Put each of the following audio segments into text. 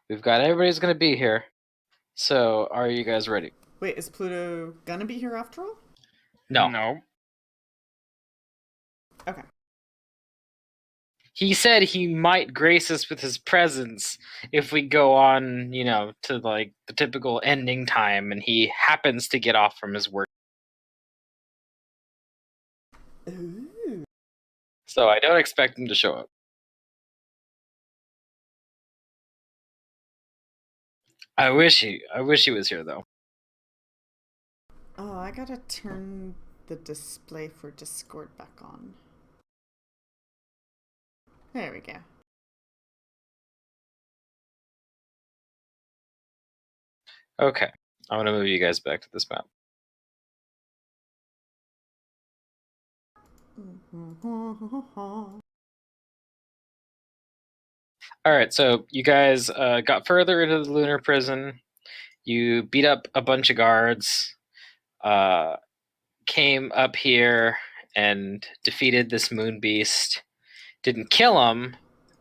We've got everybody's gonna be here. So, are you guys ready? Wait, is Pluto gonna be here after all? No. No. Okay. He said he might grace us with his presence if we go on, to like the typical ending time and he happens to get off from his work. Ooh. So I don't expect him to show up. I wish he was here though. Oh, I gotta turn the display for Discord back on. There we go. Okay. I'm gonna move you guys back to this map. Alright, so you guys got further into the lunar prison. You beat up a bunch of guards, came up here and defeated this moon beast. Didn't kill him,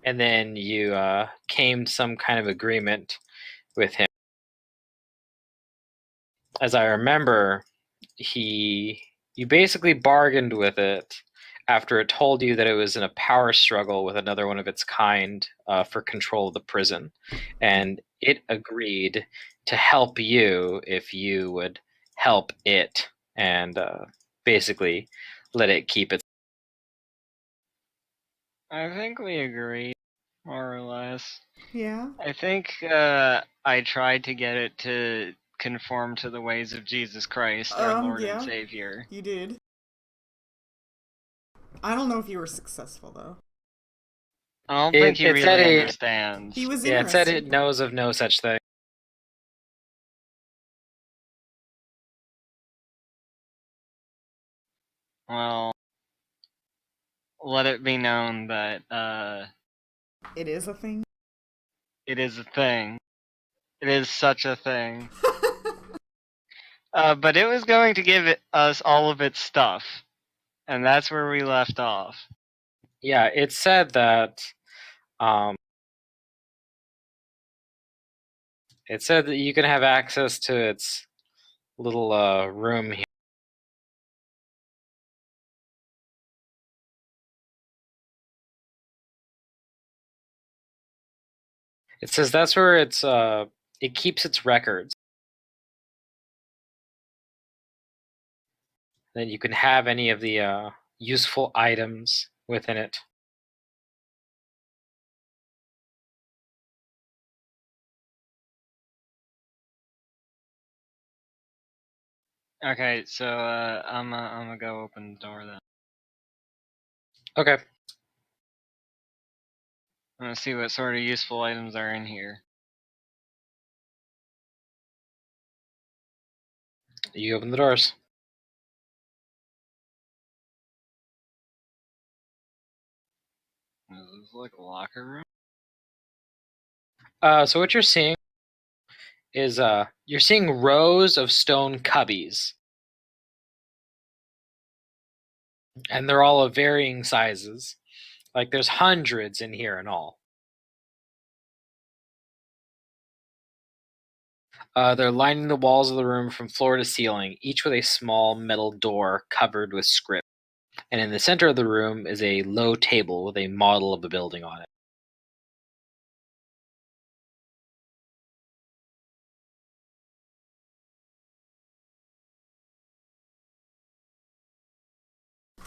and then you came to some kind of agreement with him. As I remember, you basically bargained with it after it told you that it was in a power struggle with another one of its kind for control of the prison, and it agreed to help you if you would help it and basically let it keep its. I think we agree, more or less. Yeah. I think I tried to get it to conform to the ways of Jesus Christ, our Lord and Yeah. Savior. You did. I don't know if you were successful though. I don't think It, he it said really it. understands. He was Yeah, it said interested. it knows of no such thing. Well, let it be known that It is a thing. it is a thing. It is such a thing. But it was going to give us all of its stuff, and that's where we left off. Yeah, it said that. Um, it said that you can have access to its little room here. It says that's where it keeps its records. Then you can have any of the useful items within it. Okay, so I'm gonna go open the door then. Okay. I'm gonna see what sort of useful items are in here. You open the doors. Is this like a locker room? So what you're seeing is you're seeing rows of stone cubbies, and they're all of varying sizes. Like there's hundreds in here in all. They're lining the walls of the room from floor to ceiling, each with a small metal door covered with script. And in the center of the room is a low table with a model of a building on it.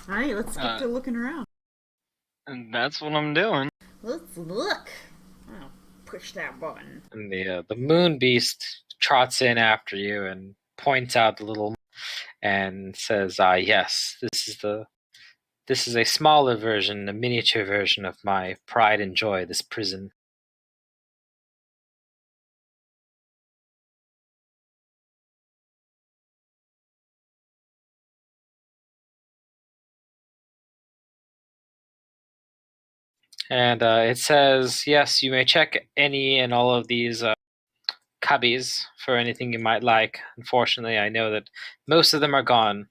Alright, let's get to looking around. And that's what I'm doing. Let's look. Oh, push that button. And the moon beast trots in after you and points out the little and says, yes, this is a smaller version, a miniature version of my pride and joy, this prison. And it says, yes, you may check any and all of these cubbies for anything you might like. Unfortunately, I know that most of them are gone.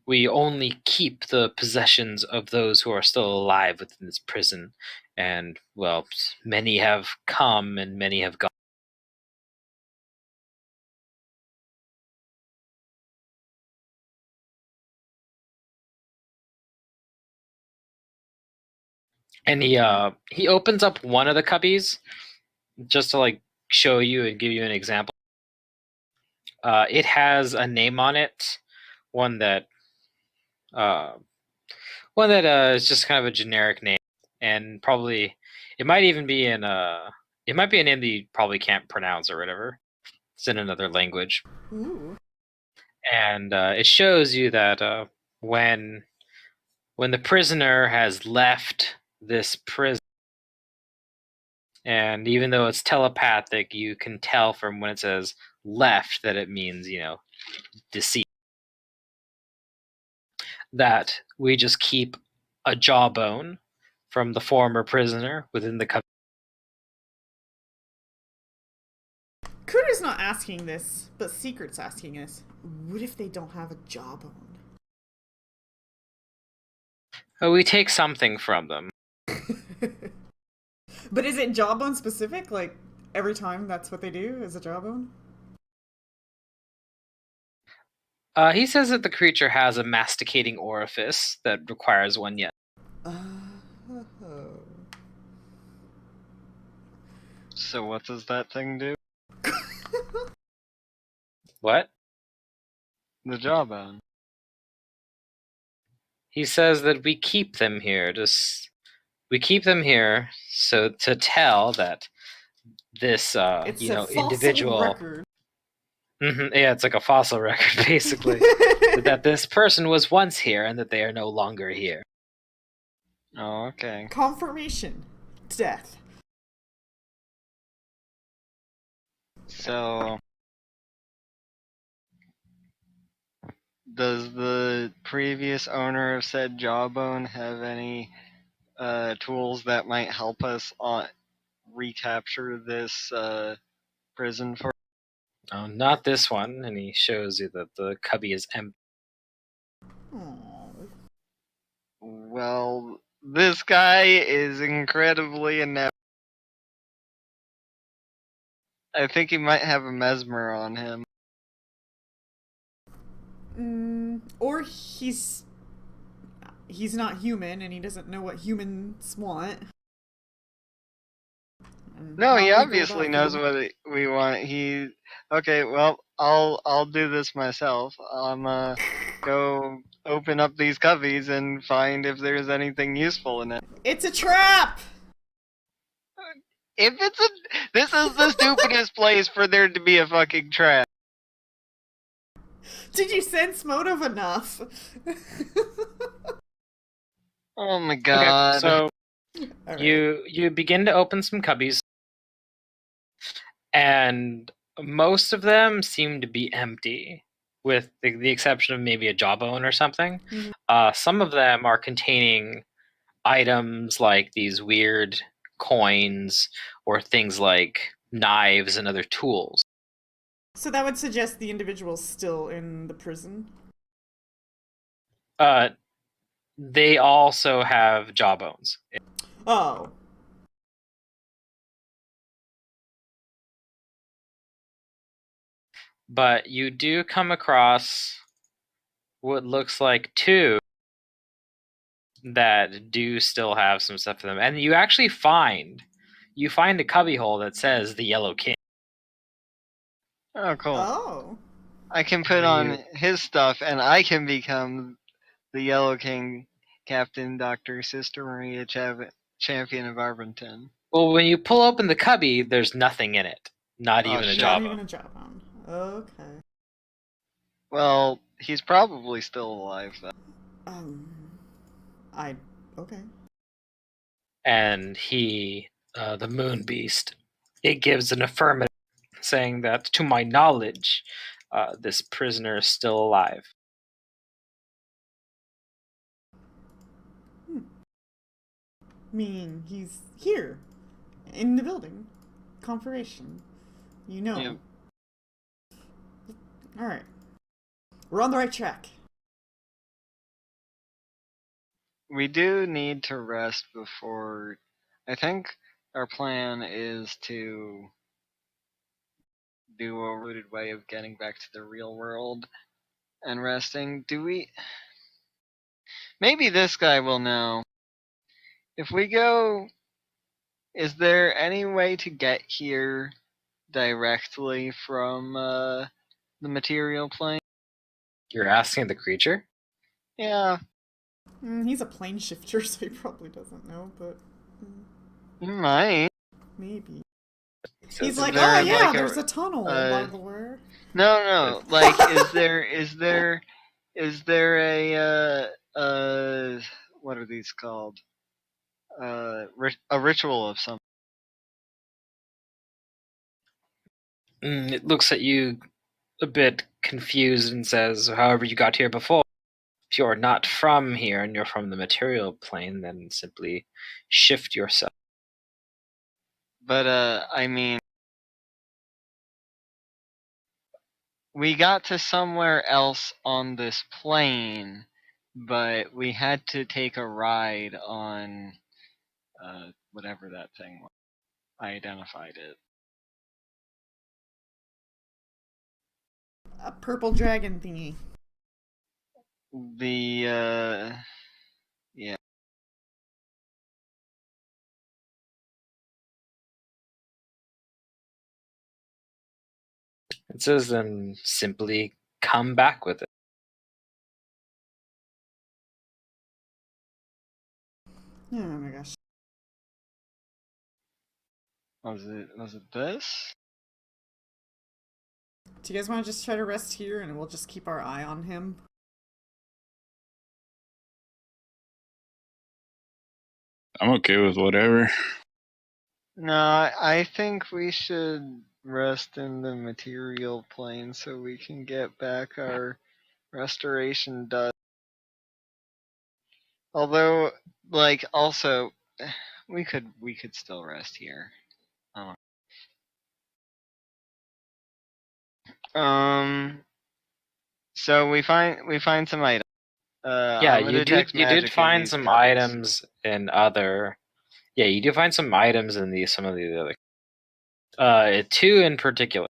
We only keep the possessions of those who are still alive within this prison, And, well, many have come and many have gone. And he opens up one of the cubbies just to like show you and give you an example. It has a name on it, one that uh, is just kind of a generic name, and probably it might even be it might be a name that you probably can't pronounce or whatever. It's in another language. Ooh. And it shows you that when the prisoner has left this prison, and even though it's telepathic, you can tell from when it says left that it means, deceased. That we just keep a jawbone from the former prisoner within the covenant. Cooter's not asking this, but Secret's asking this. What if they don't have a jawbone? We take something from them. But is it jawbone specific? Like, every time that's what they do is a jawbone? He says that the creature has a masticating orifice that requires one yet. So what does that thing do? What? The jawbone. He says that we keep them here. We keep them here so to tell that this It's a fossil individual record. Yeah, it's like a fossil record basically. That this person was once here and that they are no longer here. Oh, okay. Confirmation. Death. So, does the previous owner of said jawbone have any tools that might help us recapture this prison for? Oh, not this one. And he shows you that the cubby is empty. Aww. Well, this guy is incredibly inept. I think he might have a mesmer on him. Or he's not human and he doesn't know what humans want. No, he obviously knows what we want. Okay. Well, I'll do this myself. I'm go open up these cubbies and find if there's anything useful in it. It's a trap! If it's this is the stupidest place for there to be a fucking trap. Did you sense motive enough? Oh my god. Okay, so Right. you begin to open some cubbies, and most of them seem to be empty, with the exception of maybe a jawbone or something. Mm-hmm. Some of them are containing items like these weird coins or things like knives and other tools. So that would suggest the individual's still in the prison? They also have jawbones. Oh. But you do come across what looks like two that do still have some stuff in them. And you actually find a cubbyhole that says the Yellow King. Oh, cool. Oh. I can put on his stuff and I can become the Yellow King, Captain Dr. Sister Maria Champion of Arbenton. Well, when you pull open the cubby, there's nothing in it. Not even a shit. Not jawbone. even a jawbone. Okay. Well, he's probably still alive then. Okay. And the Moon Beast, it gives an affirmative, saying that, to my knowledge, this prisoner is still alive. Meaning he's here, in the building. Confirmation. You know. Yep. Alright. We're on the right track. We do need to rest before I think our plan is to do a rooted way of getting back to the real world and resting. Do we? Maybe this guy will know. If we go, is there any way to get here directly from the material plane? You're asking the creature? Yeah, He's a plane shifter, so he probably doesn't know, but you might. maybe. So He's it's like, there oh yeah, like there's a tunnel, by the way. No. Like, is there a what are these called? A ritual of some. it looks at you a bit confused and says, however you got here before. If you're not from here and you're from the material plane, then simply shift yourself. But I mean, we got to somewhere else on this plane, but we had to take a ride on whatever that thing was. I identified it. A purple dragon thingy. The yeah. It says then simply come back with it. Oh my gosh. Was it this? Do you guys want to just try to rest here and we'll just keep our eye on him? I'm okay with whatever. No, I think we should rest in the material plane so we can get back our restoration done. Although, like, also, we could still rest here. So we find some items. Yeah, I'm gonna detect you did magic in find these some cubbies. items in other. Yeah, you do find some items in some of the other. Two in particular.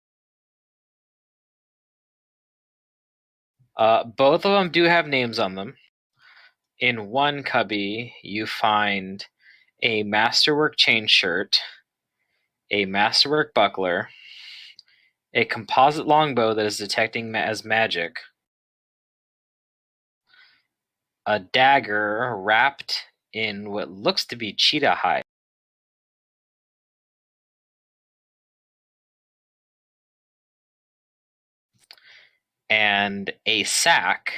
Both of them do have names on them. In one cubby, you find a masterwork chain shirt, a masterwork buckler, a composite longbow that is detecting as magic, a dagger wrapped in what looks to be cheetah hide, and a sack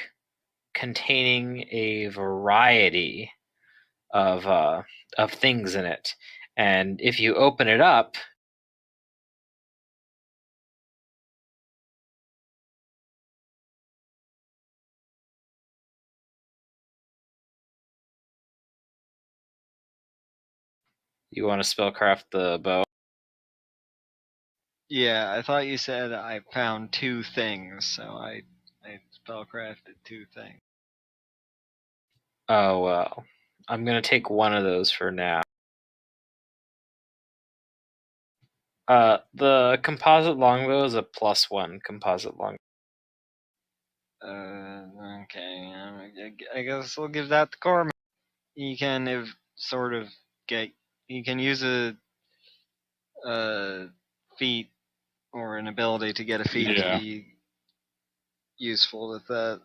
containing a variety of things in it. And if you open it up, you want to spellcraft the bow. Yeah, I thought you said I found two things, so I spellcrafted two things. Oh well, I'm gonna take one of those for now. The composite longbow is a +1 composite longbow. Okay. I guess we'll give that to Corman. You can you can use a feat or an ability to get a feat to Yeah. be useful with that.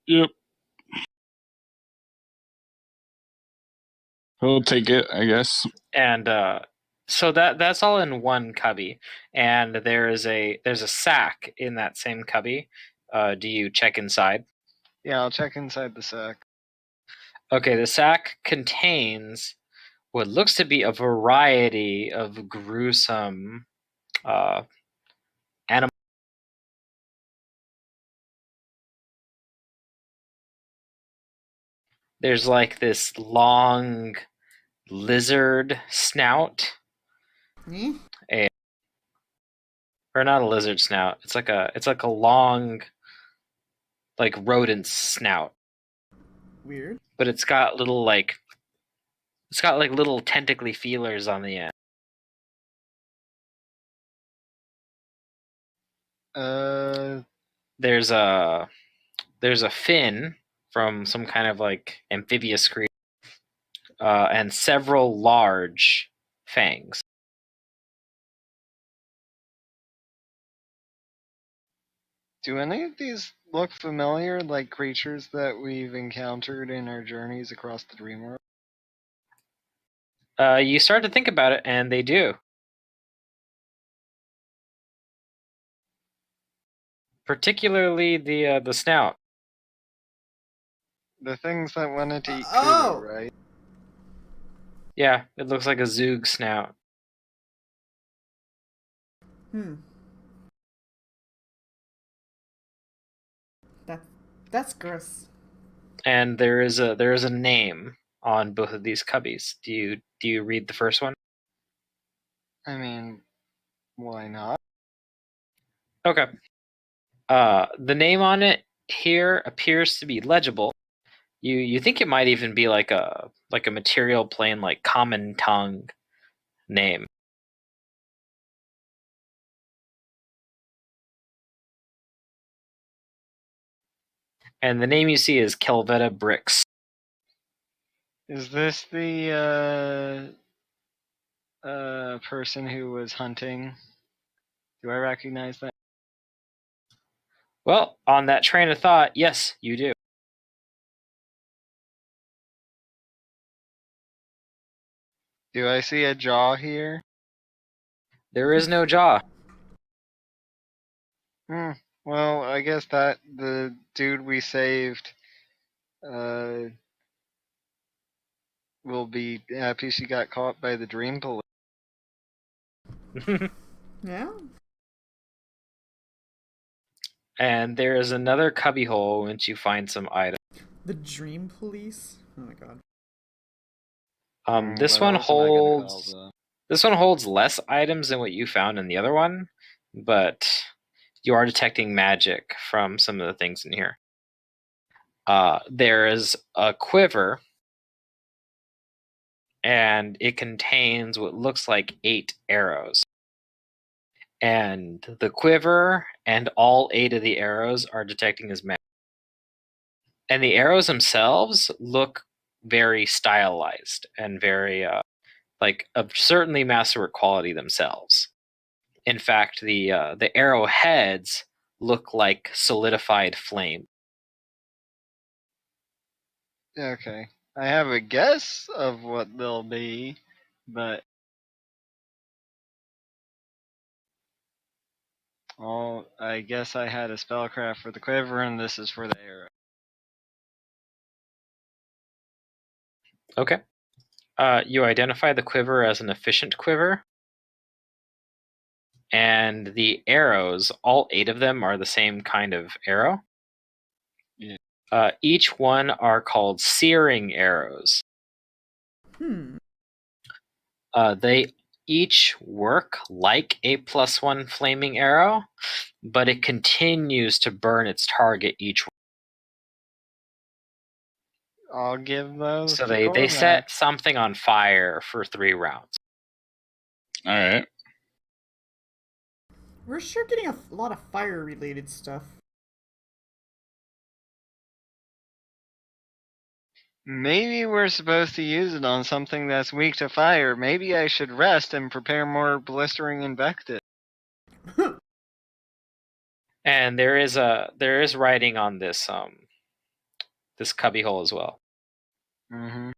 Yep. He'll take it, I guess. And so that's all in one cubby. And there's a sack in that same cubby. Do you check inside? Yeah, I'll check inside the sack. Okay, the sack contains what looks to be a variety of gruesome animal. There's like this long lizard snout, or not a lizard snout. It's like a long, like rodent snout, Weird. but it's got little like It's got like little tentacly feelers on the end. There's a fin from some kind of like amphibious creature, and several large fangs. Do any of these look familiar, like creatures that we've encountered in our journeys across the dream world? You start to think about it, and they do. Particularly the snout. The things that wanted to eat Oh! Kudu, right? Yeah, it looks like a Zoog snout. That's gross. And there is a name on both of these cubbies. Do you read the first one? I mean, why not? Okay. The name on it here appears to be legible. You think it might even be like a material plane, like common tongue name. And the name you see is Kelvetta Brix. Is this the person who was hunting? Do I recognize that? Well, on that train of thought, yes, you do. Do I see a jaw here? There is no jaw. Well, I guess that the dude we saved will be happy she got caught by the dream police. Yeah? And there is another cubbyhole once you find some items. The dream police? Oh my god. This What one else am I gonna call holds them? this one holds less items than what you found in the other one, but you are detecting magic from some of the things in here. There is a quiver, and it contains what looks like 8 arrows. And the quiver and all 8 of the arrows are detecting as magic. And the arrows themselves look very stylized and very like of certainly masterwork quality themselves. In fact, the arrow heads look like solidified flame. Okay. I have a guess of what they'll be, but I guess I had a spellcraft for the quiver, and this is for the arrow. Okay. You identify the quiver as an efficient quiver, and the arrows, all 8 of them, are the same kind of arrow. Yeah. Each one are called searing arrows. They each work like a +1 flaming arrow, but it continues to burn its target each. I'll give those. So to they set Cormac. something on fire for 3 rounds. All right. We're sure getting a lot of fire-related stuff. Maybe we're supposed to use it on something that's weak to fire. Maybe I should rest and prepare more blistering invective. And there is writing on this this cubbyhole as well. Mm-hmm.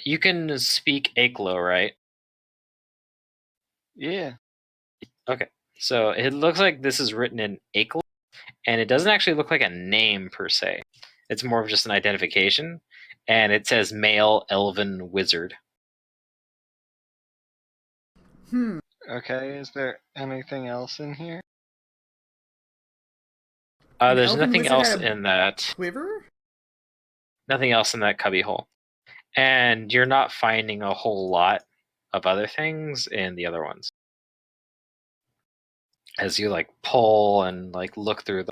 You can speak Aklo, right? Yeah. Okay. So it looks like this is written in Aklo, and it doesn't actually look like a name per se. It's more of just an identification, and it says male elven wizard. Okay, is there anything else in here? There's elven nothing wizard else had a in that. quiver? Nothing else in that cubbyhole. And you're not finding a whole lot of other things in the other ones. As you like pull and like look through the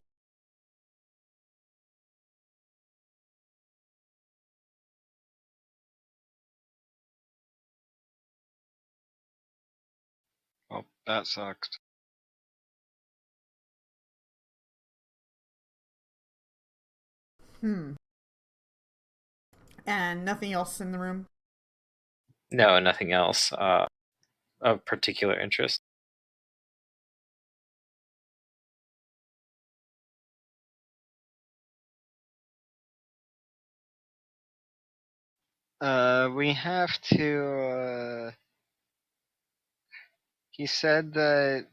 Oh, that sucks. Hmm. And nothing else in the room? no, nothing else of particular interest. We have to. He said that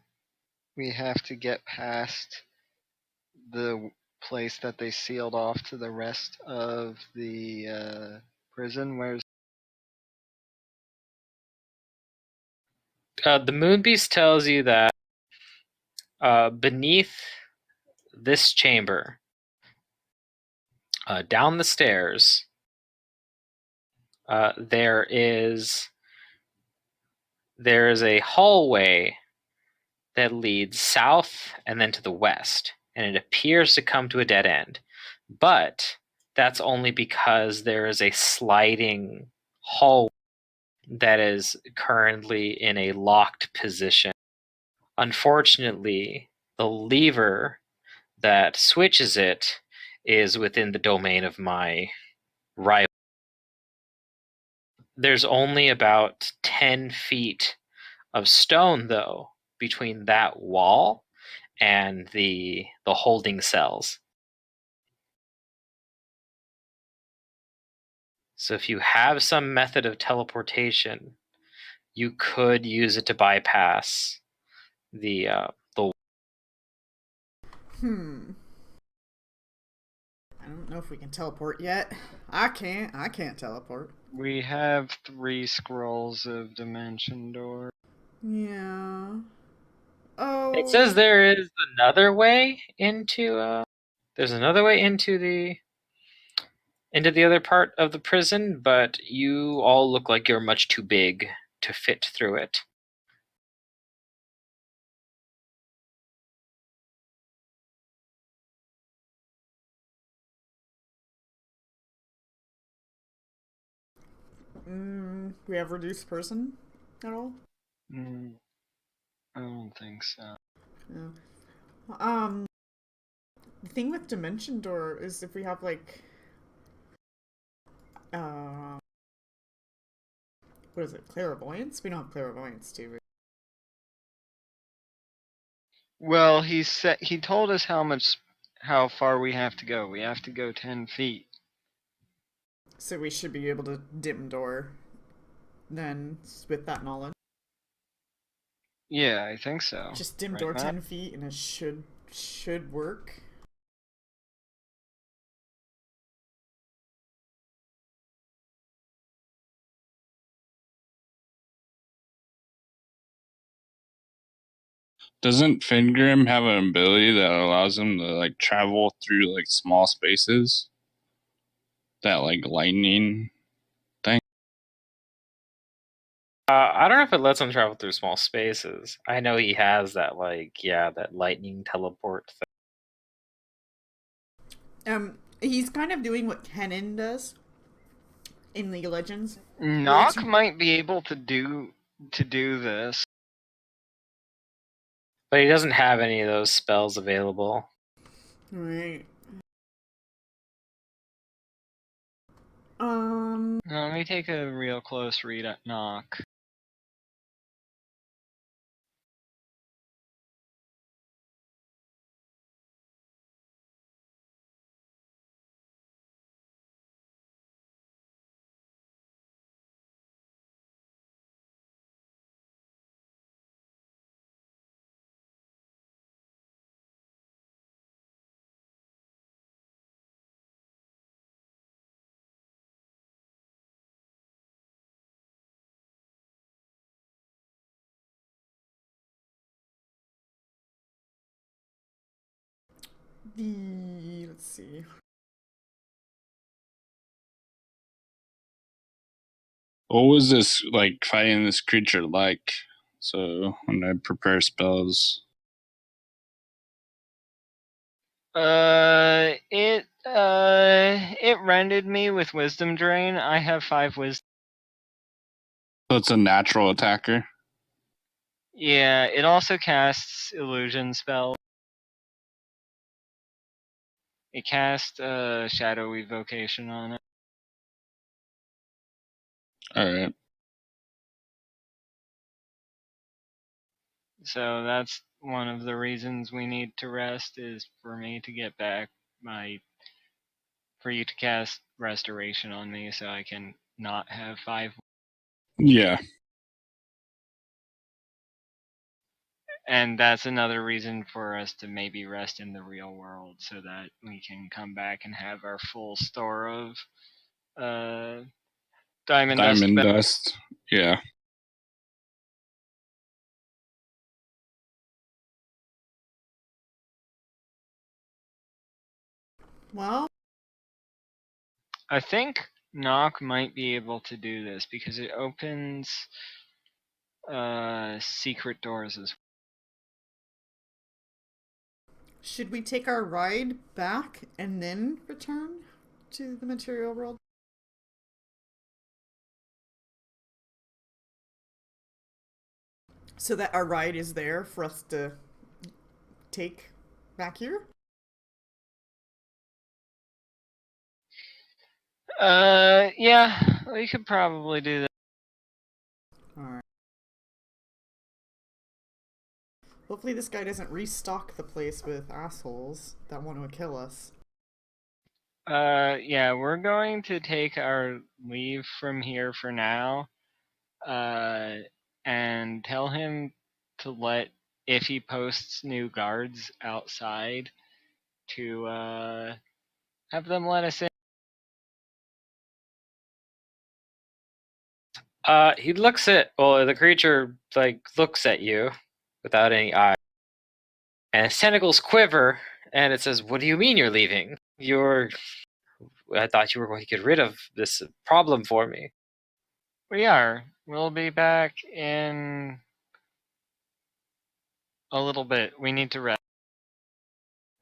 we have to get past the place that they sealed off to the rest of the prison. Where's The Moonbeast tells you that beneath this chamber, down the stairs, there is a hallway that leads south and then to the west, and it appears to come to a dead end. But that's only because there is a sliding hallway that is currently in a locked position. Unfortunately, the lever that switches it is within the domain of my rival. There's only about 10 feet of stone, though, between that wall and the holding cells. So if you have some method of teleportation, you could use it to bypass the. Hmm. I don't know if we can teleport yet. I can't. I can't teleport. we have 3 scrolls of dimension door. Yeah. Oh. It says there is another way into. There's another way into the other part of the prison, but you all look like you're much too big to fit through it. We have reduced person at all? Mm, I don't think so. Yeah. The thing with Dimension Door is if we have like, uh, what is it? Clairvoyance? We don't have clairvoyance, do we? Well, he told us how far we have to go. We have to go 10 feet. So we should be able to dim door then with that knowledge. Yeah, I think so. Just dim Right, door Matt? 10 feet and it should work. Doesn't Fingrim have an ability that allows him to like travel through like small spaces? That like lightning thing? I don't know if it lets him travel through small spaces. I know he has that that lightning teleport thing. He's kind of doing what Kennen does in League of Legends. Knock might be able to do this. But he doesn't have any of those spells available. Right. Let me take a real close read at Knock. Let's see. What was this like fighting this creature like? So when I prepare spells, It rendered me with wisdom drain. I have 5 wisdom. so it's a natural attacker. Yeah, it also casts illusion spell. It cast shadow evocation on it. All right. So that's one of the reasons we need to rest, is for me to get back for you to cast restoration on me so I can not have 5. Yeah. And that's another reason for us to maybe rest in the real world so that we can come back and have our full store of diamond dust. Diamond dust. Yeah. Well, I think Knock might be able to do this because it opens secret doors as well. should we take our ride back and then return to the material world? So that our ride is there for us to take back here? Yeah, we could probably do that. Alright. Hopefully this guy doesn't restock the place with assholes that want to kill us. Yeah, we're going to take our leave from here for now. And tell him to if he posts new guards outside, to have them let us in. He looks at the creature looks at you without any eyes, and its tentacles quiver, and it says, "What do you mean you're leaving? I thought you were going to get rid of this problem for me." We are. We'll be back in a little bit. We need to rest.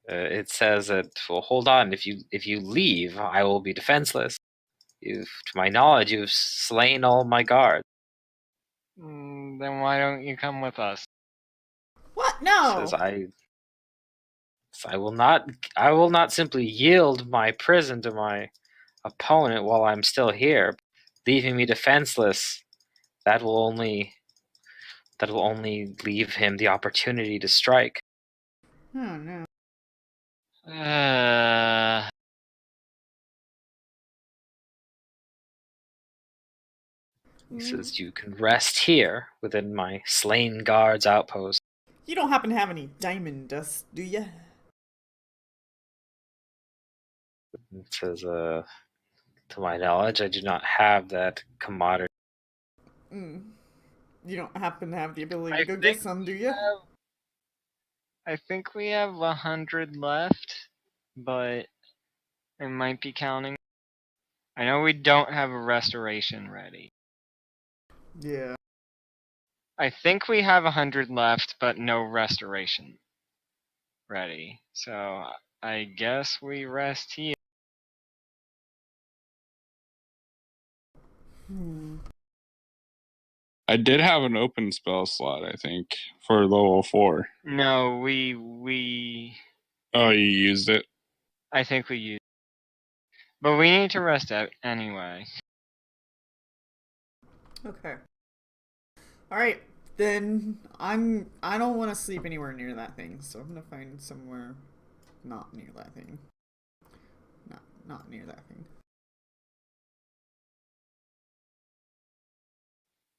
It says that, well, hold on. If you leave, I will be defenseless. To my knowledge, you've slain all my guards. Then why don't you come with us? What? It No! says I will not simply yield my prison to my opponent while I'm still here, leaving me defenseless. That will only leave him the opportunity to strike. Oh no. He says you can rest here within my slain guard's outpost. You don't happen to have any diamond dust, do ya? It says, to my knowledge, I do not have that commodity. You don't happen to have the ability I to go get some, do ya? I think we have 100 left, but I might be counting. I know we don't have a restoration ready. Yeah. I think we have 100 left, but no restoration ready. So I guess we rest here. I did have an open spell slot, I think, for level 4. No, we. Oh, you used it? I think we used. But we need to rest out anyway. Okay. Alright, then I don't want to sleep anywhere near that thing, so I'm gonna find somewhere not near that thing. Not near that thing.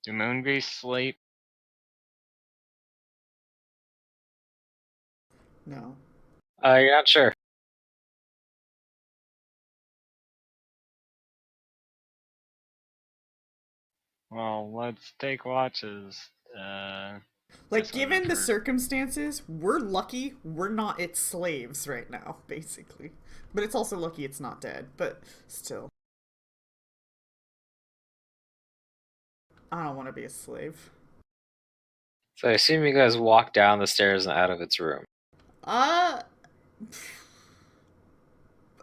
Do moonbeasts sleep? No. You're not sure. Well, let's take watches. Like, given the circumstances, we're lucky we're not its slaves right now, basically. But it's also lucky it's not dead, but still. I don't want to be a slave. So I assume you guys walk down the stairs and out of its room. Uh,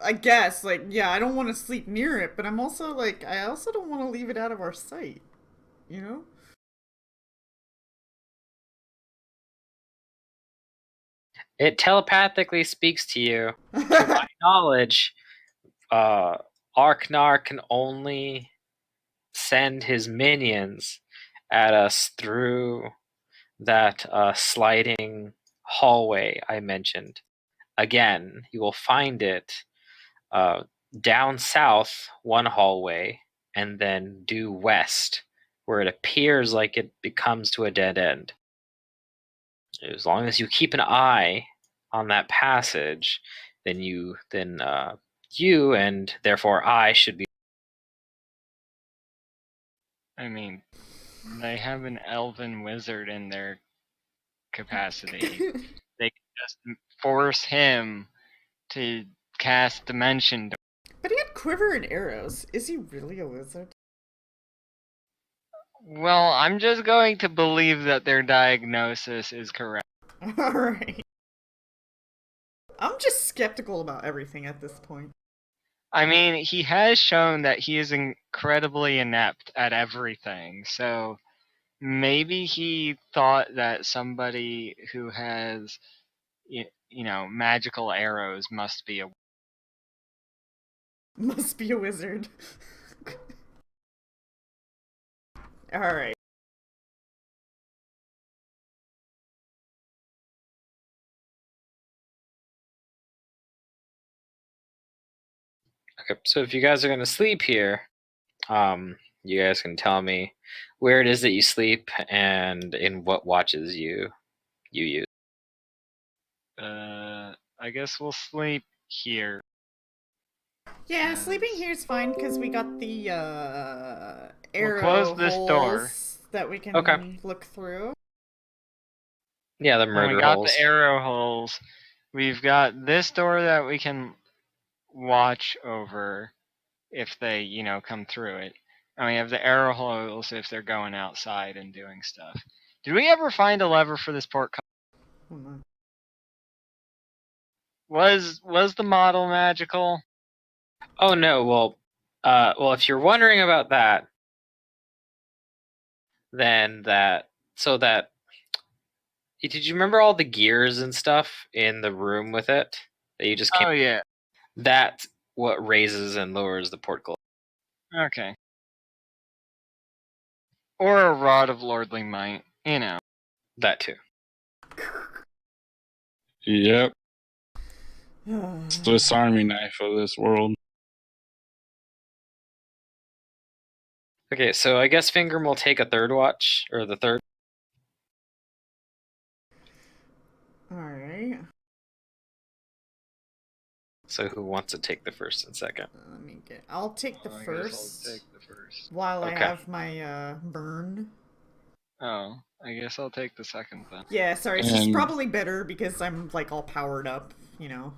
I guess, like, yeah, I don't want to sleep near it, but I'm also, like, I also don't want to leave it out of our sight, you know? It telepathically speaks to you. To my knowledge, uh, Arknar can only send his minions at us through that sliding hallway I mentioned. Again, you will find it uh, down south one hallway and then due west, where it appears like it becomes to a dead end. As long as you keep an eye on that passage, then you and therefore I should be. I mean, they have an elven wizard in their capacity. They can just force him to cast dimension. But he had quiver and arrows. Is he really a wizard? Well, I'm just going to believe that their diagnosis is correct. Alright. I'm just skeptical about everything at this point. I mean, he has shown that he is incredibly inept at everything, so maybe he thought that somebody who has, magical arrows must be a. Must be a wizard. Alright. Okay, so if you guys are going to sleep here, you guys can tell me where it is that you sleep and in what watches you use. I guess we'll sleep here. Yeah, sleeping here's fine because we got the We'll arrow close this holes door. that we can Okay. look through. Yeah, the And we murder got holes. the arrow holes. We've got this door that we can watch over if they, come through it. And we have the arrow holes if they're going outside and doing stuff. Did we ever find a lever for this port? Oh, no. Was the model magical? Oh no, well, if you're wondering about that, then did you remember all the gears and stuff in the room with it that you just came? Oh yeah. That's what raises and lowers the portcullis. Okay. Or a rod of lordly might, That too. Yep. Swiss Army knife of this world. Okay, so I guess Fingram will take a third watch, or the third. Alright. So who wants to take the first and second? Let me get. I'll take the I guess first. I'll take the first. While I Okay. have my burn. Oh, I guess I'll take the second then. Yeah, sorry, this is And- probably better because I'm like all powered up, you know.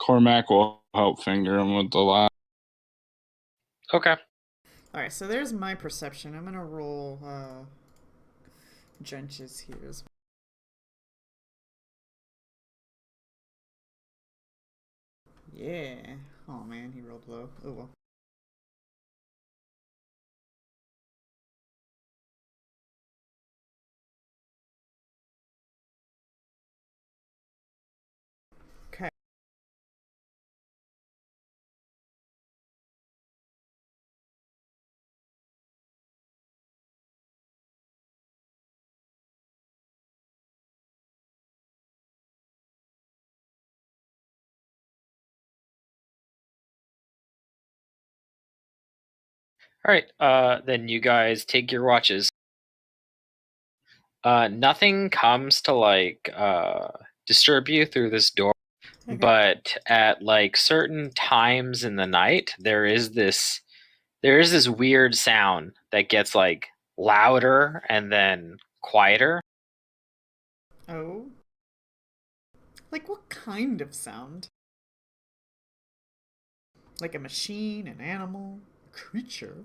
Cormac will help finger him with the last. Okay. Alright, so there's my perception. I'm gonna roll Jench's here as well. Yeah. Oh man, he rolled low. Oh well. Okay. All right. Then you guys take your watches. Nothing comes to disturb you through this door, Okay. but at like certain times in the night, there is this weird sound that gets like louder and then quieter. Oh. Like what kind of sound? Like a machine, an animal, a creature?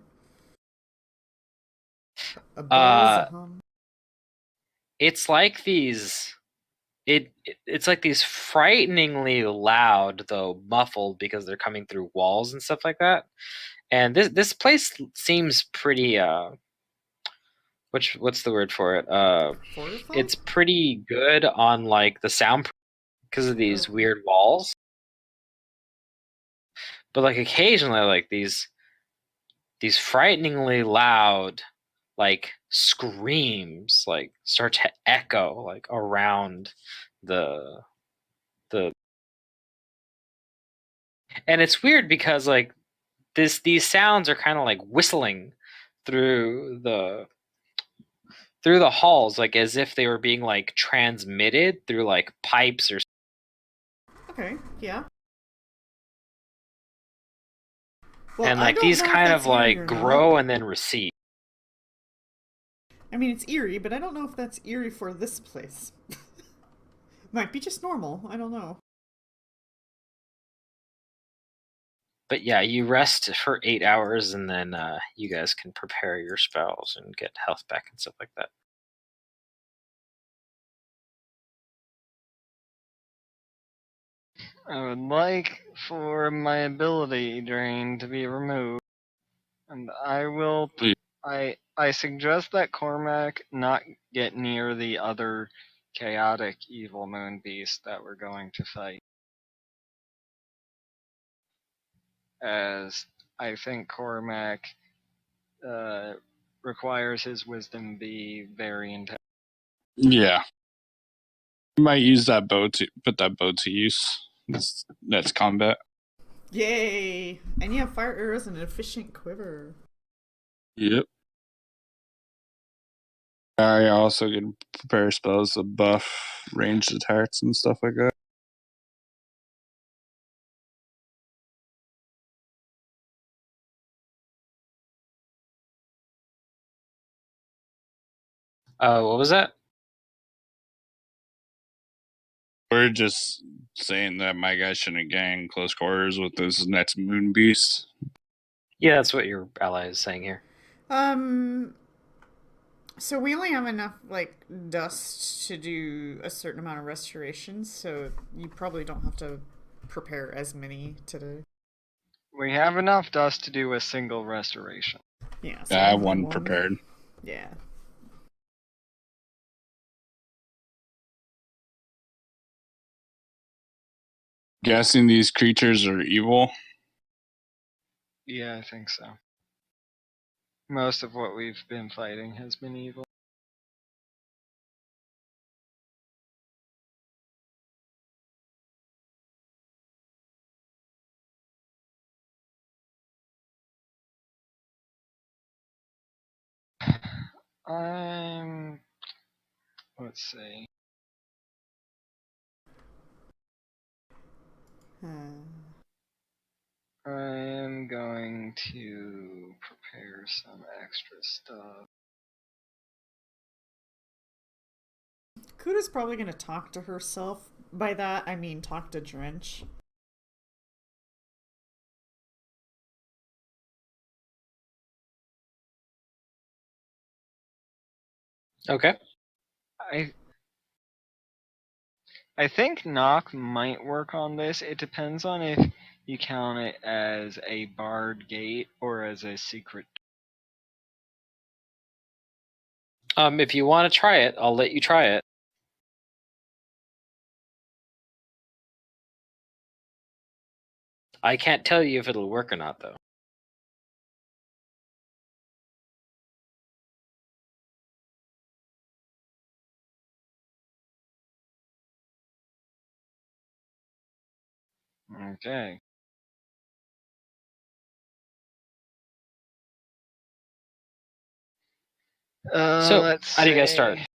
A buzz, a Uh, hum. it's like these. It's like these frighteningly loud, though muffled because they're coming through walls and stuff like that. And this place seems pretty what's the word for it? Fortified? It's pretty good on like the sound because of these Oh. weird walls. But like occasionally, like these frighteningly loud like screams like start to echo like around the the and it's weird because like these sounds are kind of like whistling through the halls like as if they were being like transmitted through like pipes or Okay, yeah. Well, and I like don't these know if kind that's of eerie like or not. grow and then recede. I mean, it's eerie, but I don't know if that's eerie for this place. Might be just normal. I don't know. But yeah, you rest for 8 hours and then you guys can prepare your spells and get health back and stuff like that. I would like for my ability drain to be removed, and I will. Please. I suggest that Cormac not get near the other chaotic evil moon beast that we're going to fight, as I think Cormac uh, requires his wisdom be very intense. Yeah. You might use that bow to put that bow to use. That's combat. Yay! And you have fire arrows and an efficient quiver. Yep. I also can prepare spells to buff ranged attacks and stuff like that. What was that? We're just saying that my guy shouldn't get in close quarters with this next moon beast. Yeah, that's what your ally is saying here. Um, so we only have enough, like, dust to do a certain amount of restorations, so you probably don't have to prepare as many today. We have enough dust to do a single restoration. Yeah, so I have only one prepared. Yeah. Guessing these creatures are evil. Yeah, I think so. Most of what we've been fighting has been evil. I'm. Let's see. I'm going to prepare some extra stuff. Kuda's probably gonna talk to herself. By that, I mean talk to Drench. Okay. I I think knock might work on this. It depends on if you count it as a barred gate or as a secret. If you want to try it, I'll let you try it. I can't tell you if it'll work or not, though. Okay. So, Let's how do you guys start? say.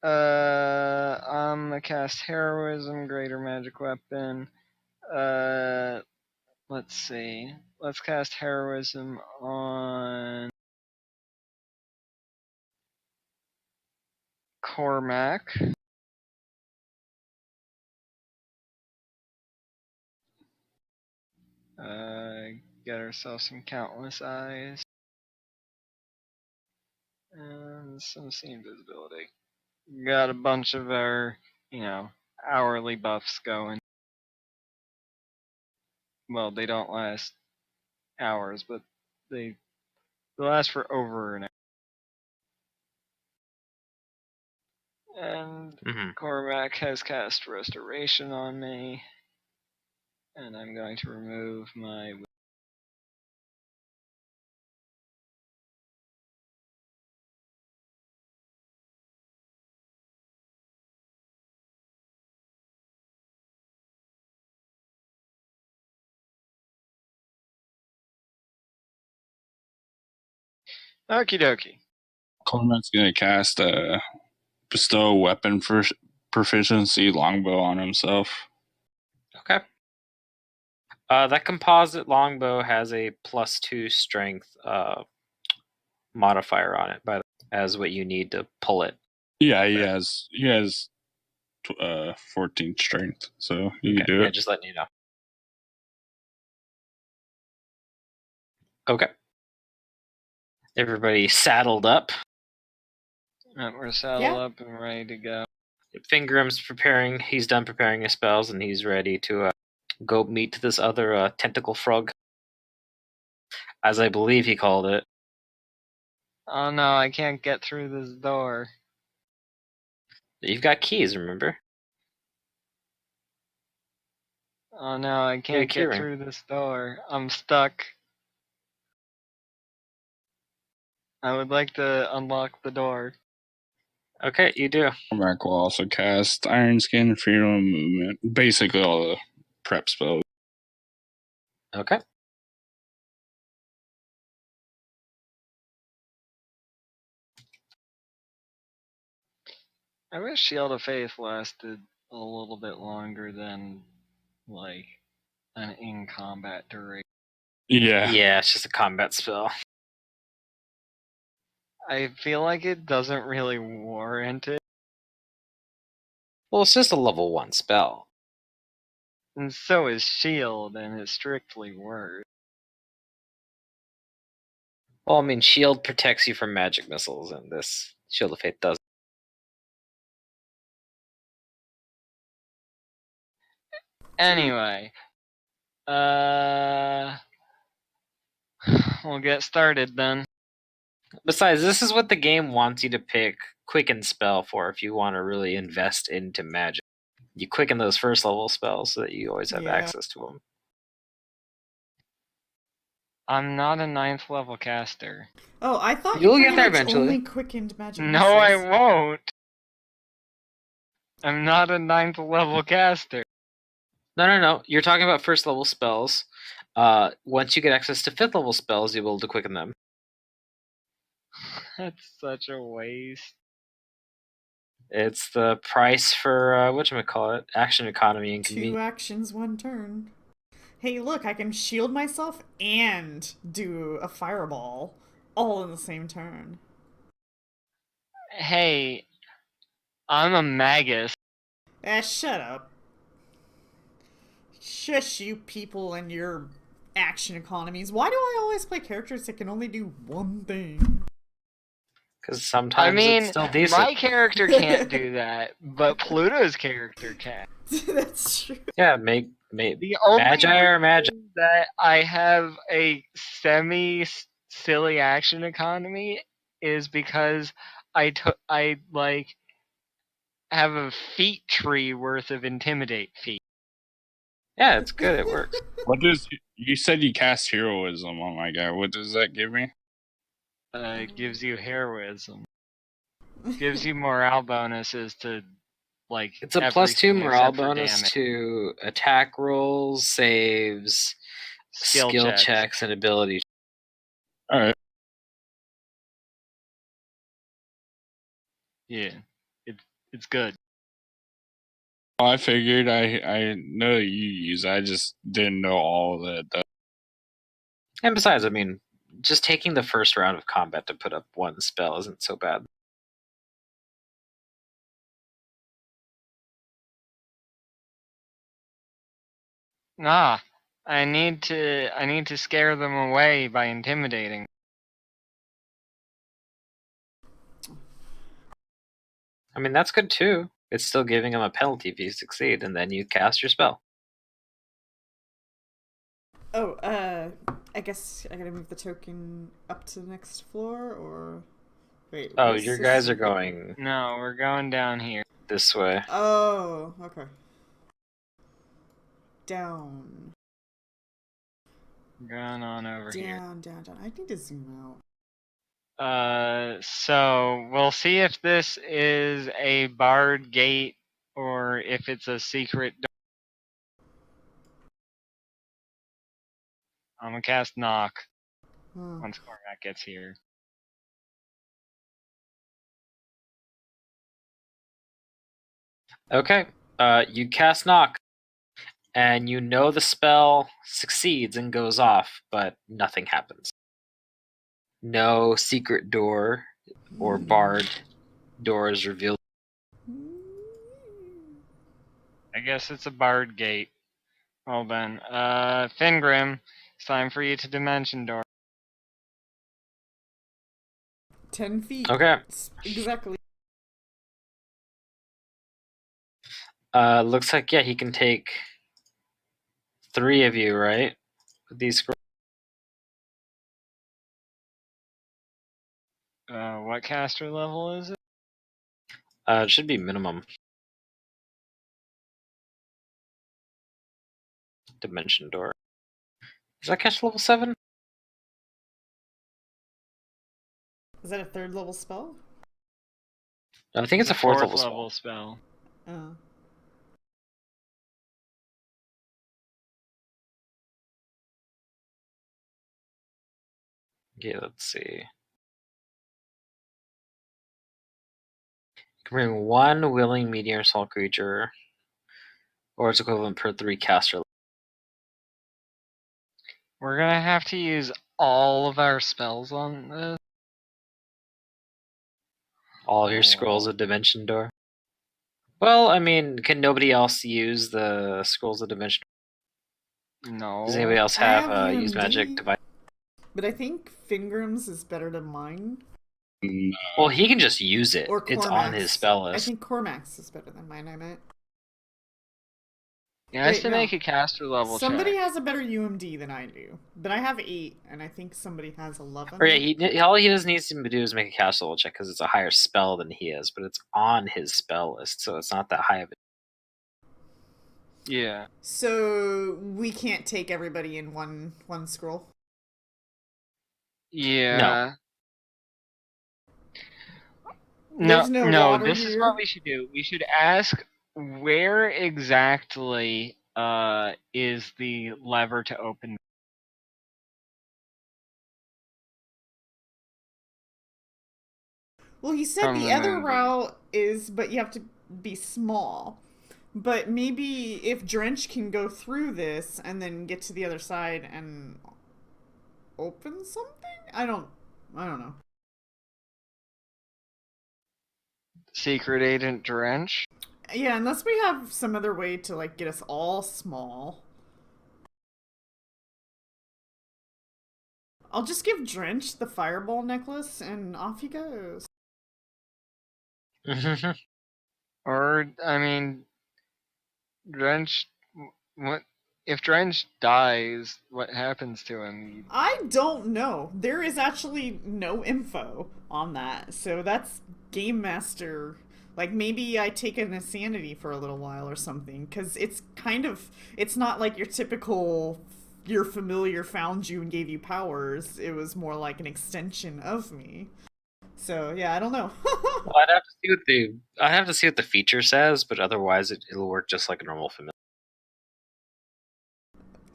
I'm gonna cast heroism, greater magic weapon. Uh, let's see. Let's cast heroism on Cormac. Get ourselves some countless eyes. And some C invisibility. Got a bunch of our, hourly buffs going. Well, they don't last hours, but they last for over an hour. And Cormac has cast Restoration on me. And I'm going to remove my... Okie dokie. Cormac's gonna cast bestow weapon for proficiency longbow on himself. Okay. That composite longbow has a +2 strength modifier on it, as what you need to pull it. Yeah, he has 14 strength, so you can do Yeah, it. just letting you know. Okay. Everybody saddled up. We're saddled up and ready to go. Fingram's preparing. He's done preparing his spells, and he's ready to go meet this other tentacle frog, as I believe he called it. Oh no, I can't get through this door. You've got keys, remember? Oh no, I can't get through this door. I'm stuck. I would like to unlock the door. Okay, you do. Cormac will also cast Iron Skin, Freedom of Movement, basically all the prep spells. Okay. I wish Shield of Faith lasted a little bit longer than, like, an in-combat duration. Yeah, it's just a combat spell. I feel like it doesn't really warrant it. Well, it's just a level 1 spell. And so is Shield, and it's strictly worse. Well, I mean, shield protects you from magic missiles, and this Shield of Faith does. Anyway, we'll get started then. Besides, this is what the game wants you to pick Quicken spell for if you want to really invest into magic. You quicken those first level spells so that you always have access to them. I'm not a 9th level caster. Oh, I thought You'll you get pretty there much eventually. only quickened magic No, missiles. I won't. I'm not a 9th level caster. No. You're talking about first level spells. Once you get access to 5th level spells, you'll be able to quicken them. That's such a waste. It's the price for whatchamacallit, action economy and convenience. 2 actions, 1 turn. Hey, look, I can shield myself and do a fireball all in the same turn. Hey, I'm a magus. Shut up. Shush, you people and your action economies. Why do I always play characters that can only do one thing? Because sometimes it's still decent. My character can't do that, but Pluto's character can. That's true. Yeah, The only Magi or Magi. that I have a semi-silly action economy is because I have a feat tree worth of intimidate feat. Yeah, it's good. It works. What does you said you cast heroism on my guy? What does that give me? It gives you heroism. Gives you morale bonuses to It's a +2 morale bonus to attack rolls, saves, skill checks, and ability. All right. Yeah, it's good. Well, I figured I know you use. I just didn't know all that. And besides, I mean, just taking the first round of combat to put up 1 spell isn't so bad. I need to scare them away by intimidating. I mean, that's good too. It's still giving him a penalty if you succeed, and then you cast your spell. Oh, I guess I gotta move the token up to the next floor, or wait. Oh, where's your this- guys are going No, we're going down here. this way. Oh, okay. Down, Going on over here. down. I need to zoom out. So we'll see if this is a barred gate or if it's a secret door. I'm gonna cast knock Huh. once Cormac gets here. Okay. You cast knock, and you know the spell succeeds and goes off, but nothing happens. No secret door or barred door is revealed. I guess it's a barred gate. Well then, Fingrim, it's time for you to dimension door. 10 feet. Okay. Exactly. Looks like, yeah, he can take 3 of you, right? With these scrolls. What caster level is it? It should be minimum. Dimension door. Is that caster level 7? Is that a 3rd level spell? I think it's a 4th level spell. spell. Oh. Okay, let's see. You can bring 1 willing medium assault creature, or its equivalent per 3 caster. We're gonna have to use all of our spells on this. All of your scrolls of dimension door. Well, I mean, can nobody else use the scrolls of dimension? No. Does anybody else I have, have use UMD. magic device? But I think Fingram's is better than mine. Well, he can just use it. Or It's Cormac's. on his spell I list. think Cormac's is better than mine, I meant. He has Wait, to no. make a caster level Somebody check. has a better UMD than I do. But I have 8, and I think somebody has 11. Or yeah, all he just needs to do is make a caster level check because it's a higher spell than he is, but it's on his spell list, so it's not that high of a. Yeah. So we can't take everybody in one scroll? Yeah. There's no water this is here? what we should do. We should ask where exactly is the lever to open. Well, he said From the the other moon. route is, but you have to be small. But maybe if Drench can go through this and then get to the other side and open something? I don't know. Secret Agent Drench? Yeah, unless we have some other way to like get us all small. I'll just give Drench the fireball necklace and off he goes. Or, I mean, Drench. What if Drench dies? What happens to him? I don't know. There is actually no info on that. So that's Game Master. Like, maybe I take an insanity for a little while or something. Because it's kind of. It's not like your typical. Your familiar found you and gave you powers. It was more like an extension of me. So, yeah, I don't know. Well, I'd have to see what the feature says, but otherwise it'll work just like a normal familiar.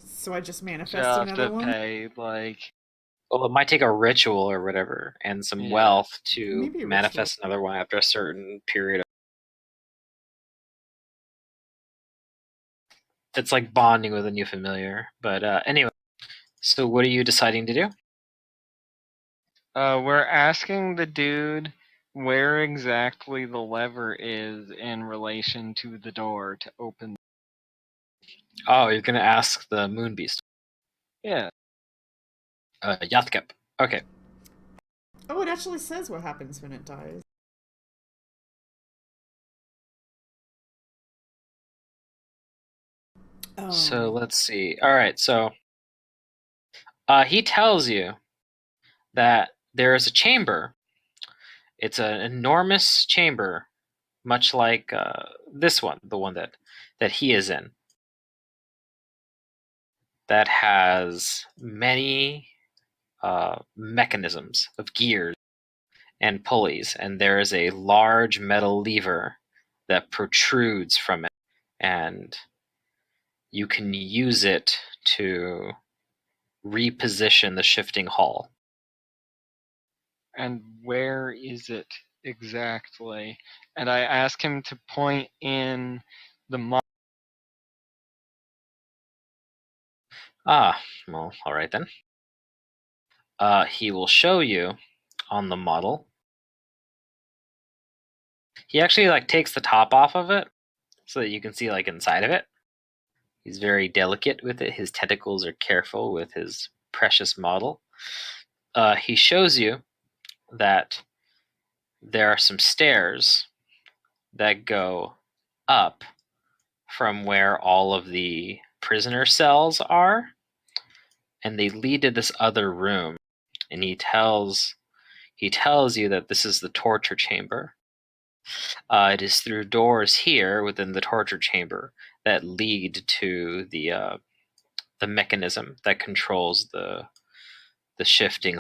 So I just manifest You'll have another to one? pay, like. Well, it might take a ritual or whatever and some Yeah. wealth to Maybe a manifest another one after a certain period of. It's like bonding with a new familiar. But anyway, so what are you deciding to do? We're asking the dude where exactly the lever is in relation to the door to open. Oh, you're gonna ask the Moon Beast. Yeah. Yathkep. Okay. Oh, it actually says what happens when it dies. So let's see. All right, so he tells you that there is a chamber. It's an enormous chamber, much like this one, the one that he is in, that has many mechanisms of gears and pulleys, and there is a large metal lever that protrudes from it, and you can use it to reposition the shifting hull. And where is it exactly? And I ask him to point in the Ah, well, all right then. He will show you on the model. He actually takes the top off of it so that you can see inside of it. He's very delicate with it. His tentacles are careful with his precious model. He shows you that there are some stairs that go up from where all of the prisoner cells are, and they lead to this other room. And he tells you that this is the torture chamber. It is through doors here within the torture chamber that lead to the mechanism that controls the shifting.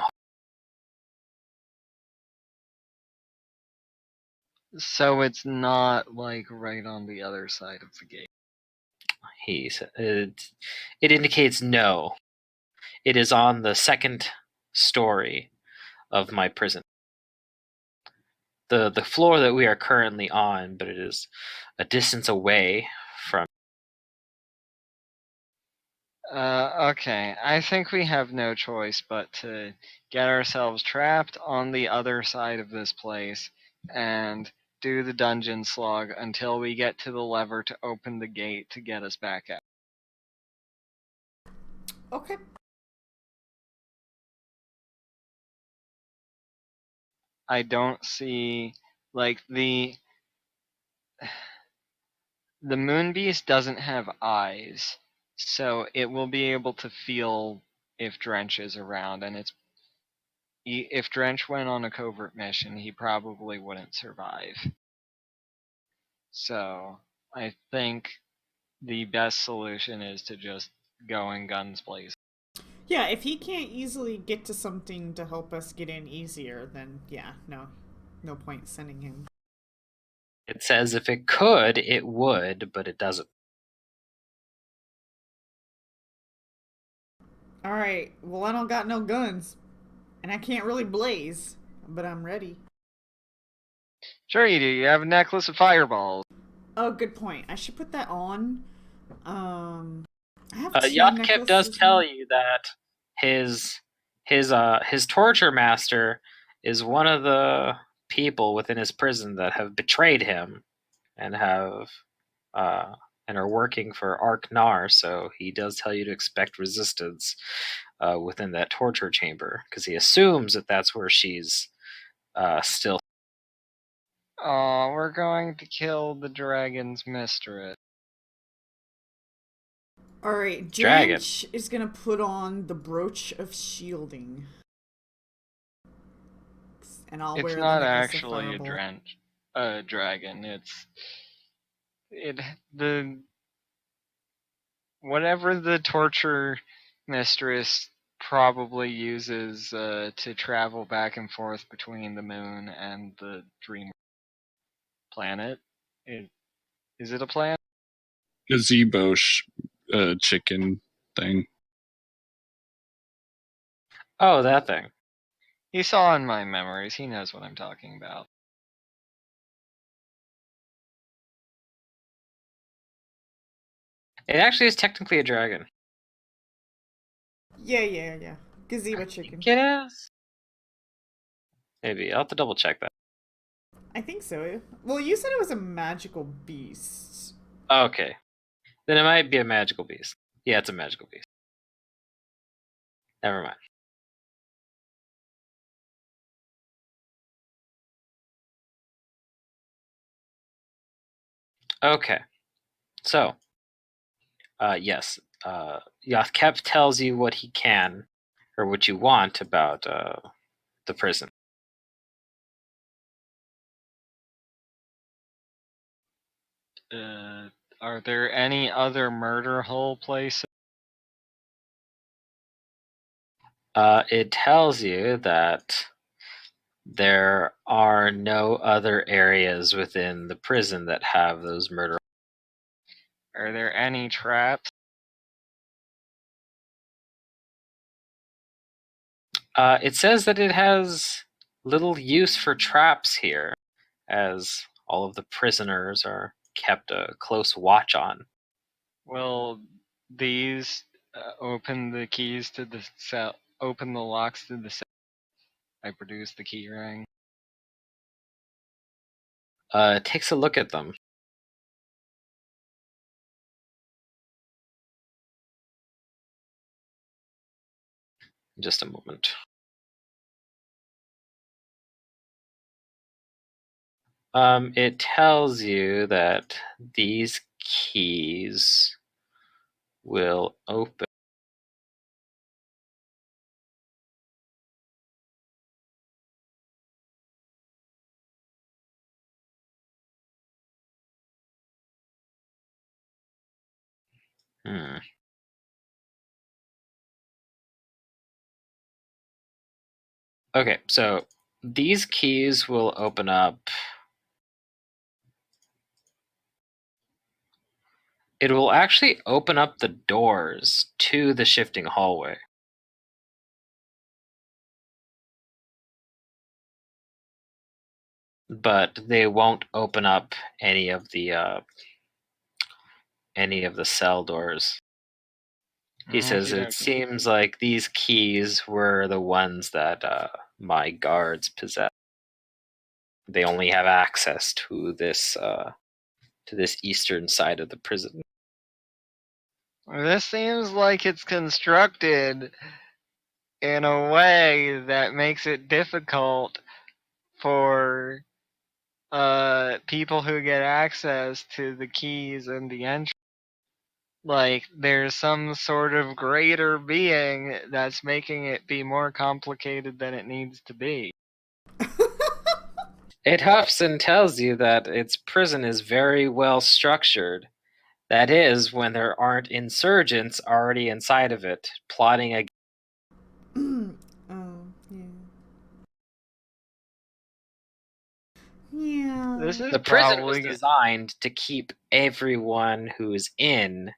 So it's not right on the other side of the gate. It indicates no. It is on the second story of my prison. The floor that we are currently on, but it is a distance away from. Okay, I think we have no choice but to get ourselves trapped on the other side of this place and do the dungeon slog until we get to the lever to open the gate to get us back out. Okay. I don't see the moon beast doesn't have eyes, so it will be able to feel if Drench is around, and if Drench went on a covert mission, he probably wouldn't survive. So I think the best solution is to just go in guns blazing. Yeah, if he can't easily get to something to help us get in easier, then yeah, no point sending him. It says if it could, it would, but it doesn't. All right. Well, I don't got no guns, and I can't really blaze, but I'm ready. Sure you do. You have a necklace of fireballs. Oh, good point. I should put that on. I have two Yatkip does necklaces. tell you that his torture master is one of the people within his prison that have betrayed him and have and are working for Arknar. So he does tell you to expect resistance within that torture chamber because he assumes that that's where she's still. Oh, we're going to kill the dragon's mistress. All right, Dragon. Drench is gonna put on the brooch of shielding, and I'll It's wear not the necklace actually of fireball. a dragon. The whatever the torture mistress probably uses to travel back and forth between the moon and the dream planet. Is it a planet? Gazebo chicken thing. Oh, that thing. He saw in my memories. He knows what I'm talking about. It actually is technically a dragon. Yeah. Gazebo I chicken. think it is. Maybe I'll have to double check that. I think so. Well, you said it was a magical beast. Okay, then it might be a magical beast. Yeah, it's a magical beast. Never mind. Okay, so Yes. Yathkep tells you what he can, or what you want about the prison. Are there any other murder hole places? It tells you that there are no other areas within the prison that have those murder. Are there any traps? It says that it has little use for traps here, as all of the prisoners are kept a close watch on. Will these open the keys to the cell? Open the locks to the cell? I produce the key ring. It takes a look at them. Just a moment. It tells you that these keys will open. Hmm. Okay, so these keys will open up. It will actually open up the doors to the shifting hallway. But they won't open up any of the cell doors. He says it Okey-dokey. seems like these keys were the ones that my guards possess. They only have access to this eastern side of the prison. This seems like it's constructed in a way that makes it difficult for people who get access to the keys and the entry. Like there's some sort of greater being that's making it be more complicated than it needs to be. It huffs and tells you that its prison is very well structured. That is, when there aren't insurgents already inside of it, plotting against. Oh, yeah. Yeah. This is The prison was probably designed to keep everyone who's in.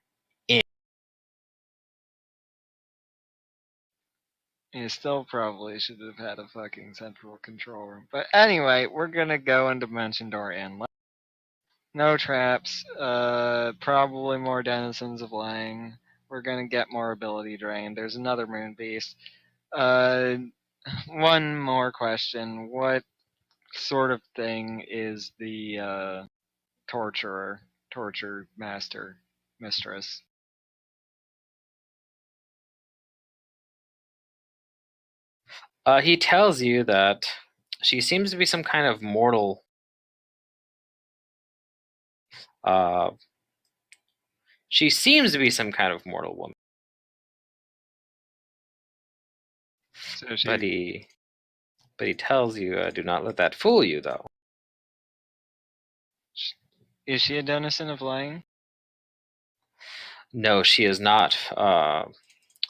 you still probably should have had a fucking central control room. But anyway, we're gonna go into Dimension Door and no traps, probably more denizens of Lang. We're gonna get more ability drain. There's another moon beast. Uh, one more question. What sort of thing is the torture master, mistress? He tells you that she seems to be some kind of mortal. She seems to be some kind of mortal woman. So But he tells you, do not let that fool you, though. is she a denizen of Lang? No, she is not.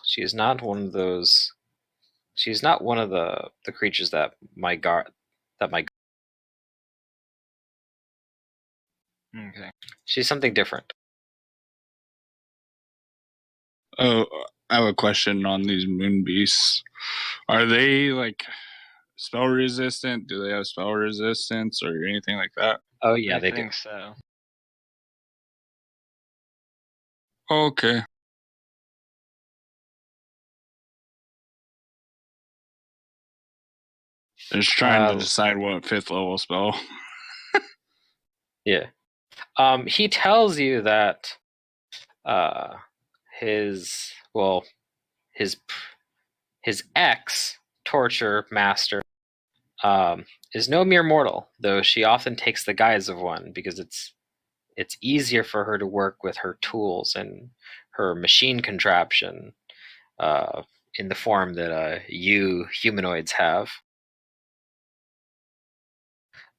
She is not one of those. She is not one of the creatures that my guard. Okay. She's something different. Oh, I have a question on these moon beasts. Are they like spell resistant? Do they have spell resistance or anything like that? Oh yeah, I they do. think so. Okay. Just trying to decide what 5th level spell. Yeah. He tells you that his his ex torture master is no mere mortal, though she often takes the guise of one because it's easier for her to work with her tools and her machine contraption in the form that you humanoids have,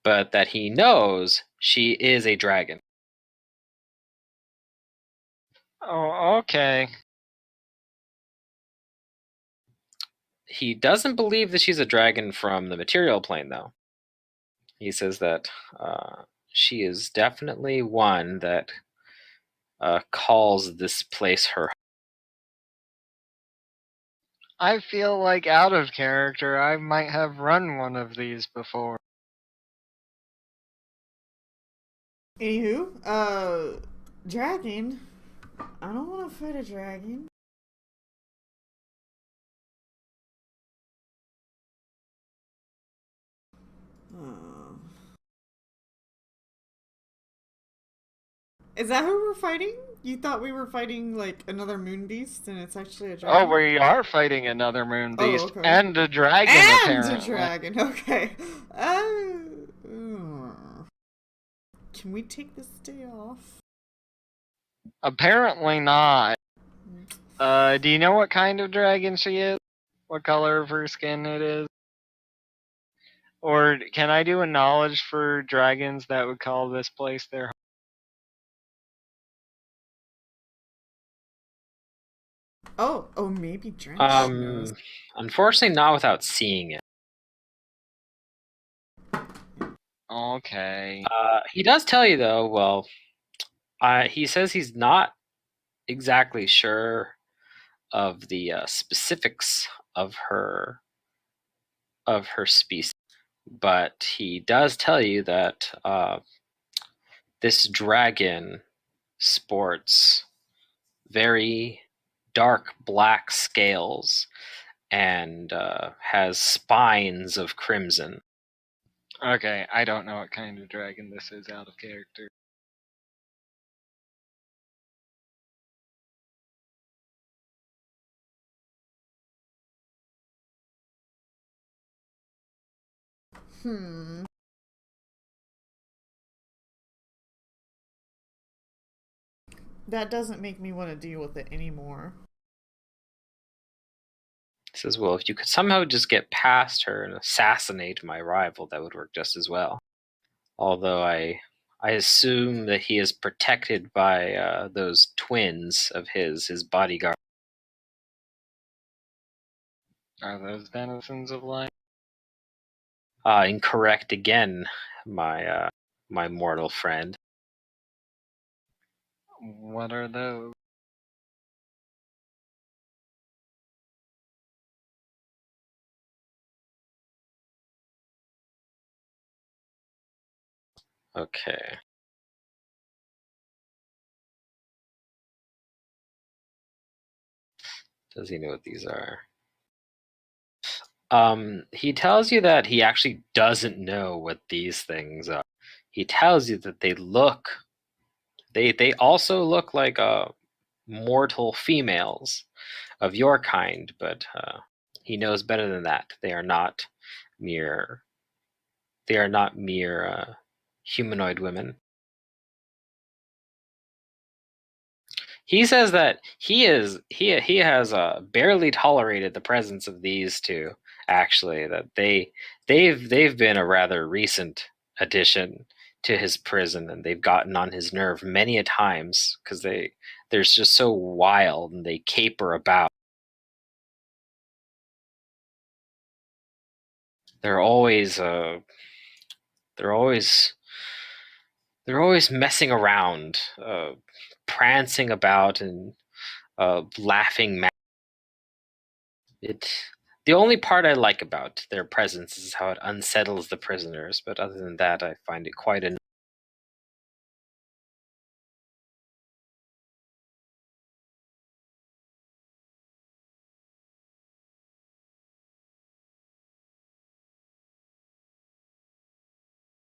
but that he knows she is a dragon. Oh, okay. He doesn't believe that she's a dragon from the material plane, though. He says that she is definitely one that calls this place her. I feel like out of character, I might have run one of these before. Anywho, dragon. I don't want to fight a dragon. Oh. Is that who we're fighting? You thought we were fighting like another moon beast, and it's actually a dragon. Oh, we are fighting another moon Oh, beast okay. and a dragon, And apparently. a dragon. Okay. Can we take this day off? Apparently not. Do you know what kind of dragon she is? What color of her skin it is? Or can I do a knowledge for dragons that would call this place their home? Oh, maybe dragon knows. Unfortunately, not without seeing it. Okay. He does tell you, though. Well, he says he's not exactly sure of the specifics of her species, but he does tell you that this dragon sports very dark black scales and has spines of crimson. Okay, I don't know what kind of dragon this is out of character. That doesn't make me want to deal with it anymore. He says, well, if you could somehow just get past her and assassinate my rival, that would work just as well. Although I assume that he is protected by those twins of his bodyguard. Are those denizens of light? Incorrect again, my mortal friend. What are those? Okay. Does he know what these are? He tells you that he actually doesn't know what these things are. He tells you that they also look like mortal females of your kind, but he knows better than that. They are not mere humanoid women. He says that he has barely tolerated the presence of these two. Actually, that they've been a rather recent addition to his prison, and they've gotten on his nerve many a times because they're just so wild and they caper about. They're always they're always they're always messing around, prancing about and laughing. The only part I like about their presence is how it unsettles the prisoners, but other than that, I find it quite annoying.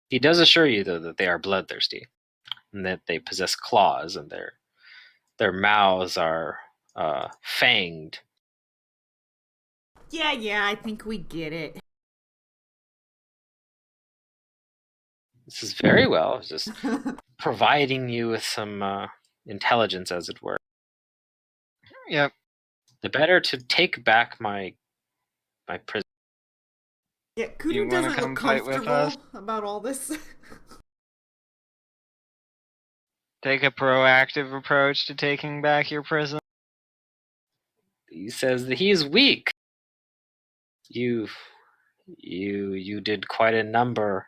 He does assure you, though, that they are bloodthirsty, and that they possess claws, and their mouths are fanged. Yeah, I think we get it. This is very well, just providing you with some intelligence, as it were. Yep. The better to take back my prison. Yeah, You Kudu wanna doesn't look come fight with us? comfortable about all this. Take a proactive approach to taking back your prison. He says that he's weak. You did quite a number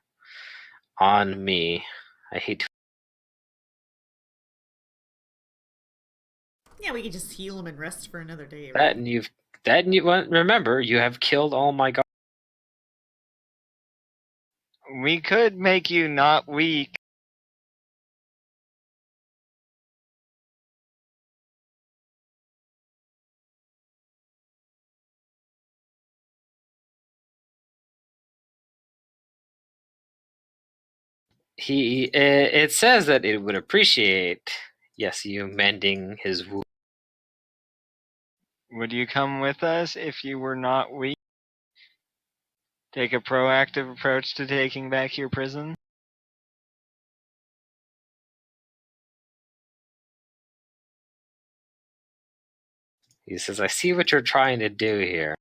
on me. I hate to. Yeah, we could just heal him and rest for another day, That right? and you've that and you remember you have killed all my guards. We could make you not weak. It says that it would appreciate, yes, you mending his wound. Would you come with us if you were not weak? Take a proactive approach to taking back your prison? He says, I see what you're trying to do here.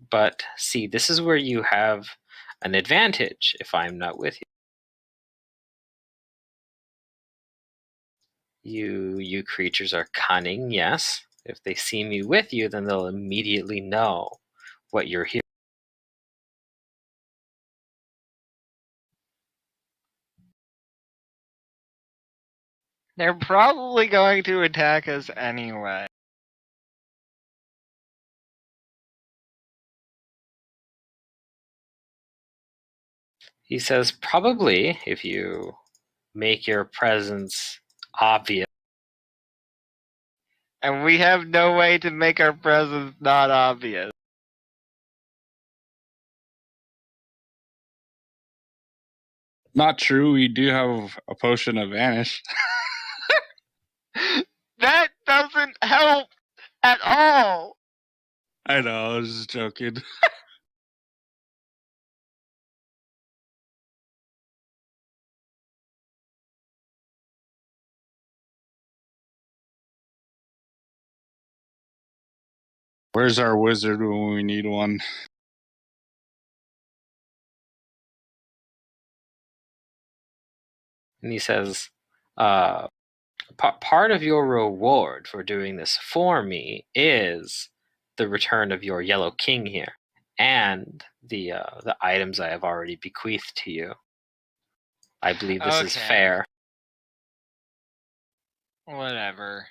But see, this is where you have an advantage if I'm not with you. You creatures are cunning, yes. If they see me with you, then they'll immediately know what you're here. They're probably going to attack us anyway. He says, probably if you make your presence obvious. And we have no way to make our presence not obvious. Not true. We do have a potion of vanish. That doesn't help at all! I know. I was just joking. Where's our wizard when we need one? And he says, part of your reward for doing this for me is the return of your yellow king here and the items I have already bequeathed to you. I believe this is fair. Whatever.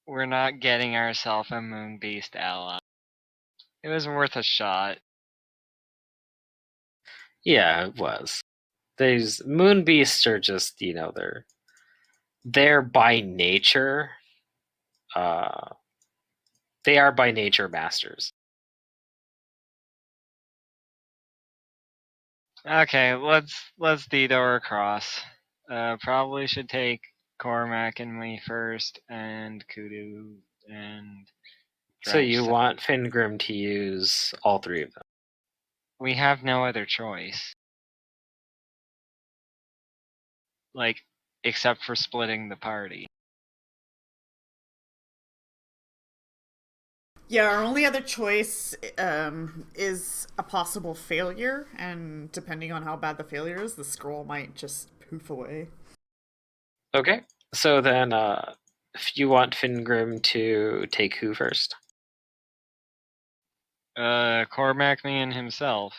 We're not getting ourselves a moon beast ally. It was worth a shot. Yeah, it was. These moon beasts are just, they're by nature, they are by nature masters. Okay, let's detour across. Probably should take Cormac and me first, and Kudu and So you Drench. want Fingrim to use all three of them. We have no other choice. Like, except for splitting the party. Yeah, our only other choice is a possible failure, and depending on how bad the failure is, the scroll might just poof away. Okay, so then if you want Fingrim to take who first? Cormac, me, and himself.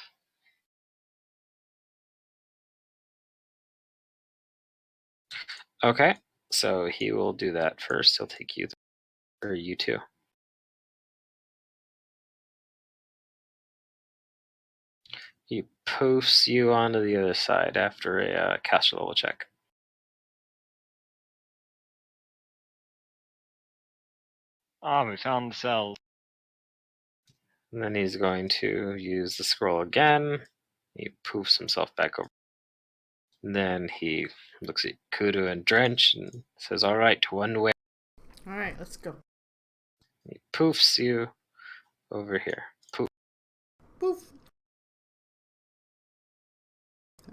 Okay, so he will do that first. He'll take you, or you two. He poofs you onto the other side after a caster level check. Ah, we found the cells. And then he's going to use the scroll again. He poofs himself back over. And then he looks at Kudu and Drench and says, all right, one way. All right, let's go. He poofs you over here. Poof. Poof.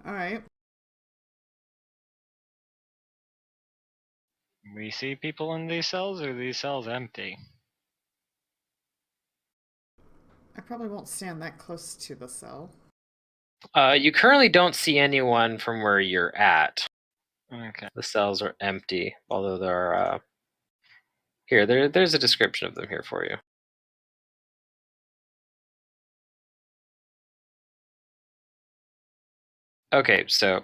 All right. We see people in these cells, or are these cells empty? I probably won't stand that close to the cell. You currently don't see anyone from where you're at. Okay. The cells are empty, although there are. There's a description of them here for you. Okay, so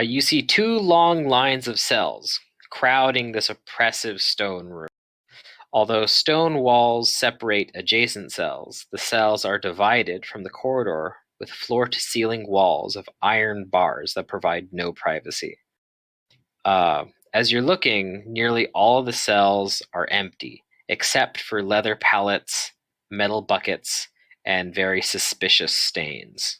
you see two long lines of cells crowding this oppressive stone room. Although stone walls separate adjacent cells, the cells are divided from the corridor with floor-to-ceiling walls of iron bars that provide no privacy. As you're looking, nearly all the cells are empty, except for leather pallets, metal buckets, and very suspicious stains.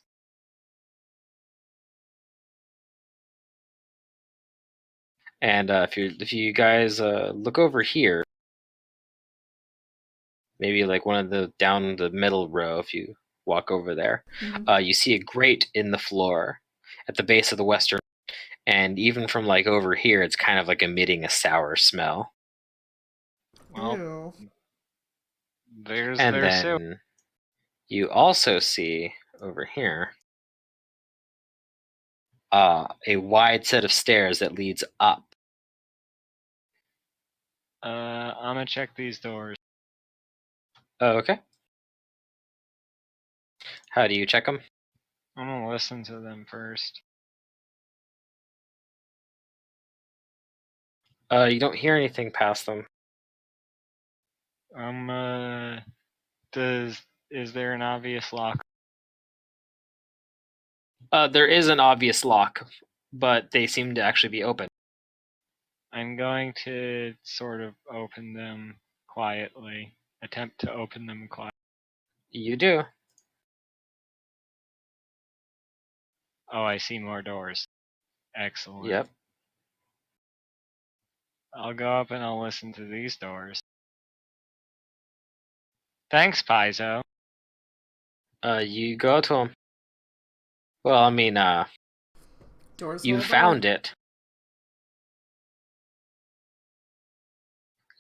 And if you guys look over here, maybe like one of the down the middle row, if you walk over there, you see a grate in the floor at the base of the western, and even from like over here, it's kind of like emitting a sour smell. Well, Ew. there's And their sewer. then you also see over here a wide set of stairs that leads up. I'm gonna check these doors. Oh, okay. How do you check them? I'm gonna listen to them first. You don't hear anything past them. Is there an obvious lock? There is an obvious lock, but they seem to actually be open. I'm going to sort of open them quietly. Attempt to open them quietly. You do. Oh, I see more doors. Excellent. Yep. I'll go up and I'll listen to these doors. Thanks, Paizo. You go to them. Well, I mean, Doors you will found bar. it.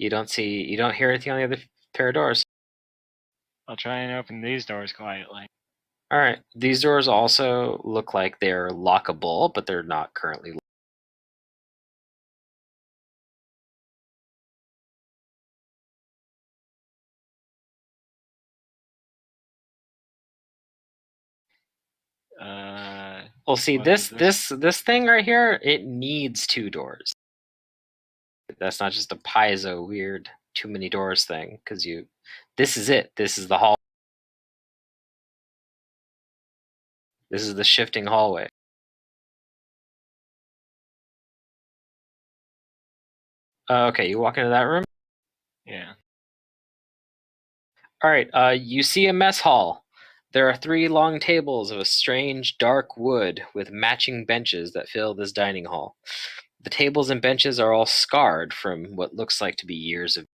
You don't hear anything on the other pair of doors. I'll try and open these doors quietly. All right. These doors also look like they're lockable, but they're not currently locked. Well, see, What this is this thing right here, it needs two doors. That's not just a piezo weird too many doors thing, because this is it. This is the hall. This is the shifting hallway. Okay, you walk into that room. Yeah. All right, you see a mess hall. There are 3 long tables of a strange dark wood with matching benches that fill this dining hall. The tables and benches are all scarred from what looks like to be years of.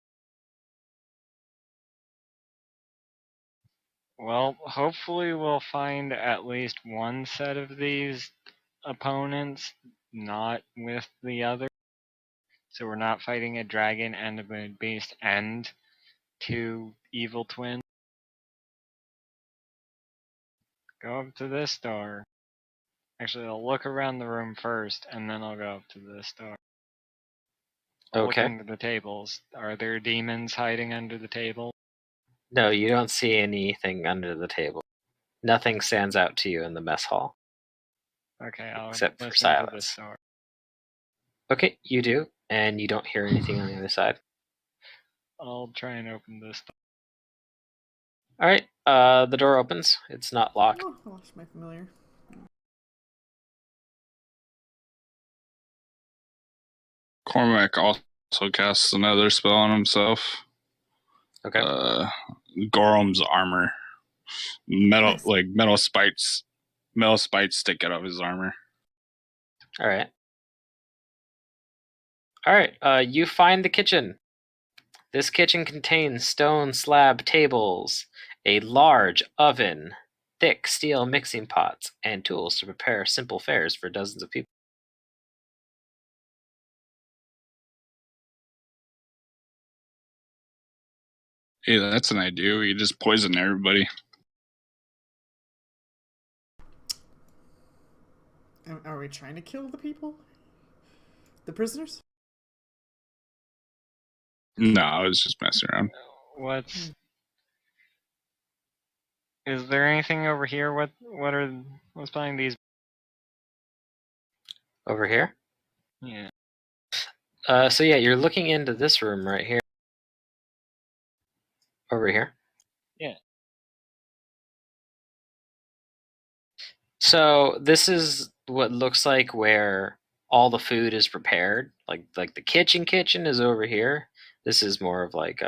Well, hopefully we'll find at least one set of these opponents, not with the other. So we're not fighting a dragon and a moon beast and 2 evil twins. Go up to this door. Actually, I'll look around the room first, and then I'll go up to this door. I'll look Okay. under the tables. Are there demons hiding under the table? No, you don't see anything under the table. Nothing stands out to you in the mess hall, Okay, I'll except for listen to this silence. door. Okay, you do, and you don't hear anything on the other side. I'll try and open this door. All right, the door opens. It's not locked. Oh, I lost my familiar. Cormac also casts another spell on himself. Okay. Gorham's armor. Metal Nice. like metal spikes stick out of his armor. All right. All right, you find the kitchen. This kitchen contains stone slab tables, a large oven, thick steel mixing pots, and tools to prepare simple fares for dozens of people. Hey, that's an idea. We could just poison everybody. Are we trying to kill the people? The prisoners? No, I was just messing around. What's is there anything over here? What's behind these? Over here? Yeah. So yeah, you're looking into this room right here. Over here. Yeah. So this is what looks like where all the food is prepared. Like the kitchen is over here. This is more of like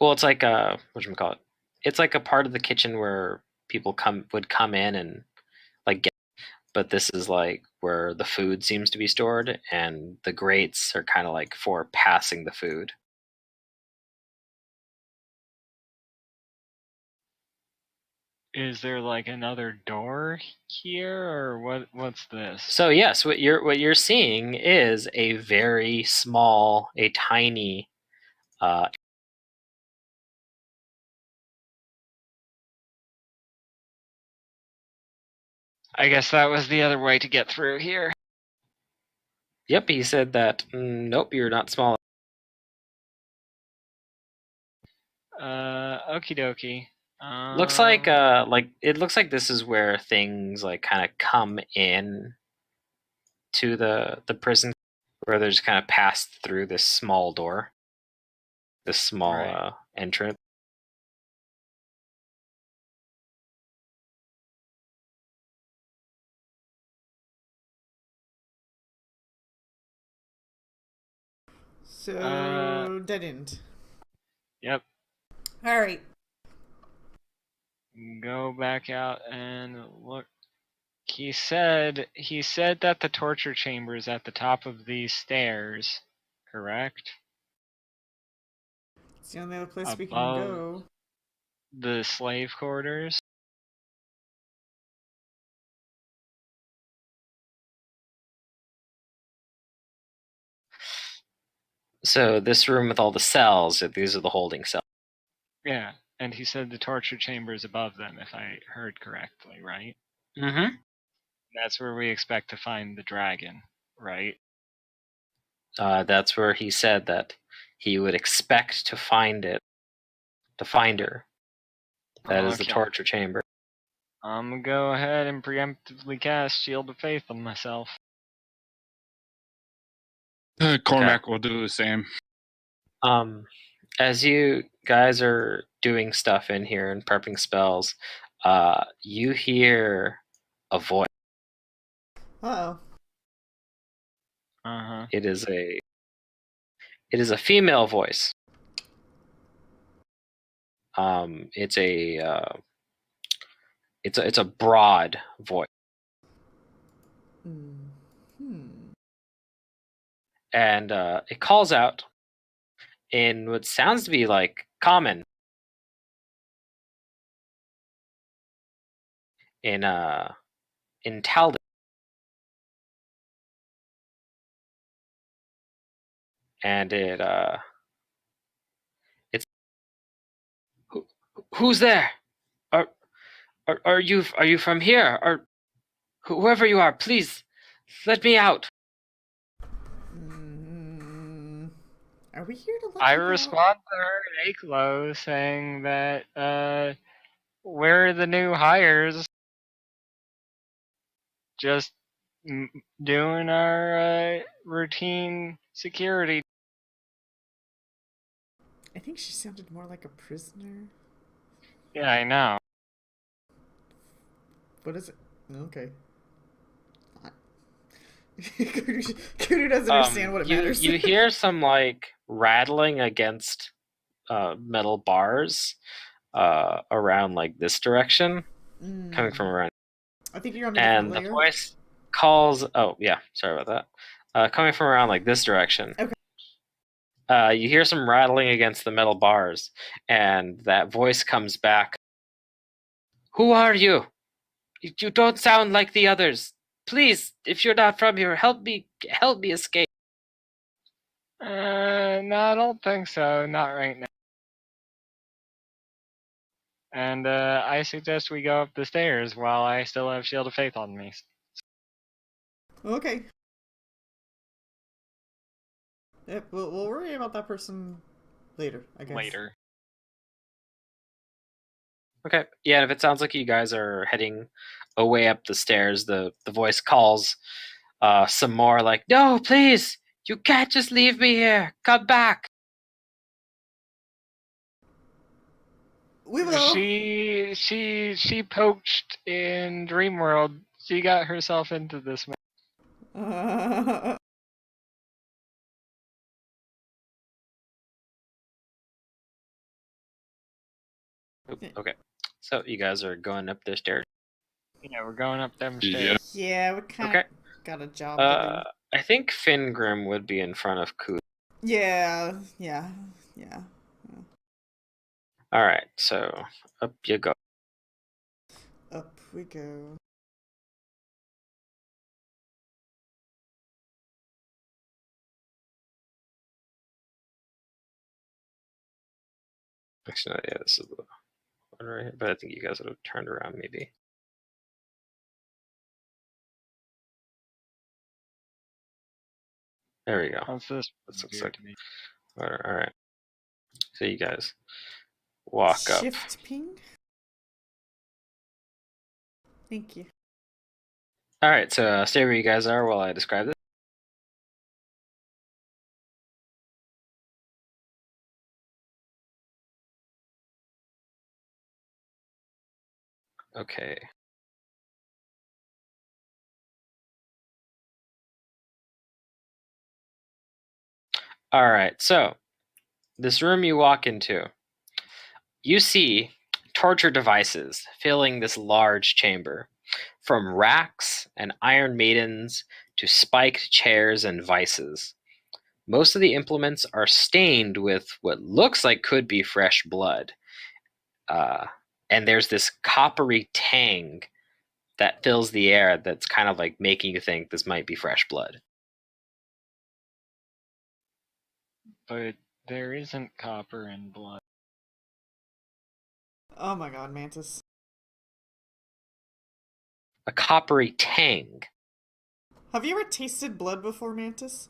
well, it's like whatchamacallit? It's like a part of the kitchen where people would come in and like get, but this is like where the food seems to be stored, and the grates are kind of like for passing the food. Is there like another door here, or what's this? So yes, what you're seeing is a very small, a tiny I guess that was the other way to get through here. Yep, he said that. Nope, you're not small. Okie dokie. Looks like it looks like this is where things like kind of come in to the prison, where they're just kind of passed through this small door, this small Right. entrance. So, dead end. Yep. Alright. Go back out and look. He said that the torture chamber is at the top of these stairs, correct? It's the only other place we can Above go. the slave quarters. So this room with all the cells, these are the holding cells. Yeah, and he said the torture chamber is above them, if I heard correctly, right? Mm-hmm. That's where we expect to find the dragon, right? That's where he said that he would expect to find it, to find her. That is the Okay. torture chamber. I'm gonna go ahead and preemptively cast Shield of Faith on myself. Cormac will do the same. As you guys are doing stuff in here and prepping spells, you hear a voice. Uh-oh. Uh-huh. It is a female voice. It's a broad voice, and it calls out in what sounds to be like common in Talden. And it's who's there? Are you from here? Or whoever you are, please let me out. Are we here to let I people out? respond to her in Aklo saying that we're the new hires, just doing our routine security. I think she sounded more like a prisoner. Yeah, I know. What is it? Okay. Kudu doesn't understand what it matters. You hear some like rattling against metal bars around like this direction, coming from around. I think you're on a And different the layer. voice calls. Oh yeah, sorry about that. Coming from around like this direction. Okay. You hear some rattling against the metal bars, and that voice comes back. Who are you? You don't sound like the others. Please, if you're not from here, help me escape. No, I don't think so. Not right now. And I suggest we go up the stairs while I still have Shield of Faith on me. Okay. Yep, we'll worry about that person later, I guess. Later. Okay. Yeah, and if it sounds like you guys are heading away up the stairs, the voice calls some more like, "No, please! You can't just leave me here! Come back!" We will. She poached in Dreamworld. She got herself into this mess. Okay. So you guys are going up the stairs. Yeah, we're going up them Yeah. stairs. Yeah, we kind of Okay. got a job to I think Fingrim would be in front of Ku. do. Yeah. All right, so up you go. Up we go. Actually, no, yeah, this is the one right here, but I think you guys would have turned around maybe. There we go. What's this? This looks Weird like. to me. All right. So you guys walk up. Shift ping. Thank you. All right, so stay where you guys are while I describe this. Okay. All right, so this room you walk into, you see torture devices filling this large chamber, from racks and iron maidens to spiked chairs and vices. Most of the implements are stained with what looks like could be fresh blood. And there's this coppery tang that fills the air that's kind of like making you think this might be fresh blood. But there isn't copper in blood. Oh my god, Mantis. A coppery tang. Have you ever tasted blood before, Mantis?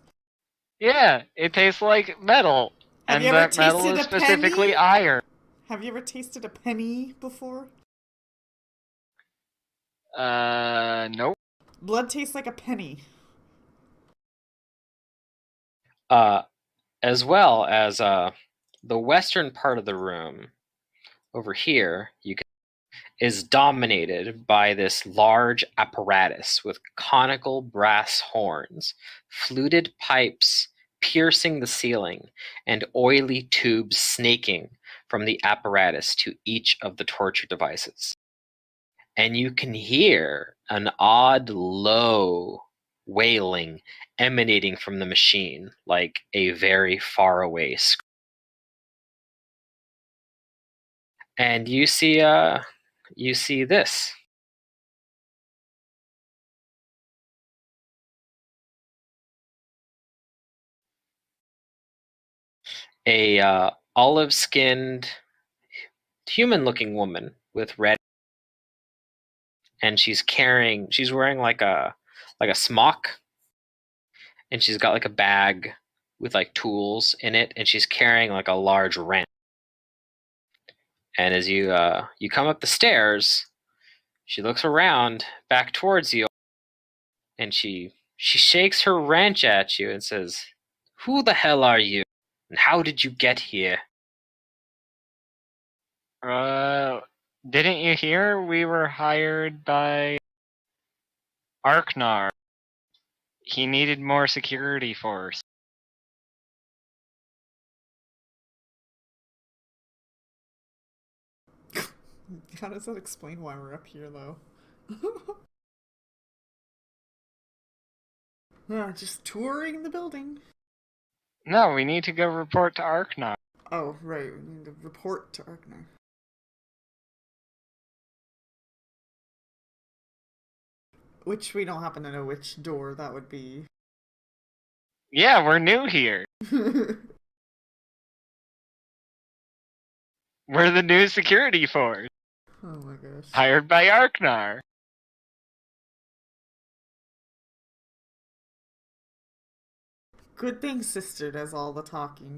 Yeah, it tastes like metal. Have And you ever that metal tasted is a specifically penny? iron. Have you ever tasted a penny before? Nope. Blood tastes like a penny. As well as the western part of the room over here, is dominated by this large apparatus with conical brass horns, fluted pipes piercing the ceiling, and oily tubes snaking from the apparatus to each of the torture devices. And you can hear an odd, low wailing emanating from the machine, like a very far away scream. And you see this. A olive-skinned, human-looking woman with red, and she's wearing like a smock, and she's got like a bag with like tools in it, and she's carrying like a large wrench. And as you come up the stairs, she looks around back towards you, and she shakes her wrench at you and says, "Who the hell are you? And how did you get here?" Didn't you hear? We were hired by Arknar. He needed more security force. How does that explain why we're up here, though? Just touring the building. No, we need to go report to Arknar. Oh, right. We need to report to Arknar. Which we don't happen to know which door that would be. Yeah, we're new here. Oh We're the new security force, my gosh. hired by Arknar. Good thing Sister does all the talking.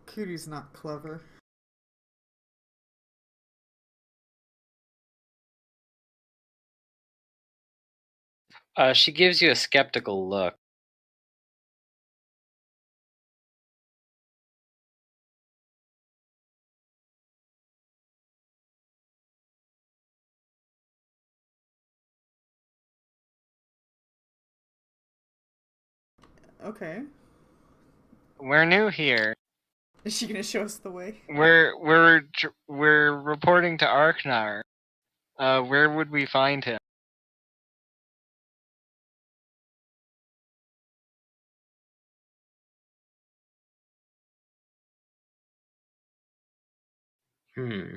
Cootie's not clever. She gives you a skeptical look. Okay. We're new here. Is she gonna show us the way? We're reporting to Arknar. Where would we find him? Hmm.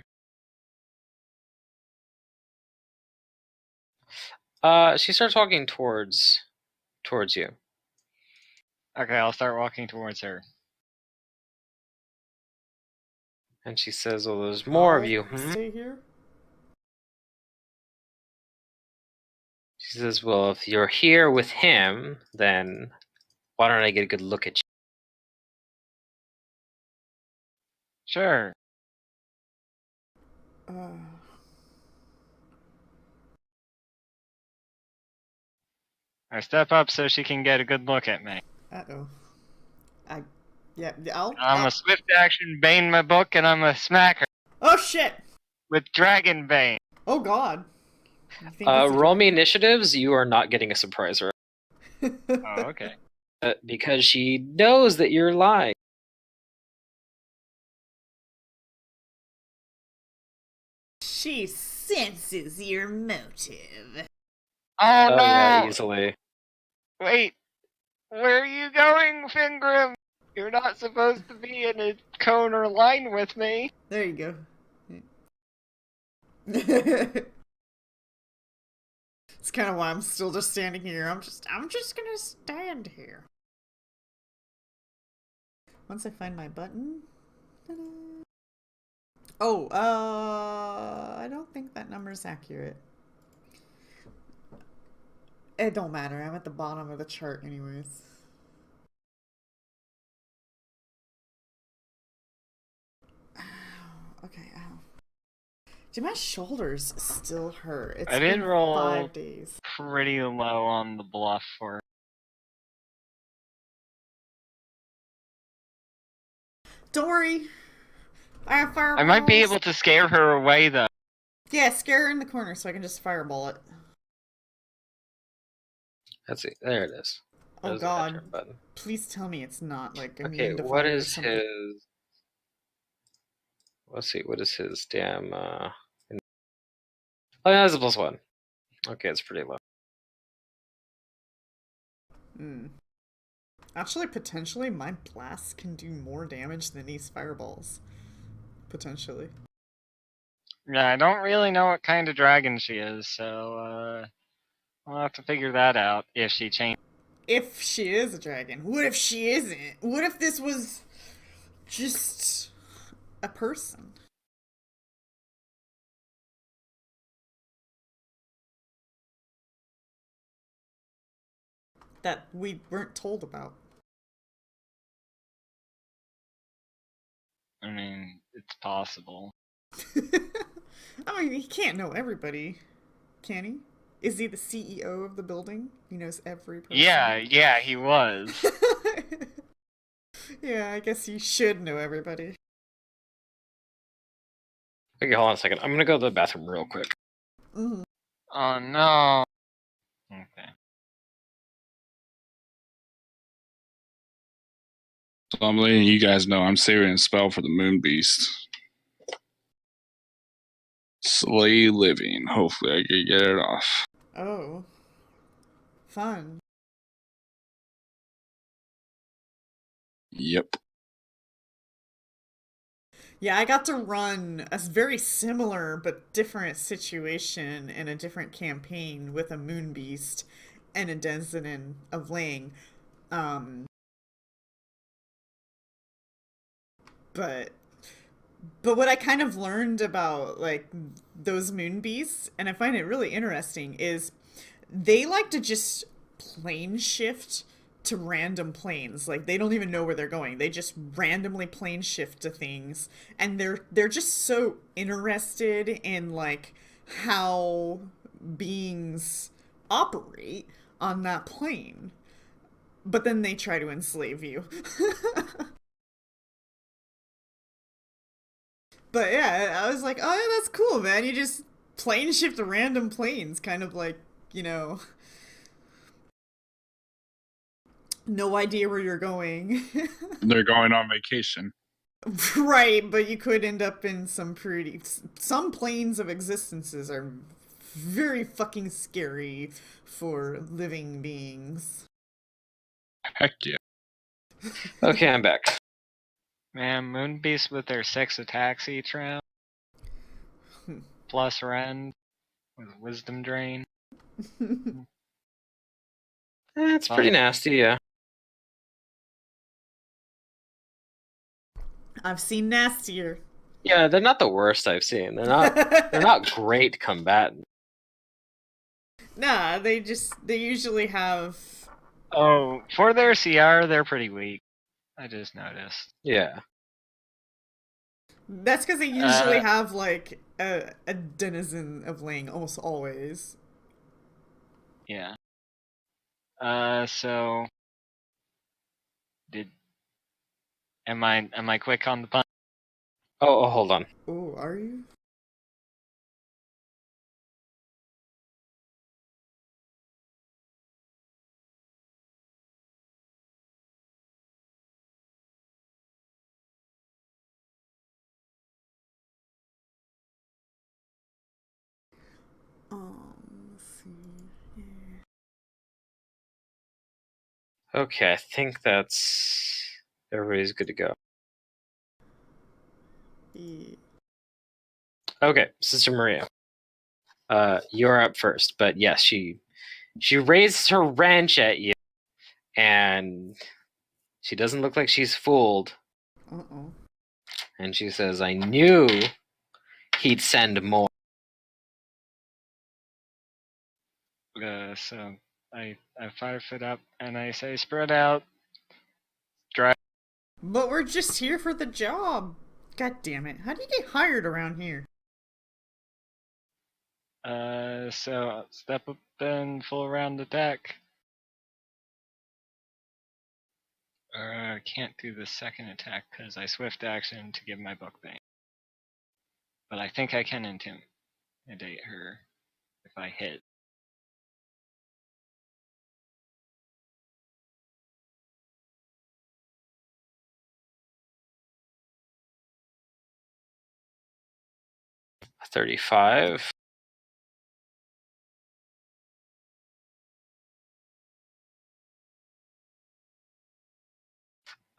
She starts walking towards you, Okay, I'll start walking towards her. and she says, "Well, there's more of I'll you." Hmm? Stay here. She says, "Well, if you're here with him, then why don't I get a good look at you?" Sure. Uh, I step up so she can get a good look at me. oh. Yeah, I'll. I'm a swift action bane my book, and I'm a smacker Oh shit! with dragon bane. Oh god. You think it's a Roll me dragon? initiatives. You are not getting a surprise, right? Oh, okay. Because she knows that you're lying. She senses your motive. Oh no! Yeah, easily. Wait, where are you going, Fingrim? You're not supposed to be in a cone or line with me. There you go. It's kind of why I'm still just standing here. I'm just gonna stand here. Once I find my button. Ta-da. Oh, I don't think that number's accurate. It don't matter. I'm at the bottom of the chart anyways. Ow. Okay, ow. Do my shoulders still hurt? It's I did been roll 5 days. pretty low on the bluff for. Don't worry. I have fireballs. I might be able to scare her away though. Yeah, scare her in the corner so I can just fireball it. That's it. There it is. Oh There's the god. enter button. Please tell me it's not like Okay, immune to what fire or is something. his? Let's see. What is his damn? Oh, yeah, that's a +1. Okay, it's pretty low. Hmm. Actually, potentially, my blast can do more damage than these fireballs. Potentially. Yeah, I don't really know what kind of dragon she is, so I'll have to figure that out if she changes. If she is a dragon. What if she isn't? What if this was just a person? That we weren't told about. I mean, it's possible. I mean, he can't know everybody, can he? Is he the CEO of the building? He knows every person. Yeah, he was. Yeah, I guess you should know everybody. Okay, hold on a second. I'm gonna go to the bathroom real quick. Mm-hmm. Oh no. Okay. So I'm letting you guys know I'm saving a spell for the Moon Beast. Slay living. Hopefully I can get it off. Oh. Fun. Yep. Yeah, I got to run a very similar but different situation in a different campaign with a moon beast and a denizen of Lang. Um, but what I kind of learned about like those moon beasts, and I find it really interesting, is they like to just plane shift to random planes. Like they don't even know where they're going. They just randomly plane shift to things, and they're just so interested in like how beings operate on that plane. But then they try to enslave you. But yeah, I was like, oh yeah, that's cool, man. You just plane shift to random planes, kind of like, you know, no idea where you're going. They're going on vacation. Right, but you could end up in some planes of existences are very fucking scary for living beings. Heck yeah. Okay, I'm back. Man, moon beasts with their 6 attacks each round, plus rend with wisdom drain. It's pretty nasty, yeah. I've seen nastier. Yeah, they're not the worst I've seen. They're not great combatants. Nah, they usually have. Oh, for their CR, they're pretty weak. I just noticed. Yeah. That's because they usually have like a denizen of Ling almost always. Yeah. So did am I quick on the punch? Oh, hold on. Oh, are you? Let's see. Okay, I think that's everybody's good to go. Yeah. Okay, Sister Maria. You're up first, but yes, she raised her wrench at you, and she doesn't look like she's fooled. Uh-oh. And she says, "I knew he'd send more." So I 5 foot up and I say spread out. Drive. But we're just here for the job. God damn it. How do you get hired around here? So step up and full round attack. Can't do the second attack because I swift action to give my book bang. But I think I can intimidate her if I hit. $35.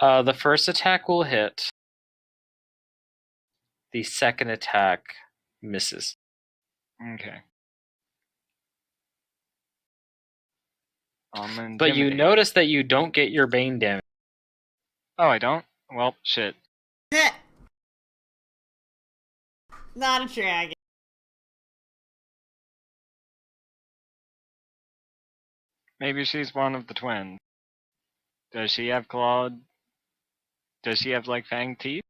The first attack will hit. The second attack misses. Okay. But you notice that you don't get your bane damage. Oh, I don't? Well, shit. Heh. Not a dragon. Maybe she's one of the twins. Does she have clawed? Does she have like fang teeth?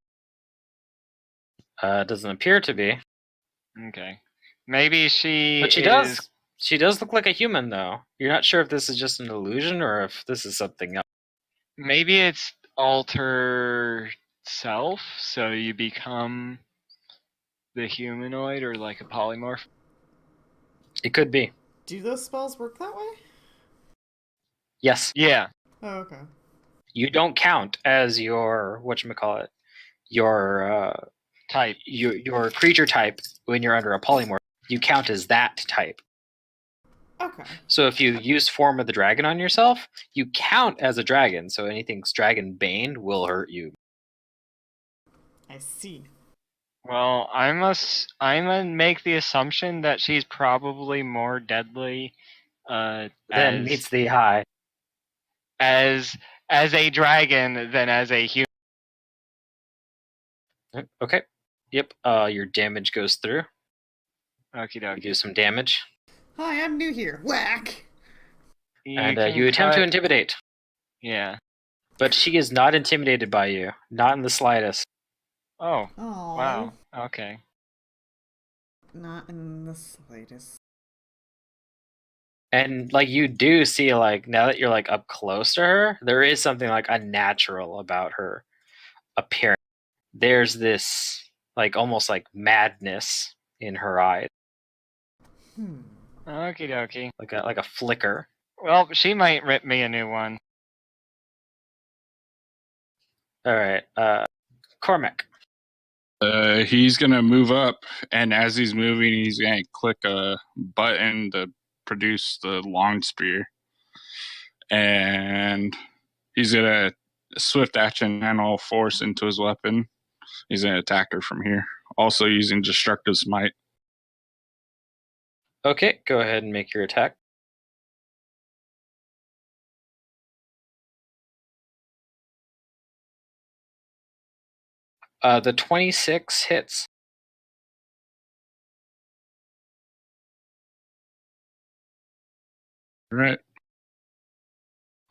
Doesn't appear to be. Okay. Maybe she But she is... does. She does look like a human, though. You're not sure if this is just an illusion or if this is something else. Maybe it's alter self, so you become the humanoid or like a polymorph. It could be. Do those spells work that way? Yes. Yeah. Oh, okay. You don't count as your whatchamacallit, your Type. your creature type when you're under a polymorph. You count as that type. Okay. So if you use Form of the Dragon on yourself, you count as a dragon. So anything's dragon baned will hurt you. I see. Well, I'm gonna make the assumption that she's probably more deadly Then meets the eye. as a dragon than as a human. Okay. Yep. Your damage goes through. Okie You dokie. do some damage, Hi, I'm new here. Whack! and can you attempt to cut- intimidate. Yeah. But she is not intimidated by you, not in the slightest. Oh. Oh, Wow. Okay. not in the slightest. And like you do see, like now that you're like up close to her, there is something like unnatural about her appearance. There's this like almost like madness in her eyes, Okie dokie. like a flicker. Well, she might rip me a new one. All right, Cormac. He's gonna move up, and as he's moving, he's gonna click a button to produce the long spear, and he's gonna swift action channel force into his weapon. He's gonna attack her from here, also using destructive smite. Okay, go ahead and make your attack. The 26 hits. Right.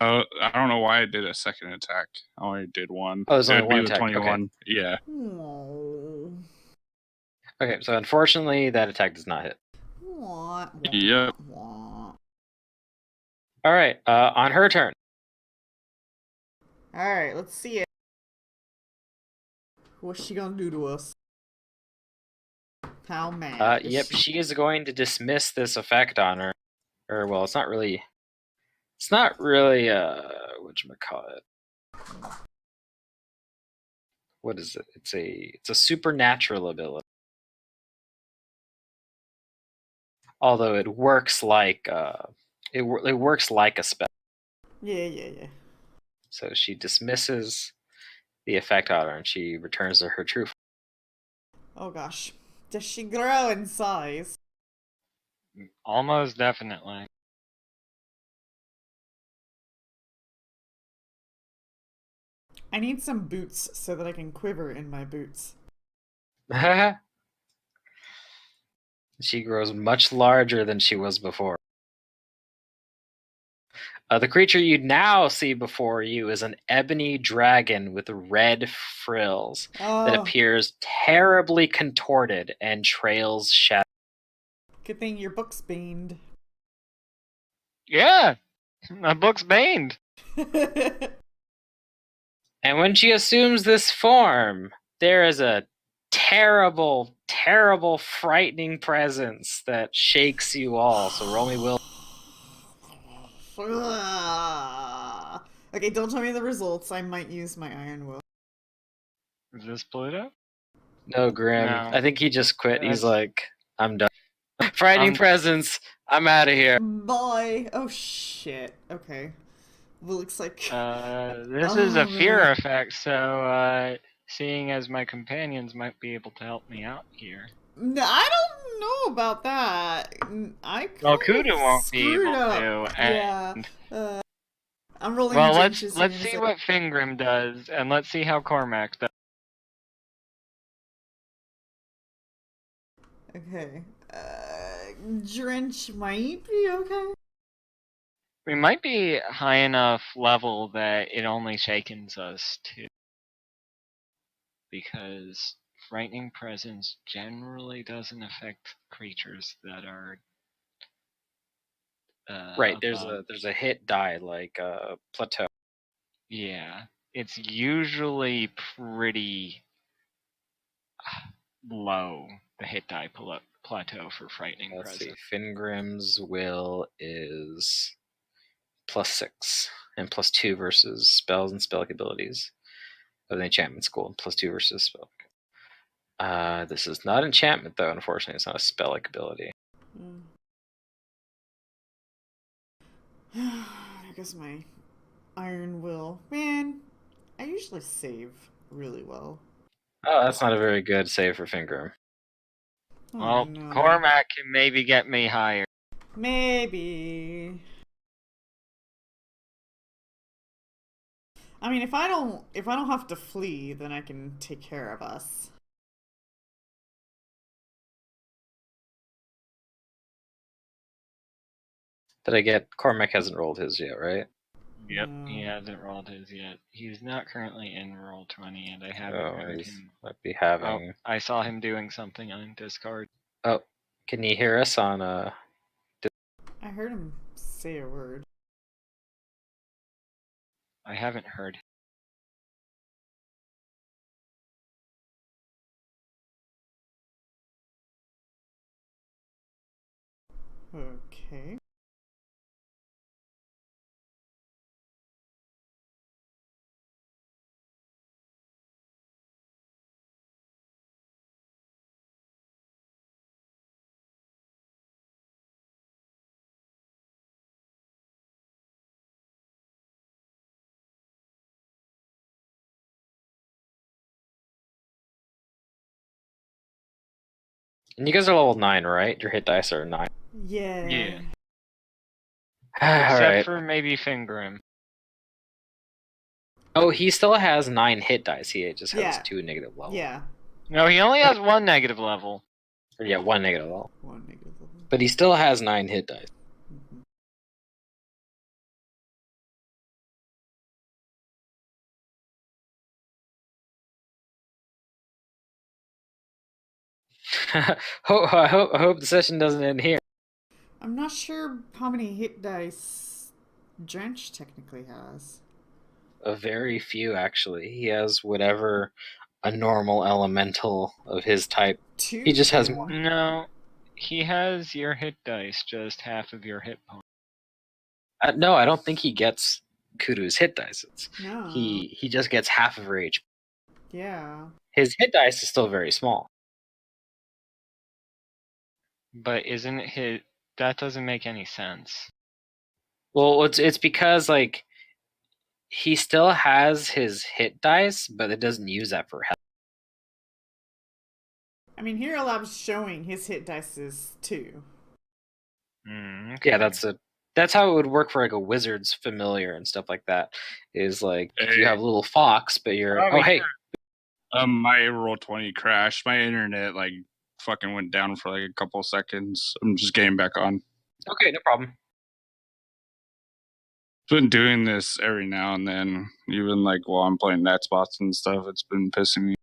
I don't know why I did a second attack. I only did one. Oh, there's It only would one be with attack. 21. Okay. Yeah. Oh. Okay, so unfortunately, that attack does not hit. Wah, wah, Yep. wah. All right, on her turn. Alright, let's see it. What's she gonna do to us? How mad? is Yep, she is going to dismiss this effect on her. Or well, it's not really. It's not really. Whatchamacallit. What is it? It's a supernatural ability. Although it works like it works like a spell. Yeah. So she dismisses the effect on her, and she returns to her true. Oh gosh. Does she grow in size? Almost definitely. I need some boots so that I can quiver in my boots. She grows much larger than she was before. The creature you now see before you is an ebony dragon with red frills that Oh, appears terribly contorted and trails shadows. good thing your book's baned. Yeah. My book's baned. And when she assumes this form, there is a terrible, terrible, frightening presence that shakes you all. So roll me will. Okay, don't tell me the results. I might use my iron will. Is this Pluto? No, Grim. No. I think he just quit. He's That's- like, I'm done. Frightening I'm- presence. I'm out of here. Bye. Oh shit. Okay. Well, looks like. This is a fear man. effect, so seeing as my companions might be able to help me out here. No, I don't know about that. I Well, kinda Kudu won't be screwed able up. to, Yeah. and I'm rolling. well, drenches let's here in a see sec. what Fingrim does, and let's see how Cormac does. Okay. Drench might be okay. We might be high enough level that it only shakens us too, because frightening presence generally doesn't affect creatures that are Right. above. There's a hit die like plateau. Yeah, it's usually pretty low, the hit die plateau for frightening Let's see. presence. Fingrim's will is +6 and +2 versus spells and spell abilities of the enchantment school, and +2 versus spell. This is not enchantment though. Unfortunately, it's not a spell ability. I guess my iron will. Man, I usually save really well. Oh, that's not a very good save for Finger. Oh, Well, no. Cormac can maybe get me higher. Maybe. I mean, if I don't have to flee, then I can take care of us. Did I get Cormac hasn't rolled his yet, right? Yep, No. he hasn't rolled his yet. He's not currently in roll 20, and I haven't Oh, heard he him. might be Oh, having. I saw him doing something on Discord. Oh, can you hear us on I heard him say a word. I haven't heard. Okay. And you guys are level 9, right? Your hit dice are 9. Yeah. Yeah. All Except right. for maybe Fingrim. Oh, he still has 9 hit dice. He just has Yeah. 2 negative level. Yeah. No, he only has 1 negative level. Or, yeah, 1 negative level. One negative level. But he still has 9 hit dice. Mhm. I hope the session doesn't end here. I'm not sure how many hit dice Drench technically has. A very few, actually. He has whatever a normal elemental of his type. 2. He just has then. more. No, he has your hit dice, just half of your hit points. No, I don't think he gets Kudu's hit dice. No. He just gets half of her HP. Yeah. His hit dice is still very small. But isn't his... That doesn't make any sense. Well, it's because like he still has his hit dice, but it doesn't use that for health. I mean, Hero Lab's showing his hit dice is 2. Okay. Yeah, that's how it would work for like a wizard's familiar and stuff like that. Is like you have a little fox, but you're hey. My roll 20 crashed. My internet like fucking went down for like a couple seconds. I'm just getting back on. Okay, no problem. Been doing this every now and then, even like while I'm playing net spots and stuff. It's been pissing me.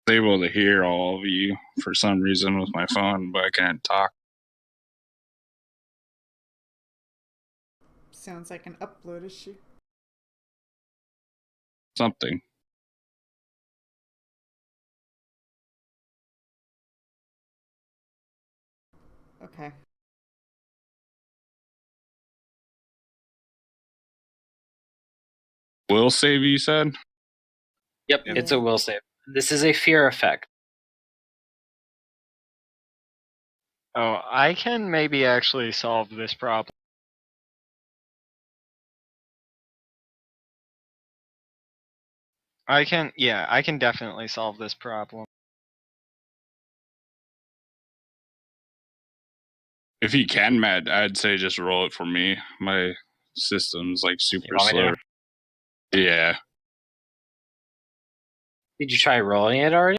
I was able to hear all of you for some reason with my phone, but I can't talk. Sounds like an upload issue. Something. Okay. Will save, you said? Yep, Yeah. it's a will save. This is a fear effect. Oh, I can maybe actually solve this problem. I can definitely solve this problem. If you can, Matt, I'd say just roll it for me. My system's like super slow. Yeah. Did you try rolling it already?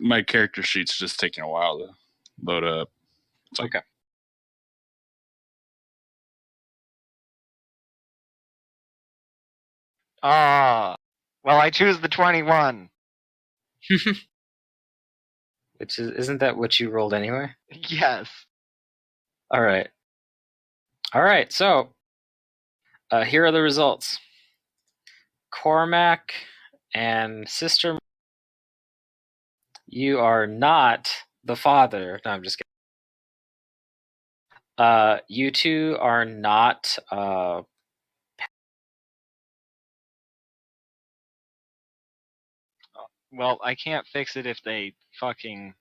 My character sheet's just taking a while to load up. It's like, Okay. Ah, well, I choose the 21. Which isn't that what you rolled anyway? Yes. All right. All right. So here are the results. Cormac and Sister, you are not the father. No, I'm just kidding. You two are not. Well, I can't fix it if they fucking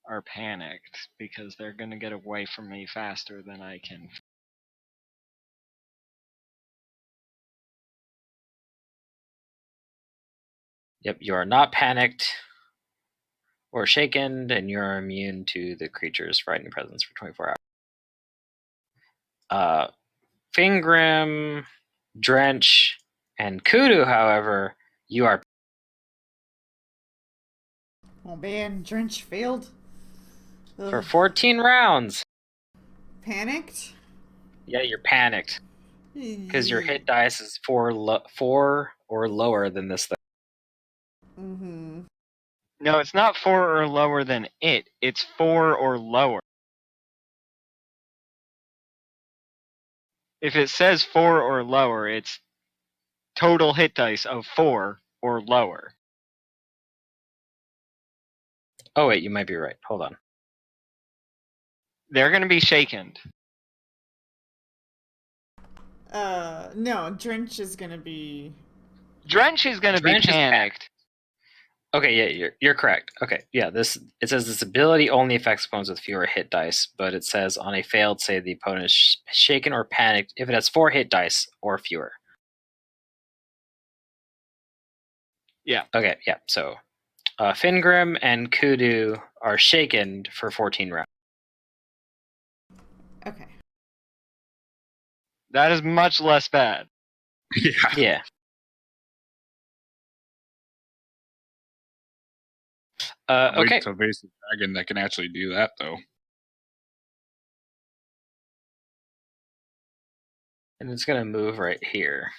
are panicked because they're gonna get away from me faster than I can. Yep, you are not panicked or shaken, and you're immune to the creature's frightening presence for 24 hours. Fingrim, Drench, and Kudu, however, you are. Oh man, Drench failed. For Ugh. 14 rounds. Panicked? Yeah, you're panicked. Because your hit dice is 4 or lower than this thing. Mm-hmm. No, it's not 4 or lower than it. It's 4 or lower. If it says 4 or lower, it's total hit dice of 4 or lower. Oh, wait, you might be right. Hold on. They're going to be shaken. No, Drench is gonna be... Drench is going to be Drench is panicked. Okay, yeah, you're correct. Okay, yeah, it says this ability only affects opponents with fewer hit dice, but it says on a failed save the opponent is shaken or panicked if it has 4 hit dice or fewer. Yeah. Okay, yeah, so Fingrim and Kudu are shaken for 14 rounds. Okay. That is much less bad. Yeah. Yeah. Wait Okay, till face the dragon that can actually do that, though. and it's going to move right here.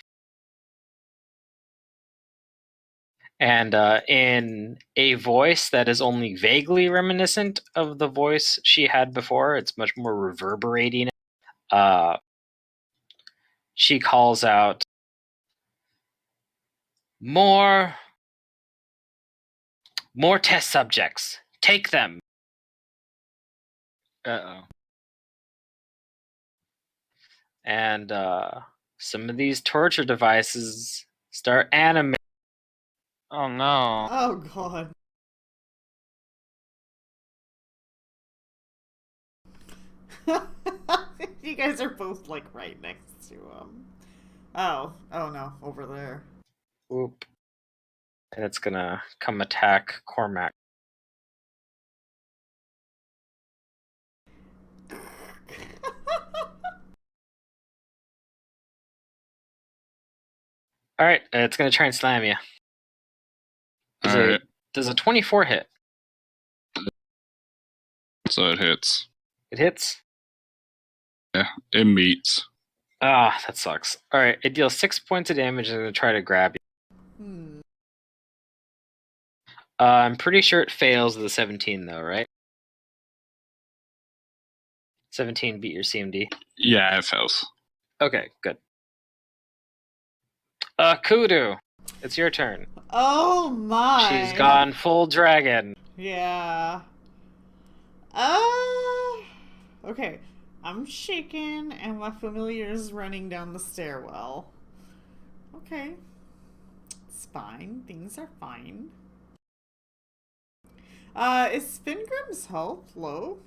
And in a voice that is only vaguely reminiscent of the voice she had before, it's much more reverberating. She calls out, More test subjects. Take them. Uh-oh. And some of these torture devices start animating. Oh no. Oh god. You guys are both like right next to him. Oh no, over there. Oop. And it's gonna come attack Cormac. Alright, it's gonna try and slam you. Alright, Does a 24 hit? so it hits. It hits? It meets. Ah, that sucks. Alright, it deals 6 points of damage and it's gonna try to grab you. Hmm. I'm pretty sure it fails with a 17 though, right? 17 beat your CMD. Yeah, it fails. Okay, good. Kudu, it's your turn. Oh my. She's gone full dragon. Yeah. Okay. I'm shaken and my familiar is running down the stairwell. Okay. It's fine. Things are fine. Is Fingrim's health low?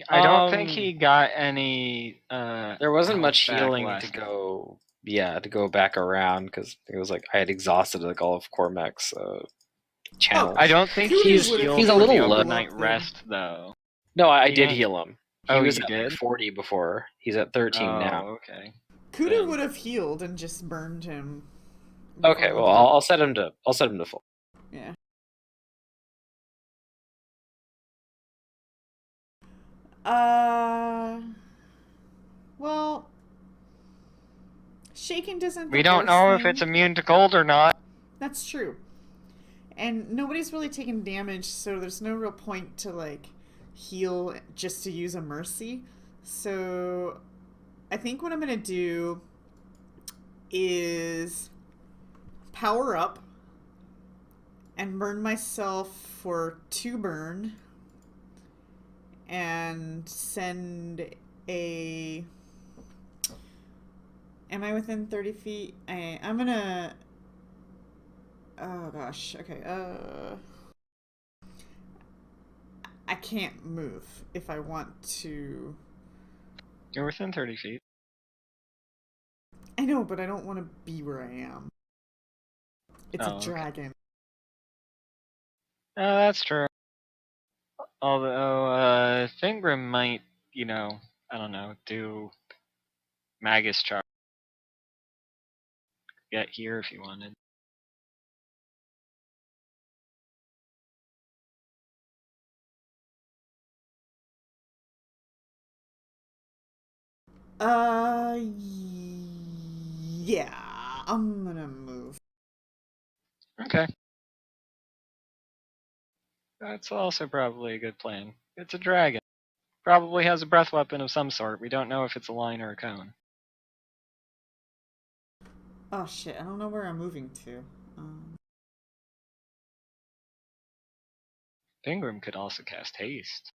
I don't think he got any There wasn't health much back healing last. to go back around because it was like I had exhausted like all of Cormac's channels. I don't think Kudu he's would've healed he's a with little the low. overnight rest though. No, I He did ain't- heal him. He Oh, was you at like did? 40 before. He's at 13 now. Okay. Kudu Then- would have healed and just burned him. Okay, before well the- I'll set him to full. Yeah. Well, shaking doesn't. We don't know if it's immune to cold or not. That's true. And nobody's really taken damage, so there's no real point to like heal just to use a mercy. So I think what I'm gonna do is power up and burn myself for 2 burn and send a... Am I within 30 feet? I'm gonna... Oh gosh, okay, can't move if I want to. You're within 30 feet. I know, but I don't want to be where I am. It's a Okay. dragon. That's true. Although, Fingrim might, I don't know, do Magus Charge. Get here if you wanted. Yeah, I'm gonna move. Okay. That's also probably a good plan. It's a dragon. Probably has a breath weapon of some sort. We don't know if it's a line or a cone. Oh shit, I don't know where I'm moving to. Fingrim could also cast haste.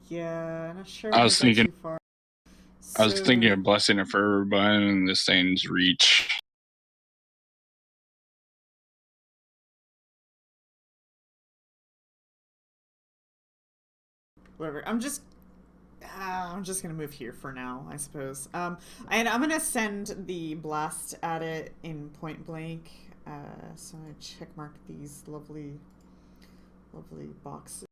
Yeah, not sure I how was to go thinking- too far. I was thinking of So- blessing a fervor button and this thing's reach. Whatever. I'm just gonna move here for now, I suppose. And I'm gonna send the blast at it in point blank. So I check mark these lovely boxes.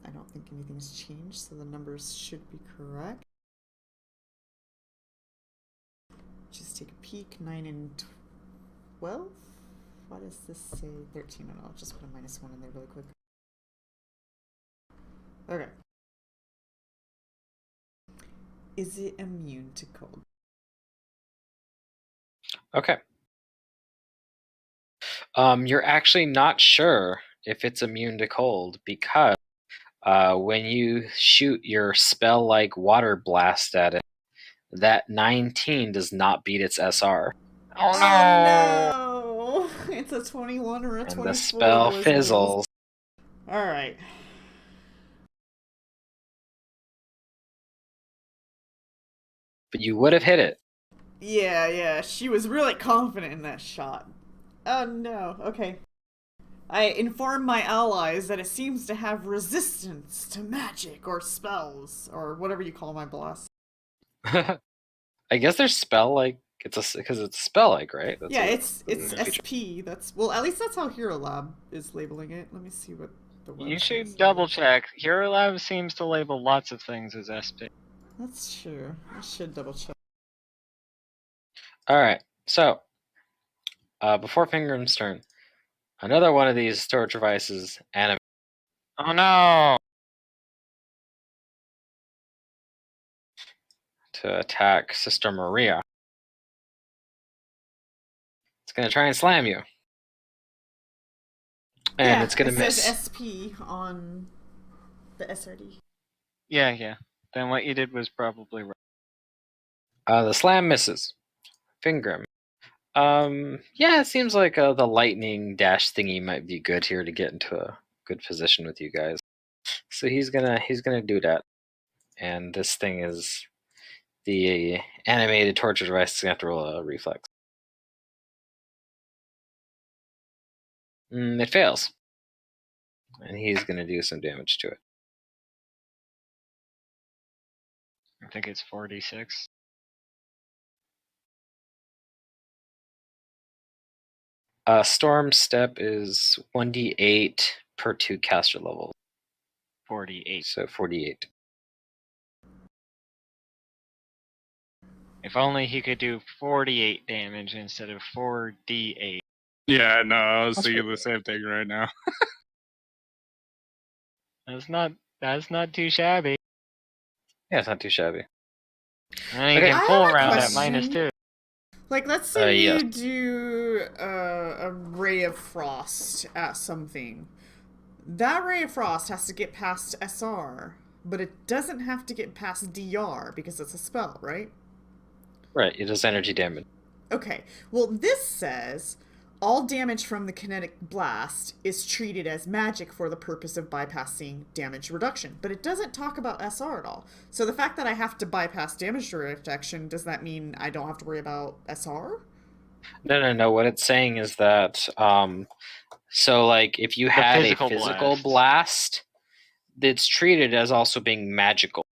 I don't think anything's changed, so the numbers should be correct. Just take a peek. 9 and 12. Why does this say 13? I'll just put a -1 in there really quick. Okay. Is it immune to cold? Okay. You're actually not sure if it's immune to cold because when you shoot your spell-like water blast at it, that 19 does not beat its SR. Oh no! It's a 21 or a And 24. the spell boys fizzles. Alright. But you would have hit it. Yeah, she was really confident in that shot. Oh no, okay. I inform my allies that it seems to have resistance to magic or spells, or whatever you call my blast. I guess there's spell-like. Because it's spell-like, right? Yeah, that's it's a feature. SP. That's well, at least that's how Hero Lab is labeling it. Let me see what the website You should says. double check. Hero Lab seems to label lots of things as SP. That's true. I should double check. All right. So, before Fingram's turn, another one of these storage devices animates Oh no! to attack Sister Maria. It's gonna try and slam you, and it's gonna it miss. says SP on the SRD. Yeah. Then what you did was probably right. The slam misses. Fingram. Yeah, it seems like the lightning dash thingy might be good here to get into a good position with you guys. So he's gonna do that, and this thing is the animated torture device. Is gonna have to roll a reflex. It fails, and he's gonna do some damage to it. I think it's 46. Storm step is 1d8 per 2 caster level, 48. so 48. If only he could do 48 damage instead of 4d8. Yeah, no, I was That's thinking pretty the same thing right now. That's not too shabby. Yeah, it's not too shabby. And you Okay. can I pull have a around at question. -2. Like, let's say Yes. you do a ray of frost at something. That ray of frost has to get past SR, but it doesn't have to get past DR because it's a spell, right? Right, it does energy damage. Okay, well, this says all damage from the kinetic blast is treated as magic for the purpose of bypassing damage reduction, but it doesn't talk about SR at all. So the fact that I have to bypass damage reduction, does that mean I don't have to worry about SR? No. What it's saying is that so like if you had a physical physical blast. blast, it's treated as also being magical.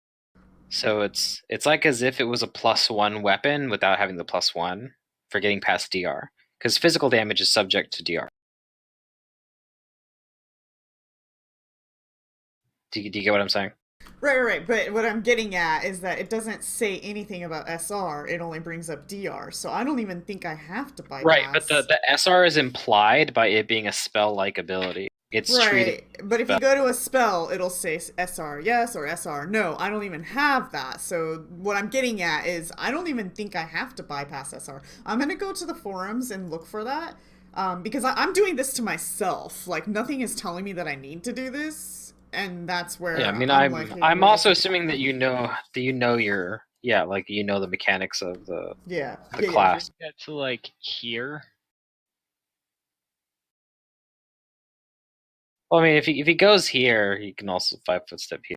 So it's like as if it was a +1 weapon without having the +1 for getting past DR. Because physical damage is subject to DR. Do you get what I'm saying? Right. But what I'm getting at is that it doesn't say anything about SR. It only brings up DR. So I don't even think I have to Right, but bypass. the SR is implied by it being a spell-like ability. It's treated. Right, but if you go to a spell, it'll say SR yes or SR no. I don't even have that. So what I'm getting at is I don't even think I have to bypass SR. I'm gonna go to the forums and look for that because I'm doing this to myself. Like nothing is telling me that I need to do this, and that's Yeah, I where mean, I'm like, hey, I'm maybe also this is assuming that you know your like you know the mechanics of yeah, the yeah, If we class. get to like here, Well, I mean, if he goes here, he can also 5-foot step here.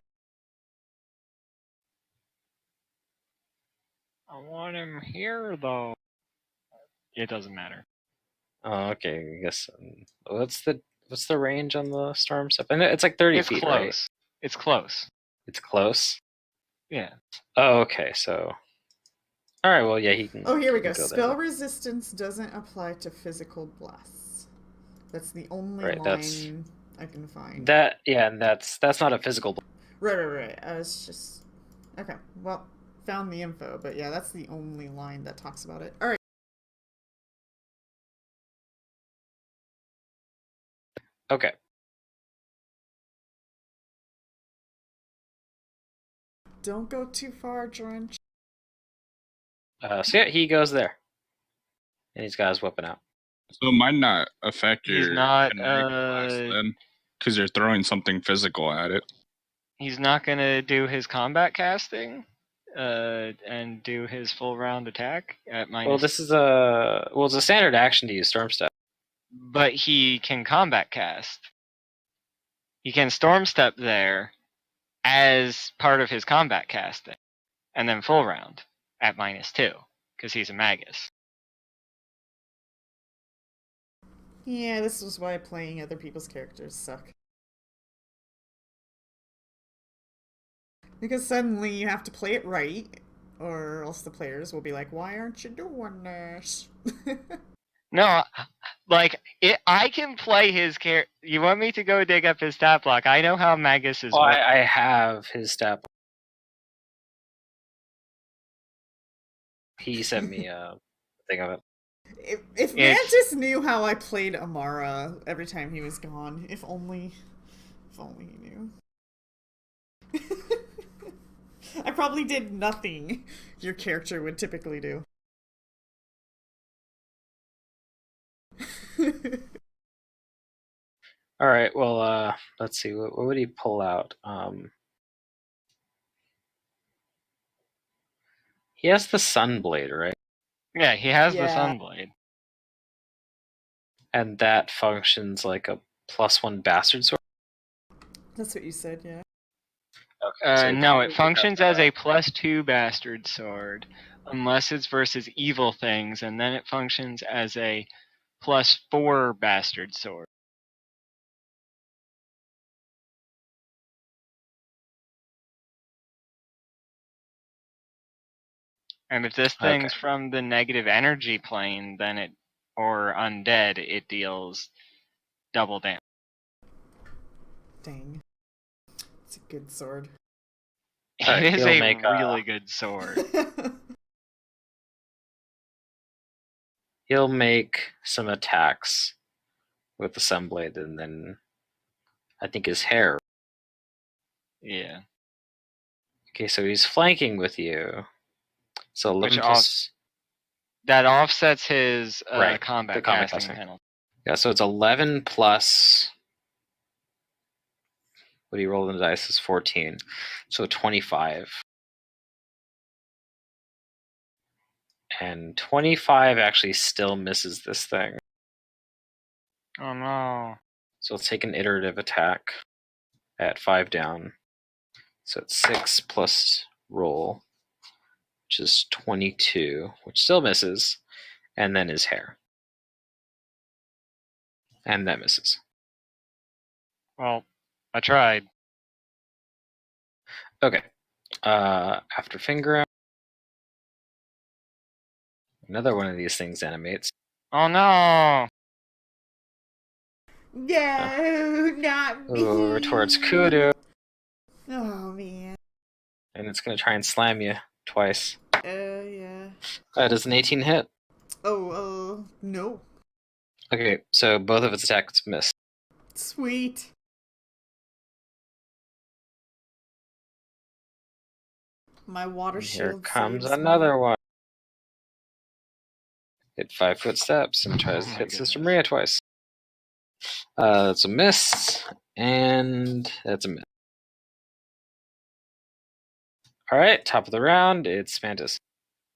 I want him here though. It doesn't matter. Oh, okay. I guess what's the range on the storm step? And it's like 30 It's feet, right? close. It's close. It's close. Yeah. Oh, okay. So, all right. Well, yeah, Oh, here we he can go. go there. Spell resistance doesn't apply to physical blasts. That's the only Right. That's line I can find. that. Yeah, and that's not a physical. Right. I was just okay. Well, found the info, but yeah, that's the only line that talks about it. All right. Okay. Don't go too far, Drench. So yeah, he goes there, and he's got his weapon out. So it might not affect He's your not kinetic blast then, because you're throwing something physical at it. he's not gonna do his combat casting and do his full round attack at minus. Well, it's a standard action to use storm step. But he can combat cast. He can storm step there as part of his combat casting, and then full round at -2 because he's a magus. Yeah, this is why playing other people's characters suck. Because suddenly you have to play it right, or else the players will be like, "Why aren't you doing this?" No, like I can play his character. You want me to go dig up his stat block? I know how magus is. Well, I have his stat. He sent me a thing of it. If Mantis knew how I played Amara every time he was gone, if only he knew. I probably did nothing your character would typically do. All right. Well, let's see. What would he pull out? He has the Sunblade, right? Yeah, he has the Yeah. Sunblade. And that functions like a +1 bastard sword. That's what you said, yeah. Okay, so No, it functions as a +2 bastard sword, unless it's versus evil things, and then it functions as a +4 bastard sword. And if this thing's from the negative energy plane, then it, or undead, it deals double damage. Dang. It's a good sword. Right, it is he'll a make, really good sword. He'll make some attacks with the Sunblade, and then I think his hair. Yeah. Okay, so he's flanking with you. So that offsets his right, combat the combat casting casting penalty. Yeah, so it's 11 plus. What do you roll in the dice? Is 14, so 25. And 25 actually still misses this thing. Oh no. So let's take an iterative attack at 5 down. So it's 6 plus roll, which is 22, which still misses. and then his hair. And that misses. Well, I tried. Okay. After finger out, another one of these things animates. Oh no! No, not me. Over towards Kudu, Oh man. and it's going to try and slam you twice. Yeah. Does an 18 hit? Oh, no. Okay, so both of its attacks miss. Sweet. My water And here shield comes saves another me. one. Hit 5-foot steps and tries to Oh my hit Sister goodness. Maria twice. That's a miss, and that's a miss. All right, top of the round, it's Mantis.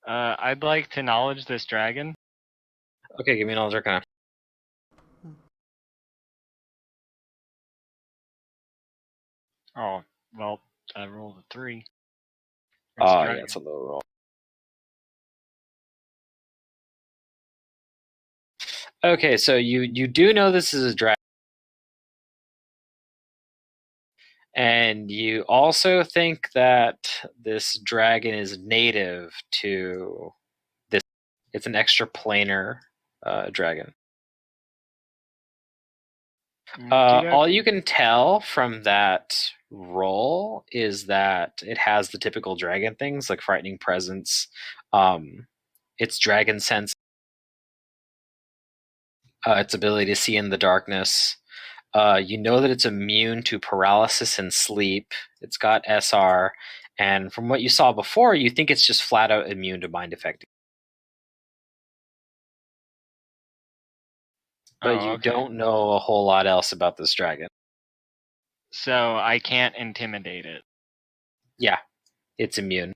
I'd like to knowledge this dragon. Okay, give me an Knowledge Arcana. Oh, well, I rolled a 3. Oh, yeah, it's a low roll. Okay, so you do know this is a dragon. And you also think that this dragon is native to this. It's an extraplanar dragon. All you can tell from that roll is that it has the typical dragon things like frightening presence, its dragon sense, its ability to see in the darkness. You know that it's immune to paralysis and sleep. It's got SR, and from what you saw before, you think it's just flat out immune to mind affecting. But you don't know a whole lot else about this dragon. So I can't intimidate it. Yeah, it's immune.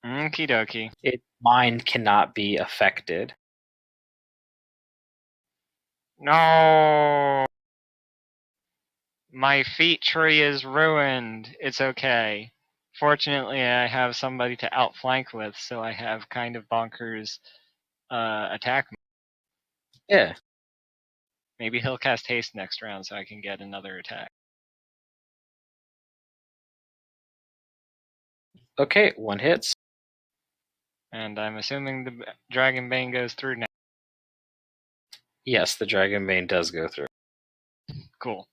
Okie dokie. Its mind cannot be affected. No! My feat tree is ruined. It's okay. Fortunately, I have somebody to outflank with, so I have kind of bonkers attack. Yeah. Maybe he'll cast haste next round so I can get another attack. Okay, one hits. And I'm assuming the Dragon Bane goes through now. Yes, the Dragon Bane does go through. Cool.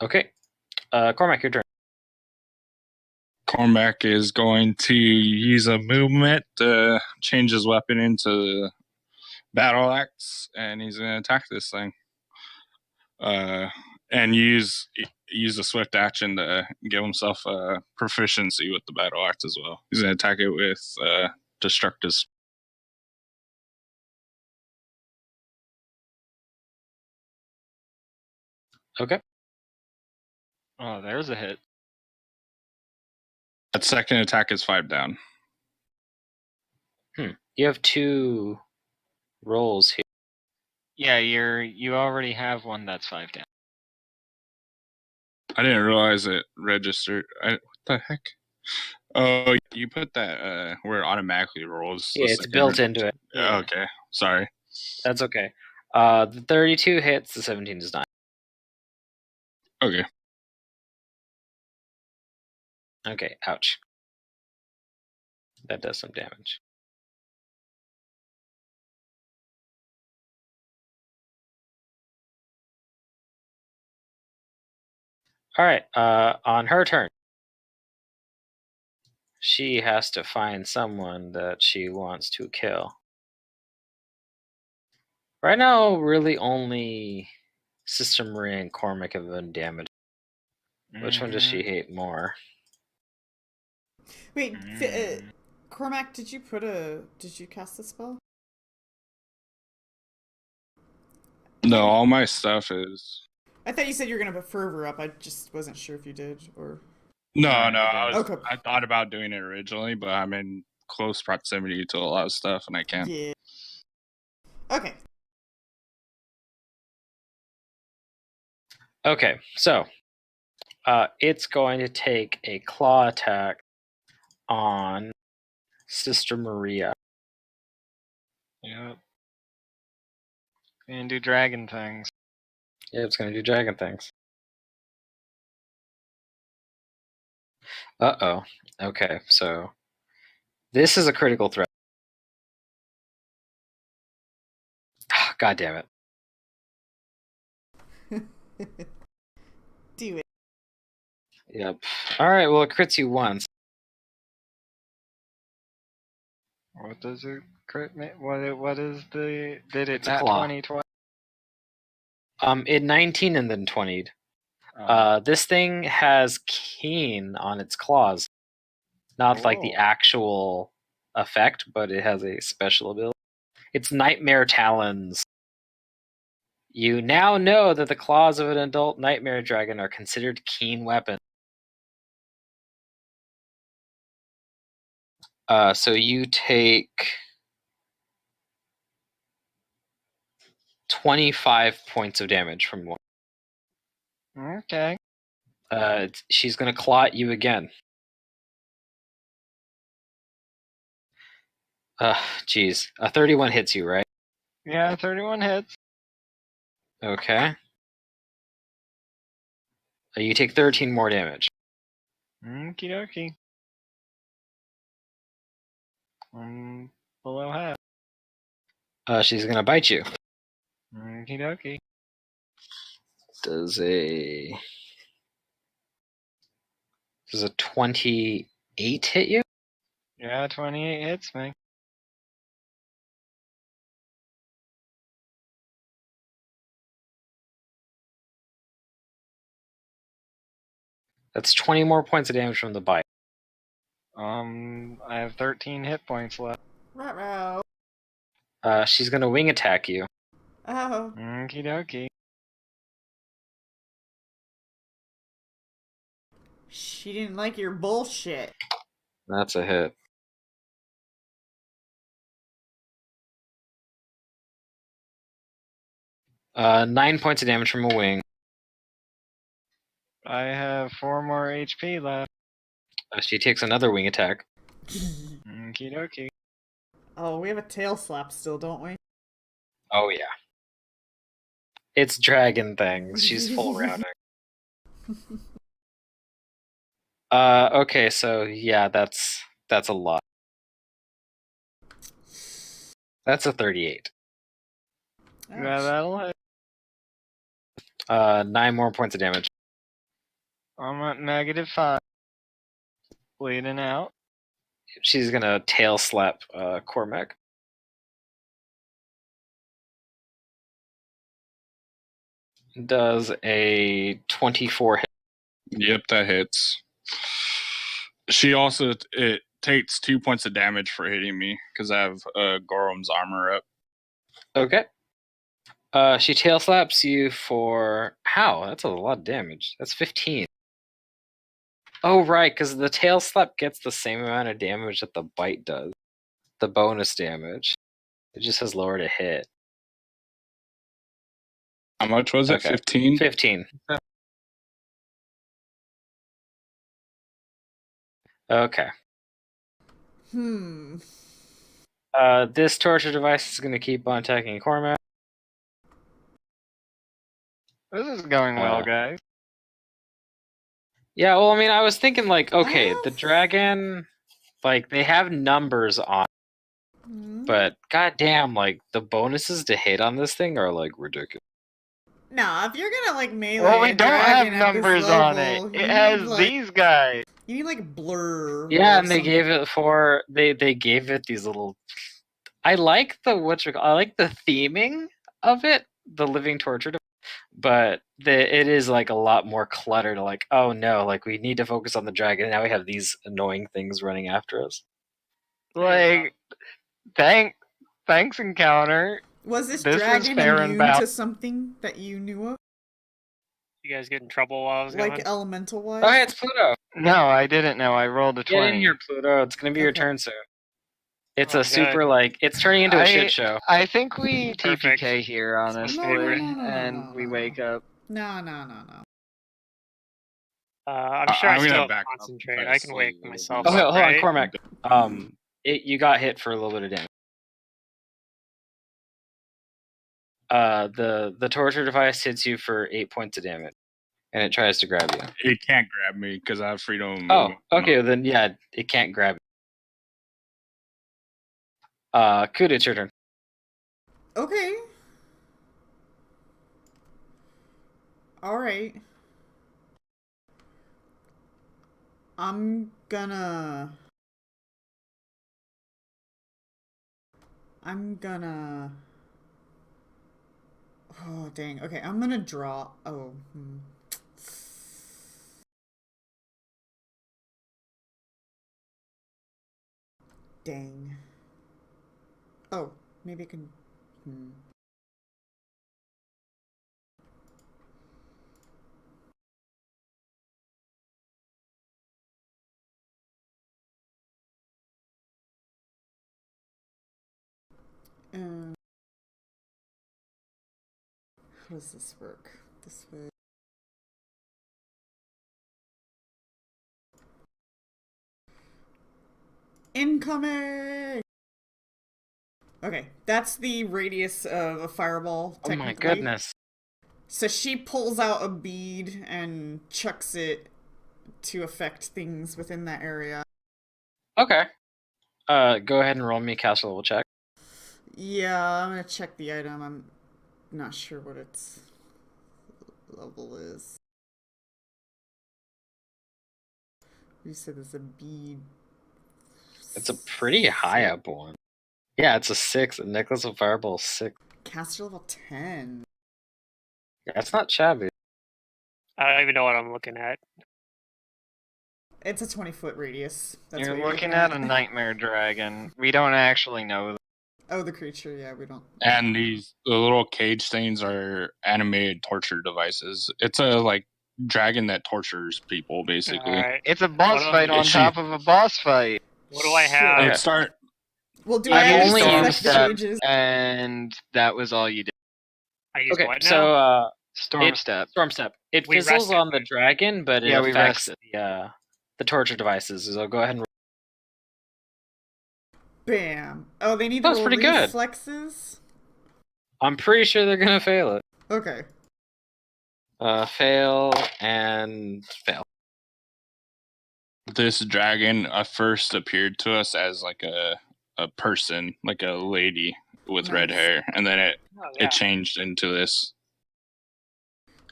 Okay. Cormac, your turn. Cormac is going to use a movement to change his weapon into battle axe, and he's going to attack this thing. And use a swift action to give himself a proficiency with the battle axe as well. He's going to attack it with destructive. Okay. Oh, there's a hit. That second attack is 5 down. You have 2 rolls here. Yeah, you already have one that's 5 down. I didn't realize it registered. What the heck? Oh, you put that where it automatically rolls. Yeah, it's built into it. Yeah. Okay, sorry. That's okay. The 32 hits, the 17 does not. Okay. Okay, ouch. That does some damage. Alright, on her turn, she has to find someone that she wants to kill. Right now, really only Sister Maria and Cormac have been damaged. Which one does she hate more? Wait, Cormac, did you cast a spell? No, all my stuff is. I thought you said you were gonna put fervor up. I just wasn't sure if you did or. No, I did. Okay. I thought about doing it originally, but I'm in close proximity to a lot of stuff, and I can't. Yeah. Okay. Okay, so it's going to take a claw attack on Sister Maria. Yep. And do dragon things. Yeah, it's gonna do dragon things. Uh-oh. Okay, so this is a critical threat. God damn it. Do it. Yep. Alright, well it crits you once. What does it crit? What is the? Did it It's a not claw. 20 twice? It 19 and then 20'd. This thing has keen on its claws. Not like the Whoa. actual effect, but it has a special ability. It's Nightmare Talons. You now know that the claws of an adult nightmare dragon are considered keen weapons. So you take 25 points of damage from one. Okay. She's gonna claw at you again. Geez. 31 hits you, right? Yeah, 31 hits. Okay. You take 13 more damage. Okie dokie. I'm below half. She's gonna bite you. Okie dokie. Does a 28 hit you? Yeah, 28 hits me. That's 20 more points of damage from the bite. I have 13 hit points left. Ruh-roh. She's gonna wing attack you. Oh. Okie dokie. She didn't like your bullshit. That's a hit. Nine points of damage from a wing. I have 4 more HP left. She takes another wing attack. Okie dokie. Oh, we have a tail slap still, don't we? Oh yeah. It's dragon things. She's full rounding. Okay, so yeah, that's a lot. That's a 38. Yeah, that'll hit. 9 more points of damage. I'm at -5. Bleeding out. She's gonna tail slap Cormac. Does a 24 hit. Yep, that hits. She also it takes 2 points of damage for hitting me because I have Gorham's armor up. Okay. She tail slaps you for how? That's a lot of damage. That's 15. Oh right, because the tail slap gets the same amount of damage that the bite does. The bonus damage. It just has lower to hit. How much was it? Okay. 15? 15. Okay. This torture device is going to keep on attacking Cormac. This is going well, guys. Yeah, well, I mean, I was thinking, like, okay, Well. the dragon, like, they have numbers on, but goddamn, like, the bonuses to hit on this thing are, like, ridiculous. Nah, if you're gonna like melee Well, we a don't have dragon at this numbers on it. level, It you has need, like, these guys. You need like blur. Yeah, or and they something. gave it for, they gave it these little, I like the, I like the theming of it, the living torture device. But it is like a lot more cluttered. Like, oh no, like we need to focus on the dragon. Now we have these annoying things running after us. Like, thanks, Encounter. Was this This was dragon fair and immune balanced. to something that you knew of? You guys get in trouble while I was Like gone? elemental wise? Oh, hey, it's Pluto. No, I didn't know. I rolled a Get 20. in here, Pluto. It's gonna be your Okay. turn soon. It's Oh, a super good. like it's turning into a shit show. I think we Perfect. TPK here, honestly, favorite. and we wake up. No. I'm sure I I'm still gonna have back up and concentrate. try to I can wake sleep a little myself bit. Okay, up, hold on, right? Cormac. You got hit for a little bit of damage. The torture device hits you for 8 points of damage, and it tries to grab you. It can't grab me because I have freedom of Oh, movement. okay, then yeah, it can't grab you. Kuda, it's your turn. Okay. Alright. I'm gonna... Oh, dang. Okay, I'm gonna draw... Oh, Dang. Oh, maybe I can... How does this work? This way. Incoming! Okay, that's the radius of a fireball, Oh my technically. goodness. So she pulls out a bead and chucks it to affect things within that area. Okay. Go ahead and roll me a caster level check. Yeah, I'm gonna check the item. I'm not sure what its level is. You said there's a bead. It's a pretty high up one. Yeah, it's a 6. A necklace of fireball is 6. Caster level 10. That's not shabby. I don't even know what I'm looking at. It's a 20-foot radius. That's You're what you're looking at a nightmare dragon. We don't actually know. Oh, the creature. Yeah, we don't. And the little cage things are animated torture devices. It's a dragon that tortures people, basically. Alright. It's a boss What fight do- on top of a boss fight. What do I Shit. have? Okay. It start. Well, do I've I only actually used affect the Storm cages? Step, and that was all you did. I used Okay, what now? so Storm It- Step. Storm Step. It We fizzles rested. on the dragon, but it Yeah, we affects rested. the torture devices. So go ahead and. Bam. Oh, they need That to was roll pretty good. reflexes? I'm pretty sure they're gonna fail it. Okay. Fail and fail. This dragon first appeared to us as a person, like a lady with red Nice. hair, and then Oh, yeah. it changed into this.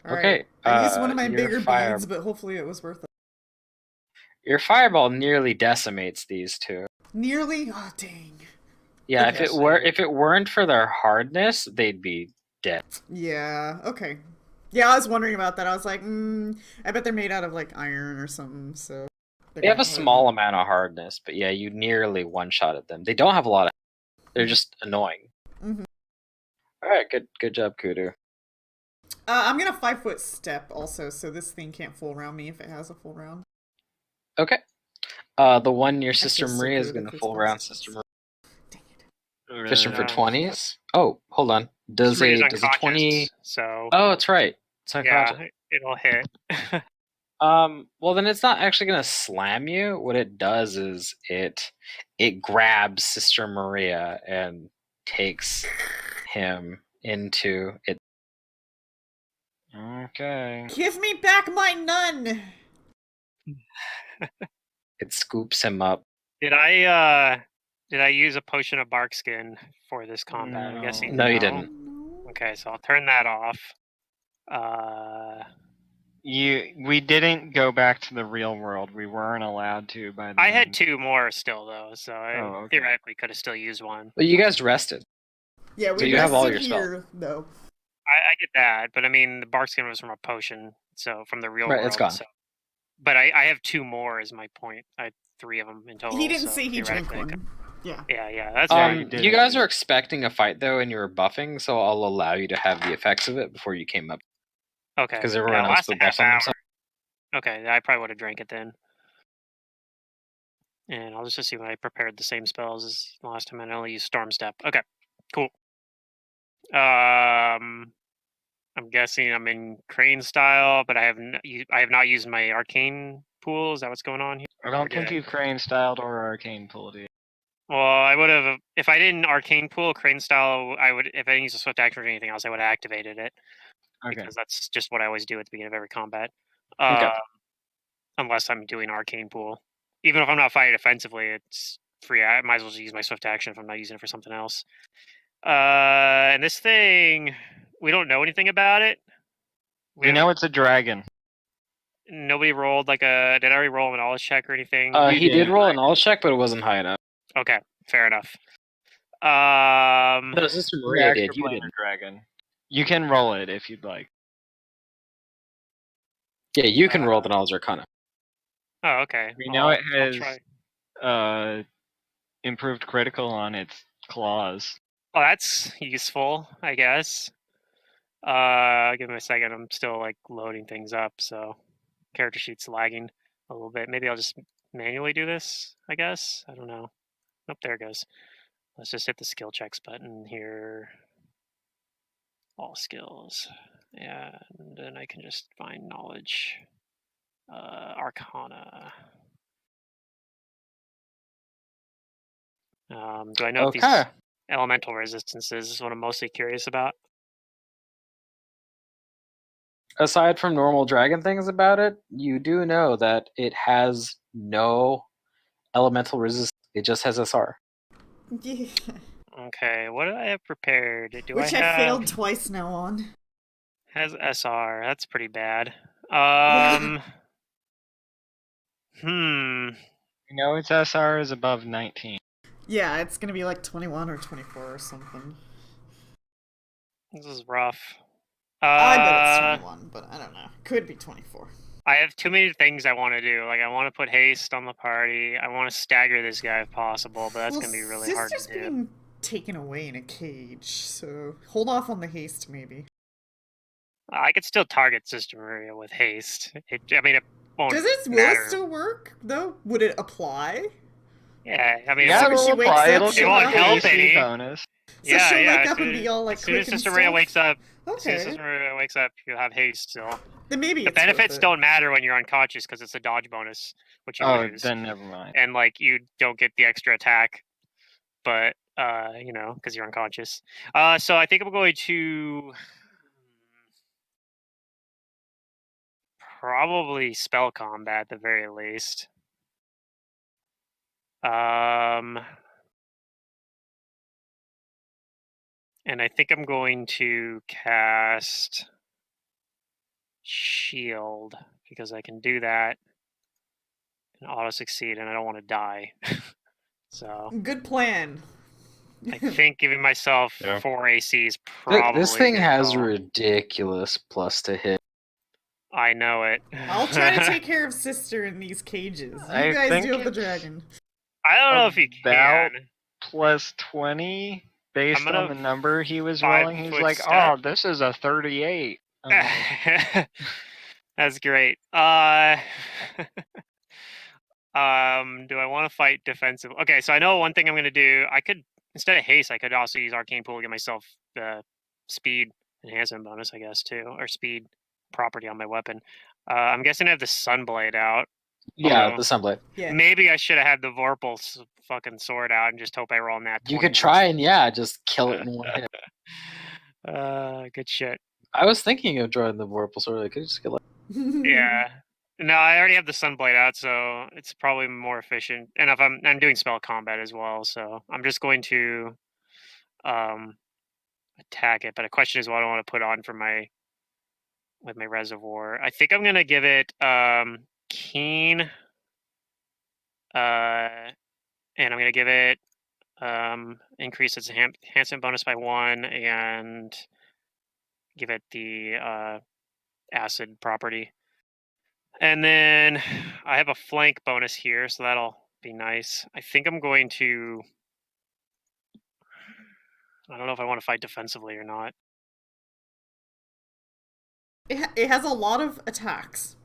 Alright. Okay, I used one of my your bigger fire- beads, but hopefully it was worth it. Your fireball nearly decimates these two. Nearly? Oh, dang. Yeah, Okay. if it weren't for their hardness, they'd be dead. Yeah, okay. Yeah, I was wondering about that. I was like, I bet they're made out of, iron or something, so... They have a small amount of hardness, but yeah, you nearly one-shotted them. They don't have a lot of. They're just annoying. Mhm. All right, good job, Kudu. I'm gonna 5-foot step also, so this thing can't full round me if it has a full round. Okay. The one near Sister feel so Maria is good gonna at full this round process. Sister Maria. Dang it. Fishing for Uh, 20s. Oh, hold on. Does Maria's a 20? So Oh, that's right. It's unconscious. yeah, it'll hit. Well then it's not actually gonna slam you. What it does is it grabs Sister Maria and takes him into it. Okay. Give me back my nun! It scoops him up. Did I use a potion of bark skin for this combat? I'm No. guessing No, you no. didn't. No. Okay, so I'll turn that off. We didn't go back to the real world. We weren't allowed to by the I had end. 2 more still though, so I Oh, okay. theoretically could have still used one. Well, you guys rested. Yeah, we So you have all rested your here, though. I get that, but I mean the bark skin was from a potion, so from the real Right, world. it's gone. So. But I have 2 more is my point. I had 3 of them in total. He didn't so say he drank theoretically I could- one. Yeah. Yeah, that's Yeah, fine. you did You it. guys are expecting a fight though, and you were buffing, so I'll allow you to have the effects of it before you came up, Okay. because everyone yeah, else last would half buff on hour. themselves. Okay, I probably would have drank it then. And I'll just assume I prepared the same spells as last time, and I only used Storm Step. Okay, cool. I'm guessing I'm in Crane style, but I have not used my Arcane pool. Is that what's going on here? I don't Or did think I? you've crane styled or arcane pulled yet. Well, I would have if I didn't arcane pool crane style. I would if I didn't use a swift action or anything else, I would have activated it Okay. because that's just what I always do at the beginning of every combat. Okay. Unless I'm doing arcane pool, even if I'm not fighting defensively, it's free. I might as well just use my swift action if I'm not using it for something else. And this thing, we don't know anything about it. We know it's a dragon. Nobody rolled like a. Did I already roll a knowledge check or anything? He did roll a knowledge check, but it wasn't high enough. Okay, fair enough. No, Sister The Maria extra did. You planar didn't. dragon. You can roll it if you'd like. Yeah, you can roll the knowledge arcana. Oh, okay. We know it I'll has improved critical on its claws. Oh, that's useful, I guess. Give me a second. I'm still like loading things up, so character sheet's lagging a little bit. Maybe I'll just manually do this, I guess. I don't know. Nope, there it goes. Let's just hit the skill checks button here. All skills. And then I can just find knowledge. Arcana. Do I know if these elemental resistances is what I'm mostly curious about? Aside from normal dragon things about it, you do know that it has no elemental resistance. It just has SR. Yeah. Okay, what do I have prepared? Which I failed twice now on. Has SR. That's pretty bad. Yeah. We know its SR is above 19. Yeah, it's gonna be like 21 or 24 or something. This is rough. I bet it's 21, but I don't know. Could be 24. I have too many things I want to do. Like, I want to put haste on the party. I want to stagger this guy if possible, but that's going to be really hard to do. Sister's being taken away in a cage, so hold off on the haste, maybe. I could still target Sister Maria with haste. It won't Does its will matter. still work, though? Would it apply? Yeah, Yeah, when she wakes up, it'll she'll won't have help an any. bonus. So she'll wake up and be all like as soon as quick and Sister Maria stuff? wakes up, Okay. you'll have haste still. Then maybe The it's worth benefits it. don't matter when you're unconscious because it's a dodge bonus, which you lose. Then never mind. And like you don't get the extra attack, but because you're unconscious. So I think I'm going to probably spell combat at the very least. And I think I'm going to cast Shield because I can do that and auto succeed, and I don't want to die. So good plan. I think giving myself 4 AC is probably This thing a good has call. ridiculous plus to hit. I know it. I'll try to take care of Sister in these cages. You I guys think deal with the it's dragon. I don't know if you about can. plus 20 based gonna on the number he was 5 rolling. He's foot like, step. oh, this is a 38. That's great. Do I want to fight defensive? Okay, so I know one thing I'm going to do. I could, instead of haste, I could also use arcane pool to get myself the speed enhancement bonus, I guess, too, or speed property on my weapon. I'm guessing I have the sunblade out. Yeah, the sunblade. Yeah. Maybe I should have had the Vorpal's fucking sword out and just hope I roll that. You could try and just kill it in one hit. Good shit. I was thinking of drawing the Vorpal sword. I could just get like. Yeah. No, I already have the sunblade out, so it's probably more efficient. And if I'm doing spell combat as well, so I'm just going to attack it. But the question is what I want to put on for my reservoir. I think I'm gonna give it keen. And I'm gonna give it increase its enhancement bonus by 1 and give it the acid property. And then I have a flank bonus here, so that'll be nice. I think I'm going to. I don't know if I want to fight defensively or not. It has a lot of attacks.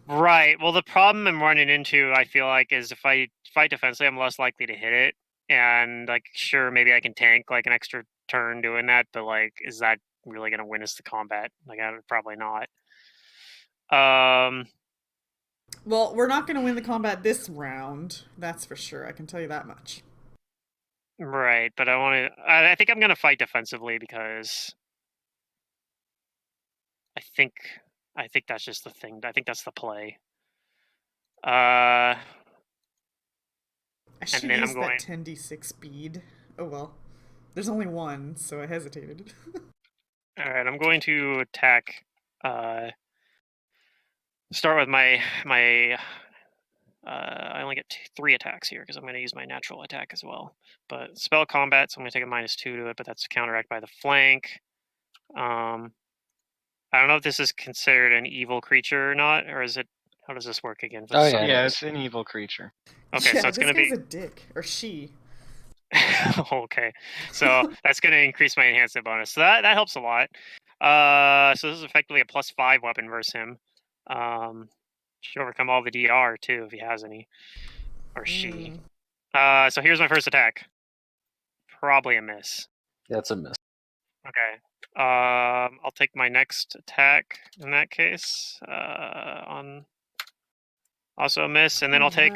Right. Well, the problem I'm running into, I feel like, is if I fight defensively, I'm less likely to hit it. And like, sure, maybe I can tank like an extra turn doing that, but like, is that really going to win us the combat? Like, probably not. Well, we're not going to win the combat this round. That's for sure. I can tell you that much. Right, but I want to. I think I'm gonna fight defensively because I think that's just the thing. I think that's the play. I And should then I'm use that going. 10d6 speed. Oh well. There's only one, so I hesitated. All right, I'm going to attack. Start with my. I only get 3 attacks here because I'm going to use my natural attack as well. But spell combat, so I'm going to take a -2 to it, but that's counteracted by the flank. I don't know if this is considered an evil creature or not, or is it? How does this work again? Oh, yeah. Yeah, it's an evil creature. Okay, yeah, so it's this going to guy's be. a dick. Or she. Okay, so that's going to increase my enhancement bonus. So that helps a lot. So this is effectively a +5 weapon versus him. Should overcome all the DR too if he has any, or she. So here's my first attack. Probably a miss. That's a miss. Okay. I'll take my next attack in that case. On also a miss, and then I'll take.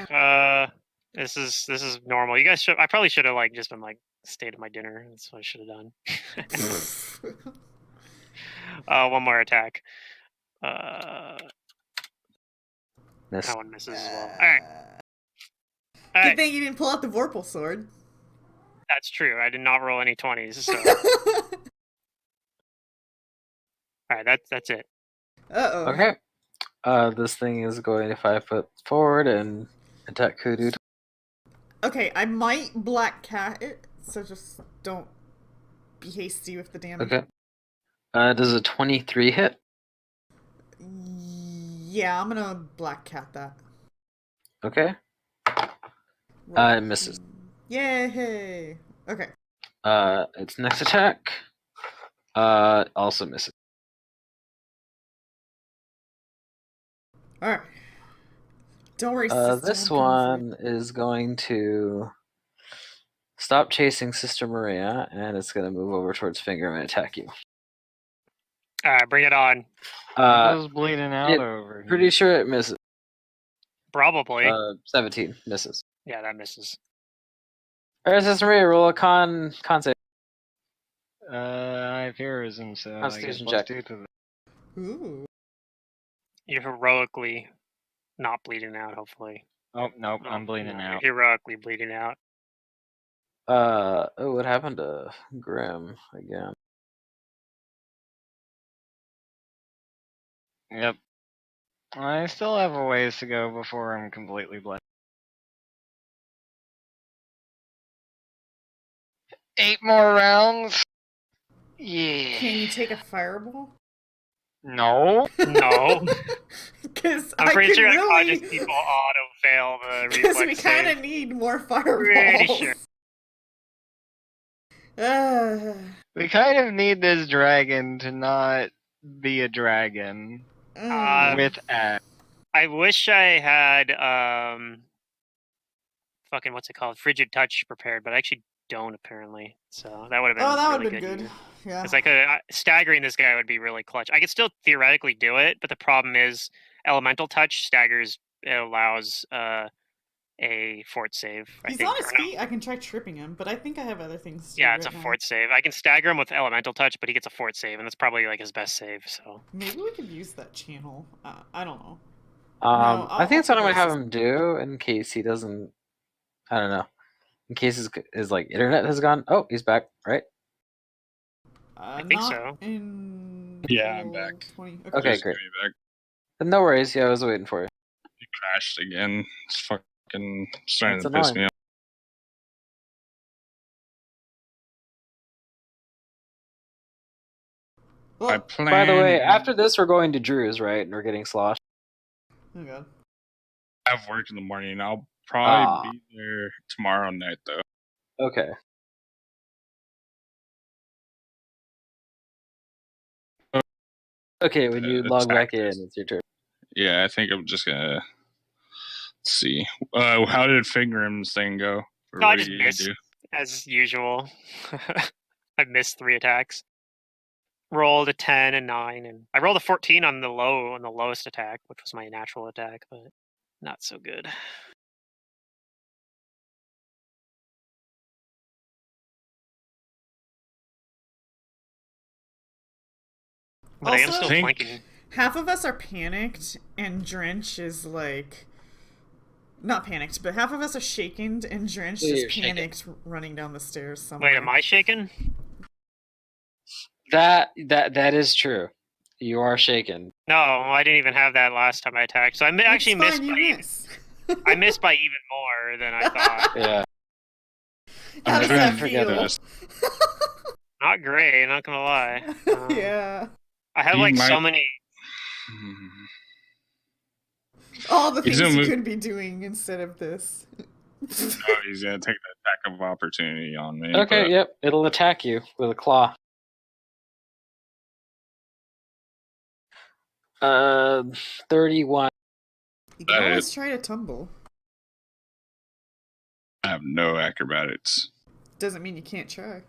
This is normal. You guys should. I probably should have just been stayed at my dinner. That's what I should have done. One more attack. Miss. That one misses as well. All right. All Good right. thing you didn't pull out the Vorpal sword. That's true. I did not roll any 20s. So. All right. That's it. Uh-oh. Okay. This thing is going to 5 foot forward and attack Kudu. Okay, I might black cat it, so just don't be hasty with the damage. Okay. Does a 23 hit? Yeah, I'm gonna black cat that. Okay. It misses. Yay! Okay. Its next attack also misses. Alright. Don't worry, sister. This I'm coming one is going to stop chasing Sister Maria, and it's going to move over towards Finger and attack you. All right. Bring it on. Who's bleeding out it- over here? Pretty sure it misses. Probably. 17 misses. Yeah, that misses. All right, Sister Maria, roll a con save. I have heroism, so I guess Constitution plus check. 2 to the... for you. Ooh. You're heroically not bleeding out. Hopefully. Oh, nope, No, I'm bleeding no, out. You're heroically bleeding out. Oh, what happened to Grim again? Yep. I still have a ways to go before I'm completely bled. 8 more rounds? Yeah. Can you take a fireball? No. No. Because I'm I pretty could sure really... unconscious people auto fail the Because reflex we kind save. of need more fireballs. Pretty sure. We kind of need this dragon to not be a dragon with axe. I wish I had fucking what's it called, frigid touch prepared, but I actually don't apparently. So that would have been that really would have been good. use. Yeah. It's like staggering this guy would be really clutch. I could still theoretically do it, but the problem is elemental touch staggers. It allows a fort save. He's on his feet. I can try tripping him, but I think I have other things to Yeah, do it's right a now. fort save. I can stagger him with elemental touch, but he gets a fort save, and that's probably his best save. So Maybe we could use that channel. I don't know. I think that's what I'm I'll gonna have him do in case he doesn't. I don't know. In case his internet has gone. Oh, he's back, right? I think not so. In Yeah, I'm back. 20. Okay, Just great. give me back. No worries. Yeah, I was waiting for you. It crashed again. It's fucking starting That's to piss annoying. me off. Well, I plan. By the way, after this, we're going to Drew's, right? And we're getting sloshed. oh god. I have work in the morning. I'll probably Ah. be there tomorrow night, though. Okay. Okay, when you log back in, it's your turn. Yeah, I think I'm just gonna. Let's see. How did Fingram's thing go? Or No, I what just did you missed do? as usual. I missed 3 attacks. Rolled a 10 and 9, and I rolled a 14 on the lowest attack, which was my natural attack, but not so good. But I am Also, still Think- flanking. half of us are panicked, and Drench is like... Not panicked, but half of us are shaken, and Drench Yeah, is you're shaken. panicked running down the stairs somewhere. Wait, am I shaken? That is true. You are shaken. No, I didn't even have that last time I attacked. So I actually It's missed fine, by you even, miss. I missed by even more than I thought. Yeah. How I'm does trying that to forget feel? this. Not great, not gonna lie. Yeah. I have He like so might- many. All the He's things gonna you move- could be doing instead of this. Oh, he's gonna take the attack of opportunity on me. Okay, but yep. It'll attack you with a claw. 31. You can That always is- try to tumble. I have no acrobatics. Doesn't mean you can't try.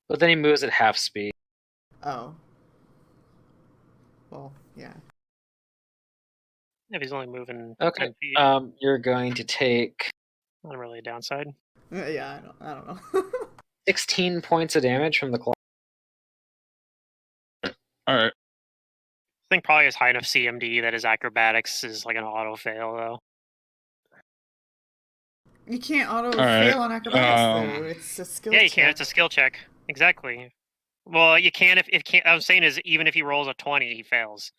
But then he moves at half speed. Oh. Well, yeah. If he's only moving Okay. 10 feet, You're going to take not really a downside. Yeah, I don't know. 16 points of damage from the claw. All right. I think probably his high enough CMD that his acrobatics is like an auto fail though. You can't auto right, fail on acrobatics though. It's a skill Yeah, you check. can. It's a skill check. Exactly. Well, you can if can't. I was saying is even if he rolls a 20, he fails.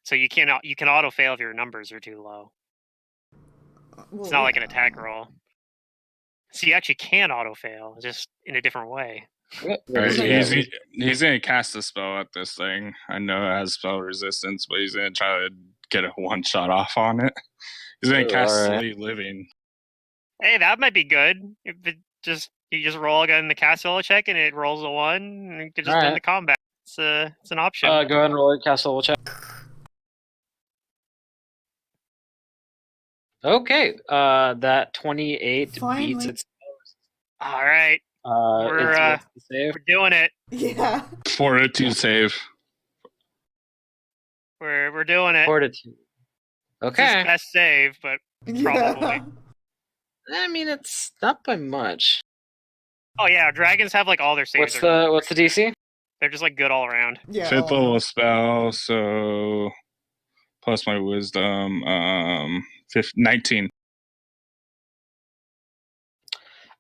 So you can auto fail if your numbers are too low. It's not like an attack roll. So you actually can auto fail, just in a different way. Yep. All right. Yeah. He's gonna cast a spell at this thing. I know it has spell resistance, but he's gonna try to get a one shot off on it. He's gonna Ooh, cast all right. Slay Living. Hey, that might be good. If it you just roll again the castle check and it rolls a 1, and you can just end Alright. the combat. It's an option. Go ahead and roll your castle check. Okay. That 28 Finally. beats its. All right, What's the save? we're doing it. Yeah. Fortitude save. We're doing it. Fortitude. It's his Okay. best save, but Probably. I mean, it's not by much. oh yeah, dragons have like all their saves. What's the DC? They're just like good all around. Yeah. Fifth all level spell, so plus my wisdom, 19.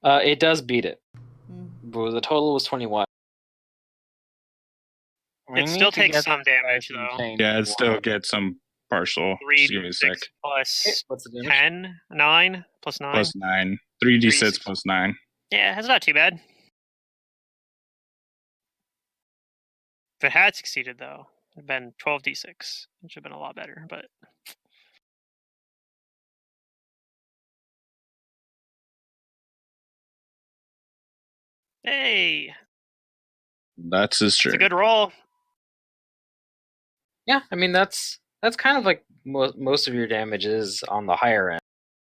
It does beat it. Mm. But the total was 21. We It need still to takes get some this damage, guy some though. change Yeah, it one. still gets some partial. Just give me a sec. 3d6 plus What's the damage? 10, 9 plus 9. Plus 9. 3d6 3d6. plus 9. Yeah, that's not too bad. If it had succeeded, though, it'd been 12d6, which would have been a lot better. But hey, That's his it's turn. a good roll. Yeah, I mean that's kind of like most of your damage is on the higher end.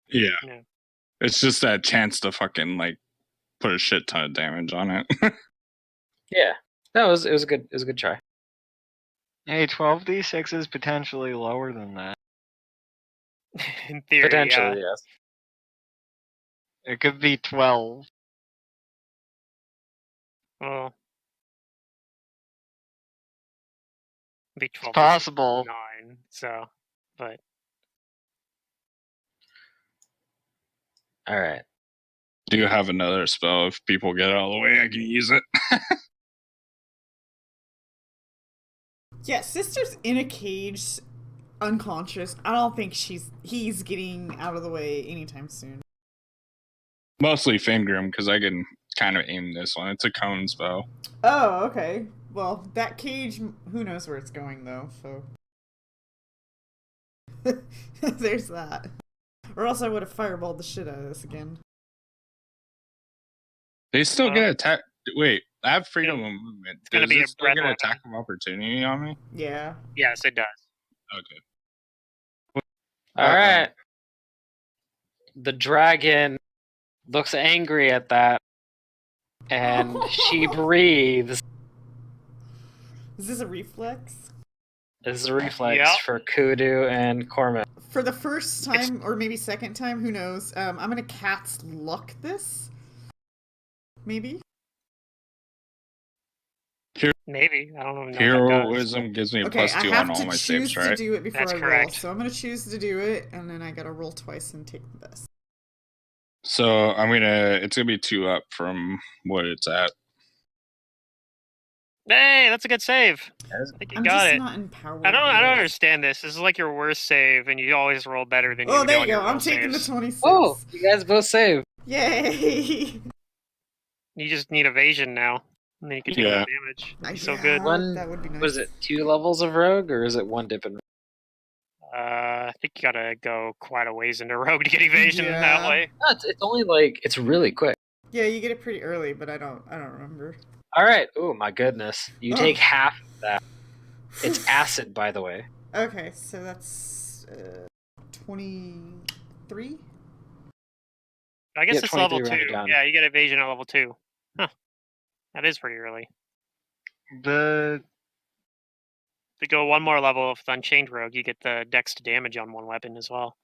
Yeah. Yeah. It's just that chance to fucking like put a shit ton of damage on it. Yeah, that was it was a good try. Hey, 12d6 is potentially lower than that. In theory, Potentially, yeah. yes. It could be 12. Well, it'd be 12 It's possible. 9. So, but All right. Do you have another spell? If people get out of the way, I can use it. Yeah, sister's in a cage, unconscious. I don't think he's getting out of the way anytime soon. Mostly Fingrim, because I can kind of aim this one. It's a cone spell. Oh, okay. Well, that cage, who knows where it's going though, so. There's that. Or else I would have fireballed the shit out of this again. They still get attack. Wait, I have freedom of movement. it's gonna Does be it a still breath get weapon. attack of opportunity on me? Yeah. yes, it does. Okay. All right. The dragon looks angry at that, and she breathes. Is this a reflex? This is a reflex Yep. for Kudu and Corman. For the first time, or maybe second time, who knows? I'm gonna cat's luck this. Maybe? Maybe. I don't know what that does. Heroism gives me a Okay, I +2 have on all to my choose saves, to right? do it before That's I roll. correct. So I'm gonna choose to do it, and then I gotta roll twice and take the best. So it's gonna be 2 up from what it's at. Hey, that's a good save. I think you I'm got just it. not empowered. I don't yet. understand this. This is like your worst save, and you always roll better than you Oh, do there on you your go. I'm real taking the saves. 26. Oh, you guys both save. Yay! You just need evasion now, and then you can take Yeah. more damage. That'd be so good. One- That would be nice. Was it 2 levels of rogue, or is it 1 dip in? I think you gotta go quite a ways into rogue to get evasion Yeah. that way. No, it's only like it's really quick. Yeah, you get it pretty early, but I don't remember. All right. Oh my goodness. You take Ugh. half of that. It's acid, by the way. Okay, so that's 23. I guess Yeah, it's level 23 2. rounded down. Yeah, you get evasion at level 2. Huh. That is pretty early. The To go one more level with Unchained Rogue, you get the dex to damage on one weapon as well.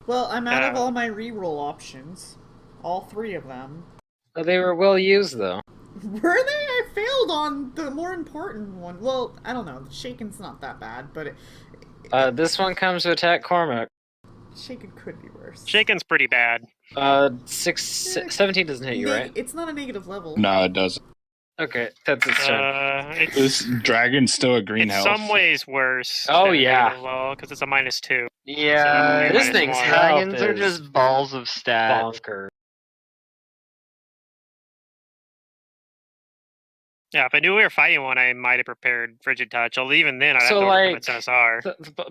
Well, I'm out of all my reroll options. All 3 of them. Oh, they were well used, though. Were they? I failed on the more important one. Well, I don't know. Shaken's not that bad, but This one comes to attack Cormac. Shaken could be worse. Shaken's pretty bad. 17 doesn't hit you, right? It's not a negative level. No, it doesn't. Okay, that's its turn. This dragon's still a green It's health. some ways worse. Oh, yeah. Because it's a -2. yeah, This thing's more. dragons health are is just balls of stats. Bonker. Yeah, if I knew we were fighting one, I might have prepared Frigid Touch. Although even then, I'd have So, to overcome like, its SR.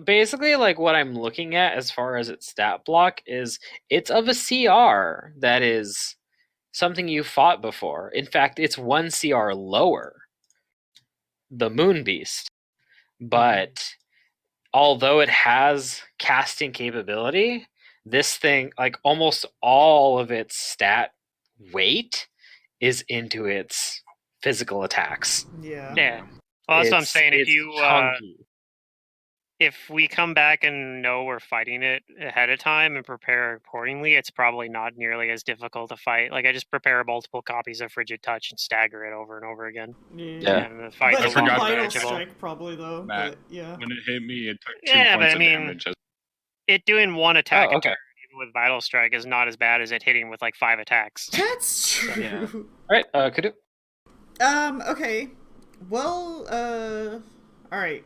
Basically, like, what I'm looking at as far as its stat block is it's of a CR that is something you fought before. In fact, it's 1 CR lower, the Moon Beast. But although it has casting capability, this thing, like, almost all of its stat weight is into its physical attacks. Yeah. Yeah. Well, that's what I'm saying. If It's you chunky. if we come back and know we're fighting it ahead of time and prepare accordingly, it's probably not nearly as difficult to fight. Like I just prepare multiple copies of Frigid Touch and stagger it over and over again. Yeah. And the fight's But a lot more forgot Vital manageable. Strike probably though. Matt, But yeah. When it hit me, it took 2 Yeah, but points I of mean- damage. It doing one attack Oh, a okay. turn, even with Vital Strike, is not as bad as it hitting with like 5 attacks. That's true. Yeah. All right, Kudu. Okay. Well, all right.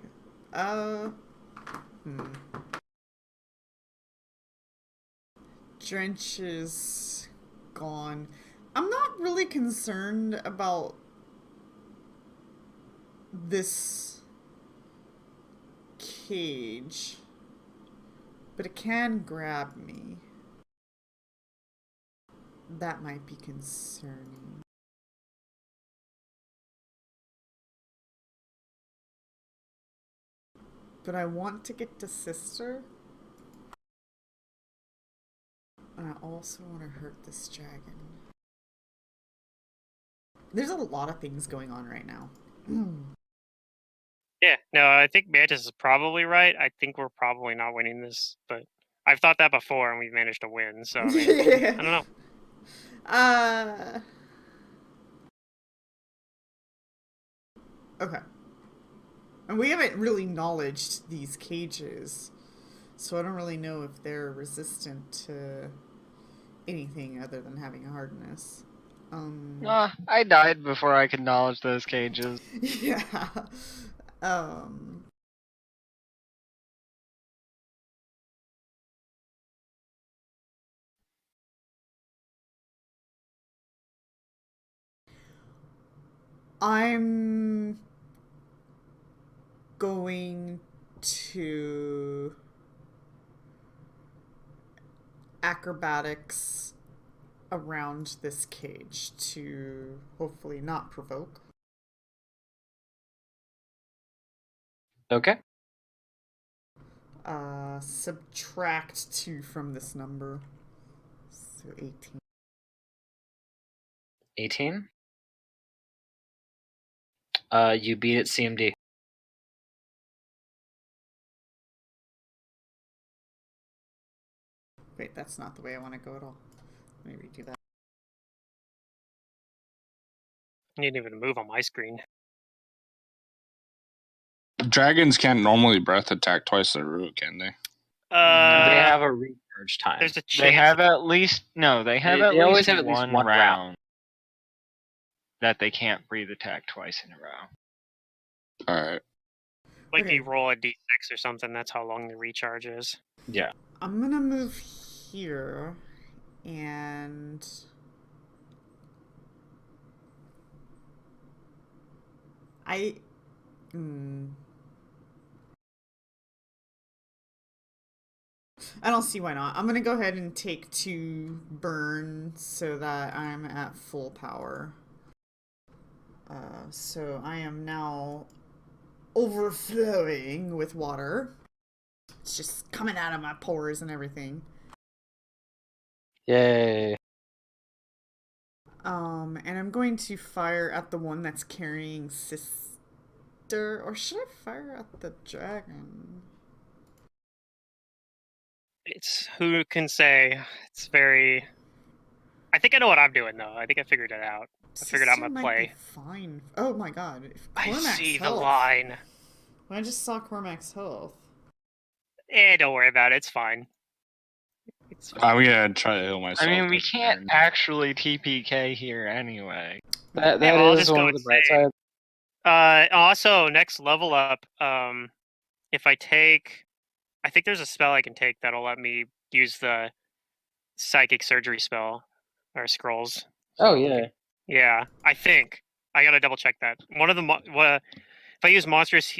Drench is gone. I'm not really concerned about this cage, but it can grab me. That might be concerning. But I want to get to Sister. And I also want to hurt this dragon. There's a lot of things going on right now. Yeah, no, I think Mantis is probably right. I think we're probably not winning this, but I've thought that before and we've managed to win, so I mean, Yeah. I don't know. Okay. And we haven't really knowledged these cages, so I don't really know if they're resistant to anything other than having a hardness. I died before I could acknowledge those cages. Yeah. I'm going to acrobatics around this cage to hopefully not provoke. Okay. Subtract 2 from this number. So 18. 18. You beat it CMD. Wait, that's not the way I want to go at all. Let me redo that. You didn't even move on my screen. Dragons can't normally breath attack twice in a row, can they? They have a recharge time. There's a chance. They have at least They always have at least one round that they can't breathe attack twice in a row. Alright. Like Okay. you roll a d6 or something. That's how long the recharge is. Yeah. I'm gonna move here, and I don't see why not. I'm gonna go ahead and take 2 burn so that I'm at full power. So I am now overflowing with water. It's just coming out of my pores and everything. Yay. And I'm going to fire at the one that's carrying Sister, or should I fire at the dragon? It's who can say. It's very. I think I know what I'm doing though. I think I figured it out. I figured out my Sister might play. be fine. Oh my god. I Cormac's see the health. line. I just saw Cormac's health. Don't worry about it. It's fine. It's fine. I'm gonna try to heal myself. I mean, we this can't turn. actually TPK here anyway. That Yeah, well, I'll is just one go of the bright insane. sides. Also, next level up, if I take, I think there's a spell I can take that'll let me use the psychic surgery spell or scrolls. Oh, yeah. Yeah, I think I gotta double check that. One of the if I use monstrous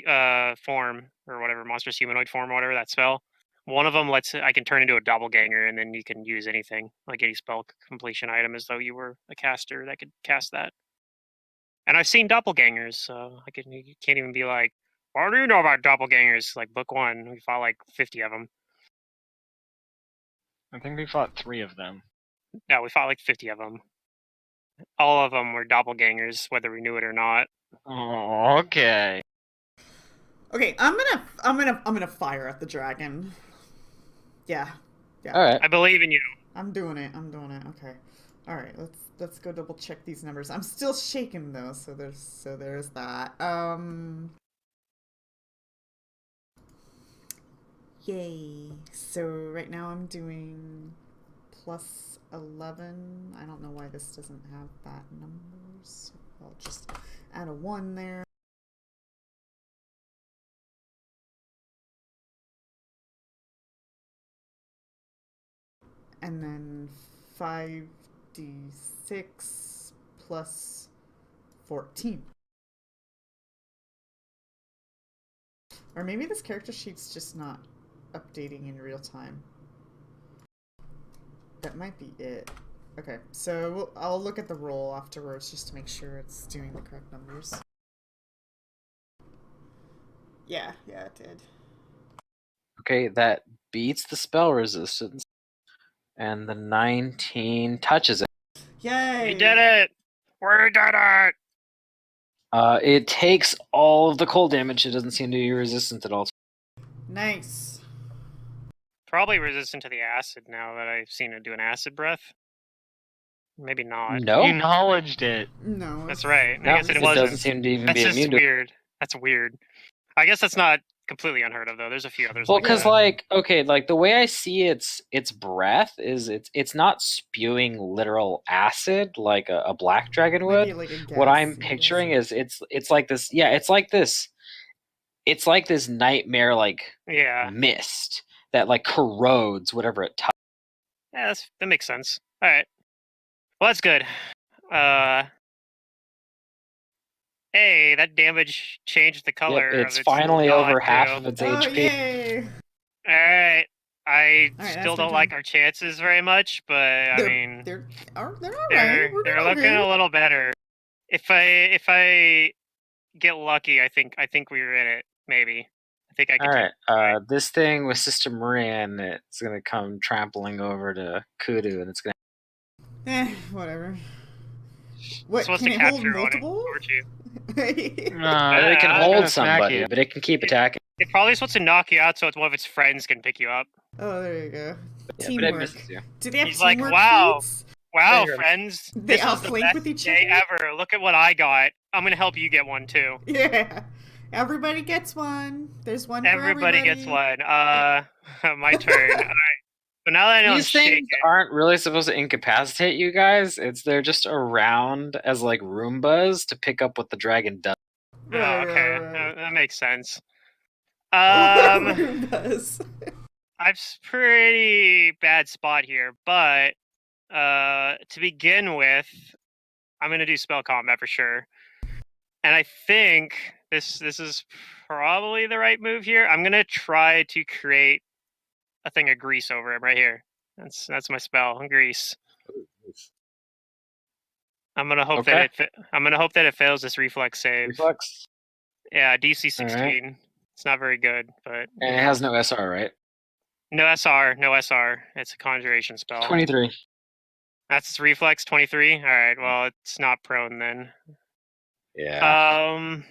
form or whatever, monstrous humanoid form or whatever that spell, one of them I can turn into a doppelganger, and then you can use anything like any spell completion item as though you were a caster that could cast that. And I've seen doppelgangers, so you can't even be like, what do you know about doppelgangers? Like book 1, we fought like 50 of them. I think we fought 3 of them. No, we fought like 50 of them. All of them were doppelgangers, whether we knew it or not. Oh, okay. Okay, I'm gonna fire at the dragon. Yeah. All right. I believe in you. I'm doing it. Okay. All right. Let's go double check these numbers. I'm still shaking though, so there's that. Yay. So right now I'm doing plus 11. I don't know why this doesn't have that numbers. I'll just add a 1 there. And then 5d6 plus 14. Or maybe this character sheet's just not updating in real time. That might be it. Okay, so I'll look at the roll afterwards just to make sure it's doing the correct numbers. Yeah, it did. Okay, that beats the spell resistance. And the 19 touches it. Yay! We did it! We did it! It takes all of the cold damage. It doesn't seem to be resistant at all. Nice. Probably resistant to the acid now that I've seen it do an acid breath. Maybe not. No? You acknowledged it. No. That's right. No, I guess it it wasn't. doesn't seem to even That's be just immune to it. weird. That's weird. I guess that's not completely unheard of though. There's a few others. Well, like because that. the way I see its breath is it's not spewing literal acid like a black dragon Might would. be like a What I'm gassy picturing acid. is it's like this. Yeah, it's like this nightmare Yeah. mist that corrodes whatever it touches. Yeah, that makes sense. All right. Well, that's good. Hey, that damage changed the color. Yep, it's of its finally yacht, over half too. of its Oh, HP. yay! All right. I All right, still that's don't my like turn. our chances very much, but I mean, they're all right. We're they're doing looking okay. a little better. If I get lucky, I think we're in it. Maybe. I think I can. All take right, this thing with Sister Marianne, it's gonna come trampling over to Kudu, and it's gonna. Whatever. It's What, supposed can to it hold capture one, multiple? aren't you? It can it's hold gonna smack somebody, you. but it can keep attacking. It's probably supposed to knock you out, so it's one of its friends can pick you up. Oh, there you go. Yeah, but it Teamwork. misses you. Do they have He's like, teamwork wow. feats? Wow, Fair. friends, They this is the outflank best with each day other? ever. Look at what I got. I'm gonna help you get one too. Yeah. Everybody gets one. There's one for Everybody everybody. gets one. My turn. All right. So now that I know I'm These things shaking, aren't really supposed to incapacitate you guys. They're just around as like Roombas to pick up what the dragon does. Right, oh, okay, right. that makes sense. Roombas. I'm pretty bad spot here, but to begin with, I'm gonna do spell combat for sure. And I think this is probably the right move here. I'm gonna try to create a thing of grease over him right here. That's my spell, grease. I'm gonna hope Okay. that it fails this reflex save. Reflex. Yeah, DC 16. Alright. It's not very good, but And it has no SR, right? no SR, no SR. It's a conjuration spell. 23. That's its reflex 23. All right, well, it's not prone then. Yeah.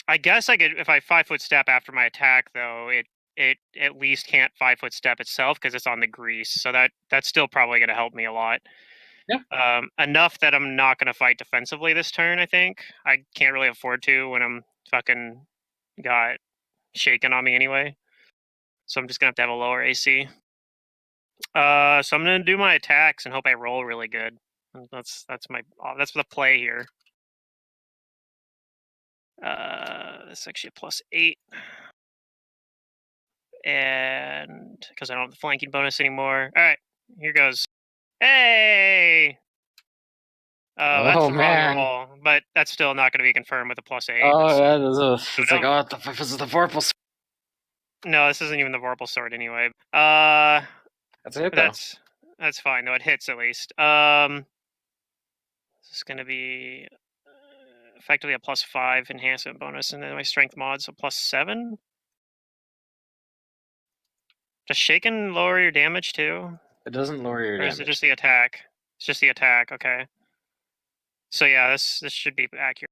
I guess I could, if I 5-foot step after my attack, though, it at least can't 5-foot step itself because it's on the grease. So that's still probably going to help me a lot. Yeah. Enough that I'm not going to fight defensively this turn. I think I can't really afford to when I'm fucking got shaken on me anyway. So I'm just gonna have a lower AC. So I'm gonna do my attacks and hope I roll really good. That's the play here. It's actually a +8. And because I don't have the flanking bonus anymore. Alright, here goes. Hey! Oh, that's Oh, the man. wrong roll. But that's still not going to be confirmed with a +8. Oh, yeah. It's like, no. oh, what the fuck is the Vorpal? No, this isn't even the Vorpal Sword anyway. That's it, though. That's fine, though. It hits at least. This is going to be effectively a +5 enhancement bonus, and then my strength mod, so +7. Does shaken lower your damage too? It doesn't lower your Or damage. is it just the attack? It's just the attack, okay. So yeah, this should be accurate.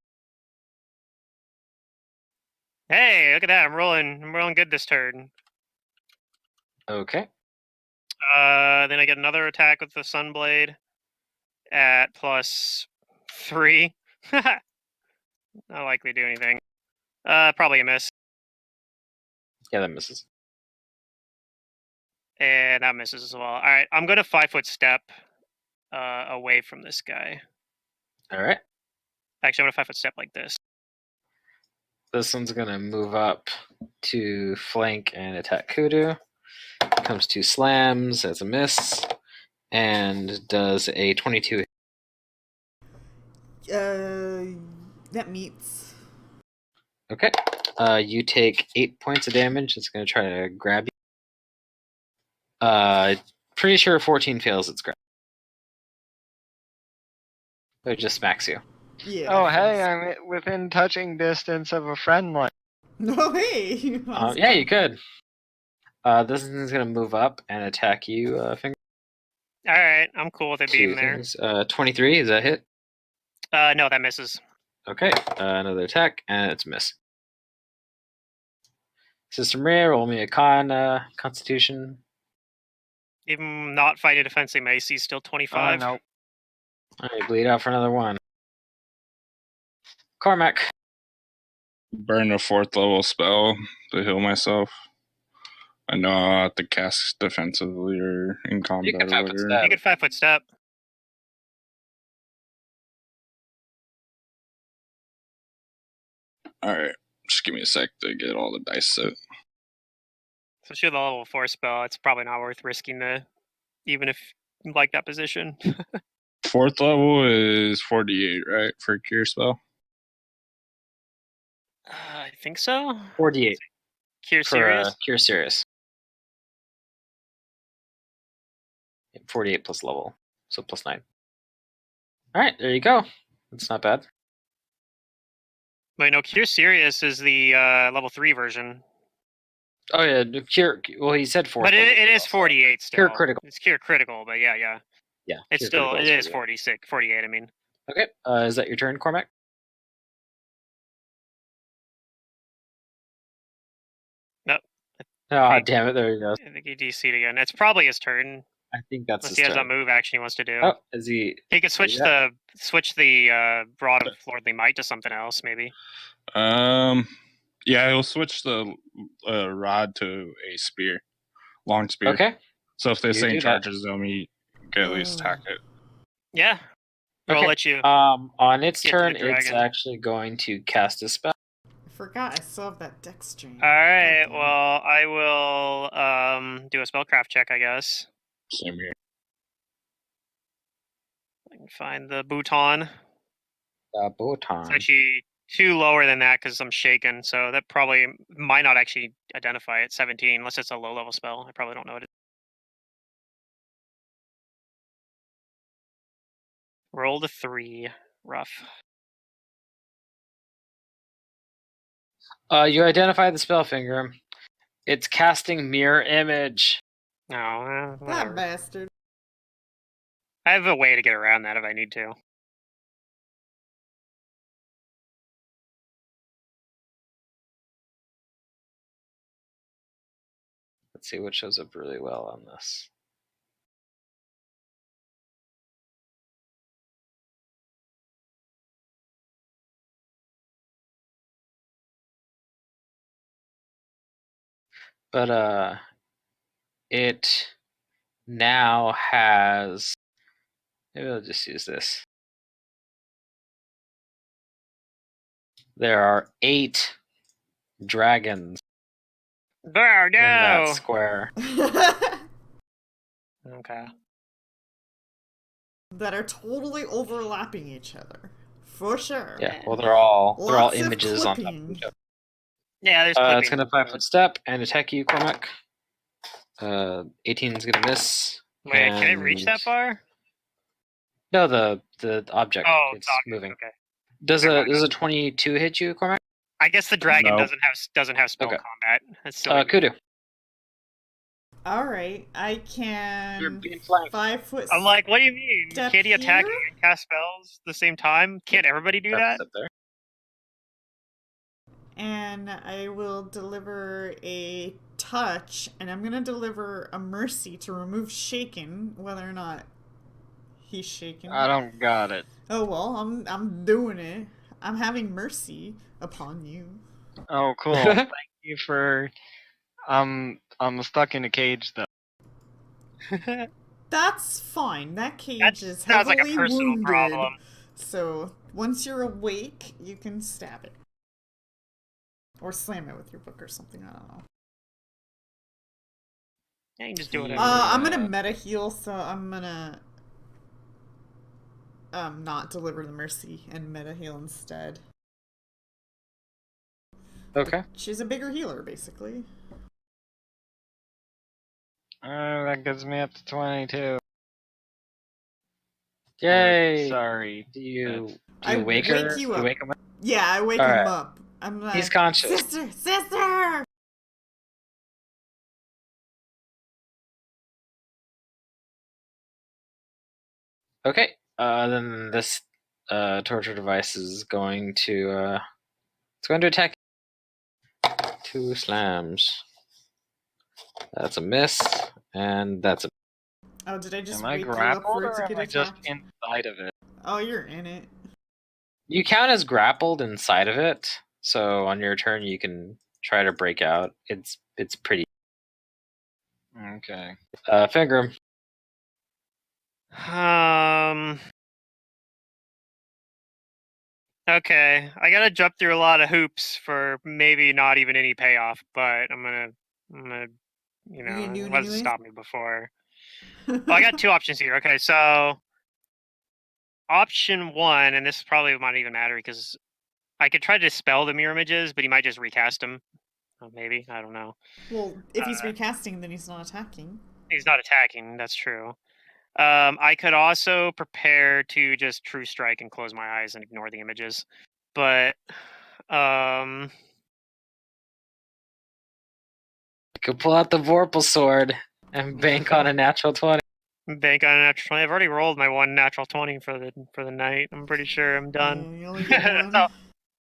Hey, look at that! I'm rolling good this turn. Okay. Then I get another attack with the Sunblade at +3. Not likely to do anything. Probably a miss. Yeah, that misses. And that misses as well. All right, I'm gonna 5-foot step away from this guy. All right. Actually, I'm gonna 5-foot step like this. This one's gonna move up to flank and attack Kudu. Comes to slams as a miss, and does a 22. That meets. Okay. You take 8 points of damage. It's gonna try to grab you. Pretty sure 14 fails its grab. It just smacks you. Yeah. Oh, hey, I'm within touching distance of a friend line. No, hey. Yeah, you could. This thing's gonna move up and attack you, Finger. All right, I'm cool with it being there. 23, is that hit? No, that misses. Okay, another attack, and it's a miss. System rare, roll me a constitution. Even not fighting defensively, my AC is still 25. Oh, no. Alright, bleed out for another one. Cormac. Burn a 4th level spell to heal myself. I know I'll have to cast defensively or in combat can or 5-foot whatever. step. You could 5-foot step. Alright, just give me a sec to get all the dice set. So shoot the level 4 spell. It's probably not worth risking even if you like that position. 4th level is 48, right, for cure spell? I think so. 48 Cure for serious. Cure Serious. 48 plus level, so plus 9. Alright, there you go. That's not bad. Wait, no, Cure Serious is the level 3 version. Oh yeah, Cure. Well, he said 4. But it is 48 still. Cure Critical. It's Cure Critical, but yeah. Yeah, It's still, it is 46, 48, I mean. Okay, is that your turn, Cormac? Nope. Oh, damn it. There he goes. I think he DC'd again. It's probably his turn. I think that's Unless his he has a turn. move action he wants to do. Oh, is he? He could switch Yeah. the Rod of Lordly Might to something else, maybe. Yeah, he'll switch the rod to a spear, long spear. Okay. So if this You thing do that. charges them, you can at least attack it. Yeah. I'll Okay. let you. On its get to the turn, it's dragon. actually going to cast a spell. I forgot I still have that dex strain. Alright, Goddamn. well, I will do a spellcraft check, I guess. Same here. I can find the bouton. It's Botan. actually 2 lower than that because I'm shaken, so that probably might not actually identify it. 17, unless it's a low level spell. I probably don't know what it is. Rolled a 3. Rough. You identify the spell, Finger. It's casting Mirror Image. No, That whatever. bastard. I have a way to get around that if I need to. Let's see what shows up really well on this. But it now has. Maybe I'll just use this. There are 8 dragons Oh, in that no! square. Okay. That are totally overlapping each other. For sure. Yeah, well, they're all Lots of images on top of clipping. each other. Yeah, there's It's clipping. gonna 5-foot step and attack you, Cormac. 18 is gonna miss. Wait, can it reach that and- far? No, the object. Oh, It's object, moving. Okay. Does Never a mind. does a 22 hit you, Cormac? I guess the dragon Nope. doesn't have spell Okay. combat. That's still Kudu. Alright, I You're can being flanked. 5 foot. I'm like, what do you mean? Step Can't he attack here? and cast spells at the same time? Can't everybody do that? Up there. And I will deliver a touch, and I'm gonna deliver a mercy to remove shaken, whether or not he's shaken. I don't got it. Oh well, I'm doing it. I'm having mercy upon you. Oh, cool. Thank you for. I'm stuck in a cage though. That's fine. That cage That is sounds like a heavily personal wounded. problem. So once you're awake, you can stab it. Or slam it with your book or something, I don't know. Yeah, you can just do it. I'm gonna meta heal, so I'm gonna not deliver the mercy and meta heal instead. Okay. She's a bigger healer, basically. That gets me up to 22. Yay! Sorry. Do you I wake wake her? you up. wake him up? Yeah, I wake Alright. him up. I'm like, He's conscious. Sister! Okay. Then this torture device is going to it's going to attack. 2 slams. That's a miss, and that's a. Oh, did I just Am I wake you up grappled for it or to am get I just attacked? inside of it? Oh, you're in it. You count as grappled inside of it, so on your turn you can try to break out. It's pretty. Okay. Finger. Okay, I gotta jump through a lot of hoops for maybe not even any payoff, but I'm gonna, you gonna do know, it what anyways? stop me before? Well, I got 2 options here. Okay, so option 1, and this probably might even matter because I could try to dispel the mirror images, but he might just recast them. Oh, maybe, I don't know. Well, if he's recasting, then he's not attacking. He's not attacking. That's true. I could also prepare to just true strike and close my eyes and ignore the images, but You could pull out the Vorpal sword and bank on a natural 20. bank on a natural 20. I've already rolled my 1 natural 20 for the night. I'm pretty sure I'm done. You only get one. So,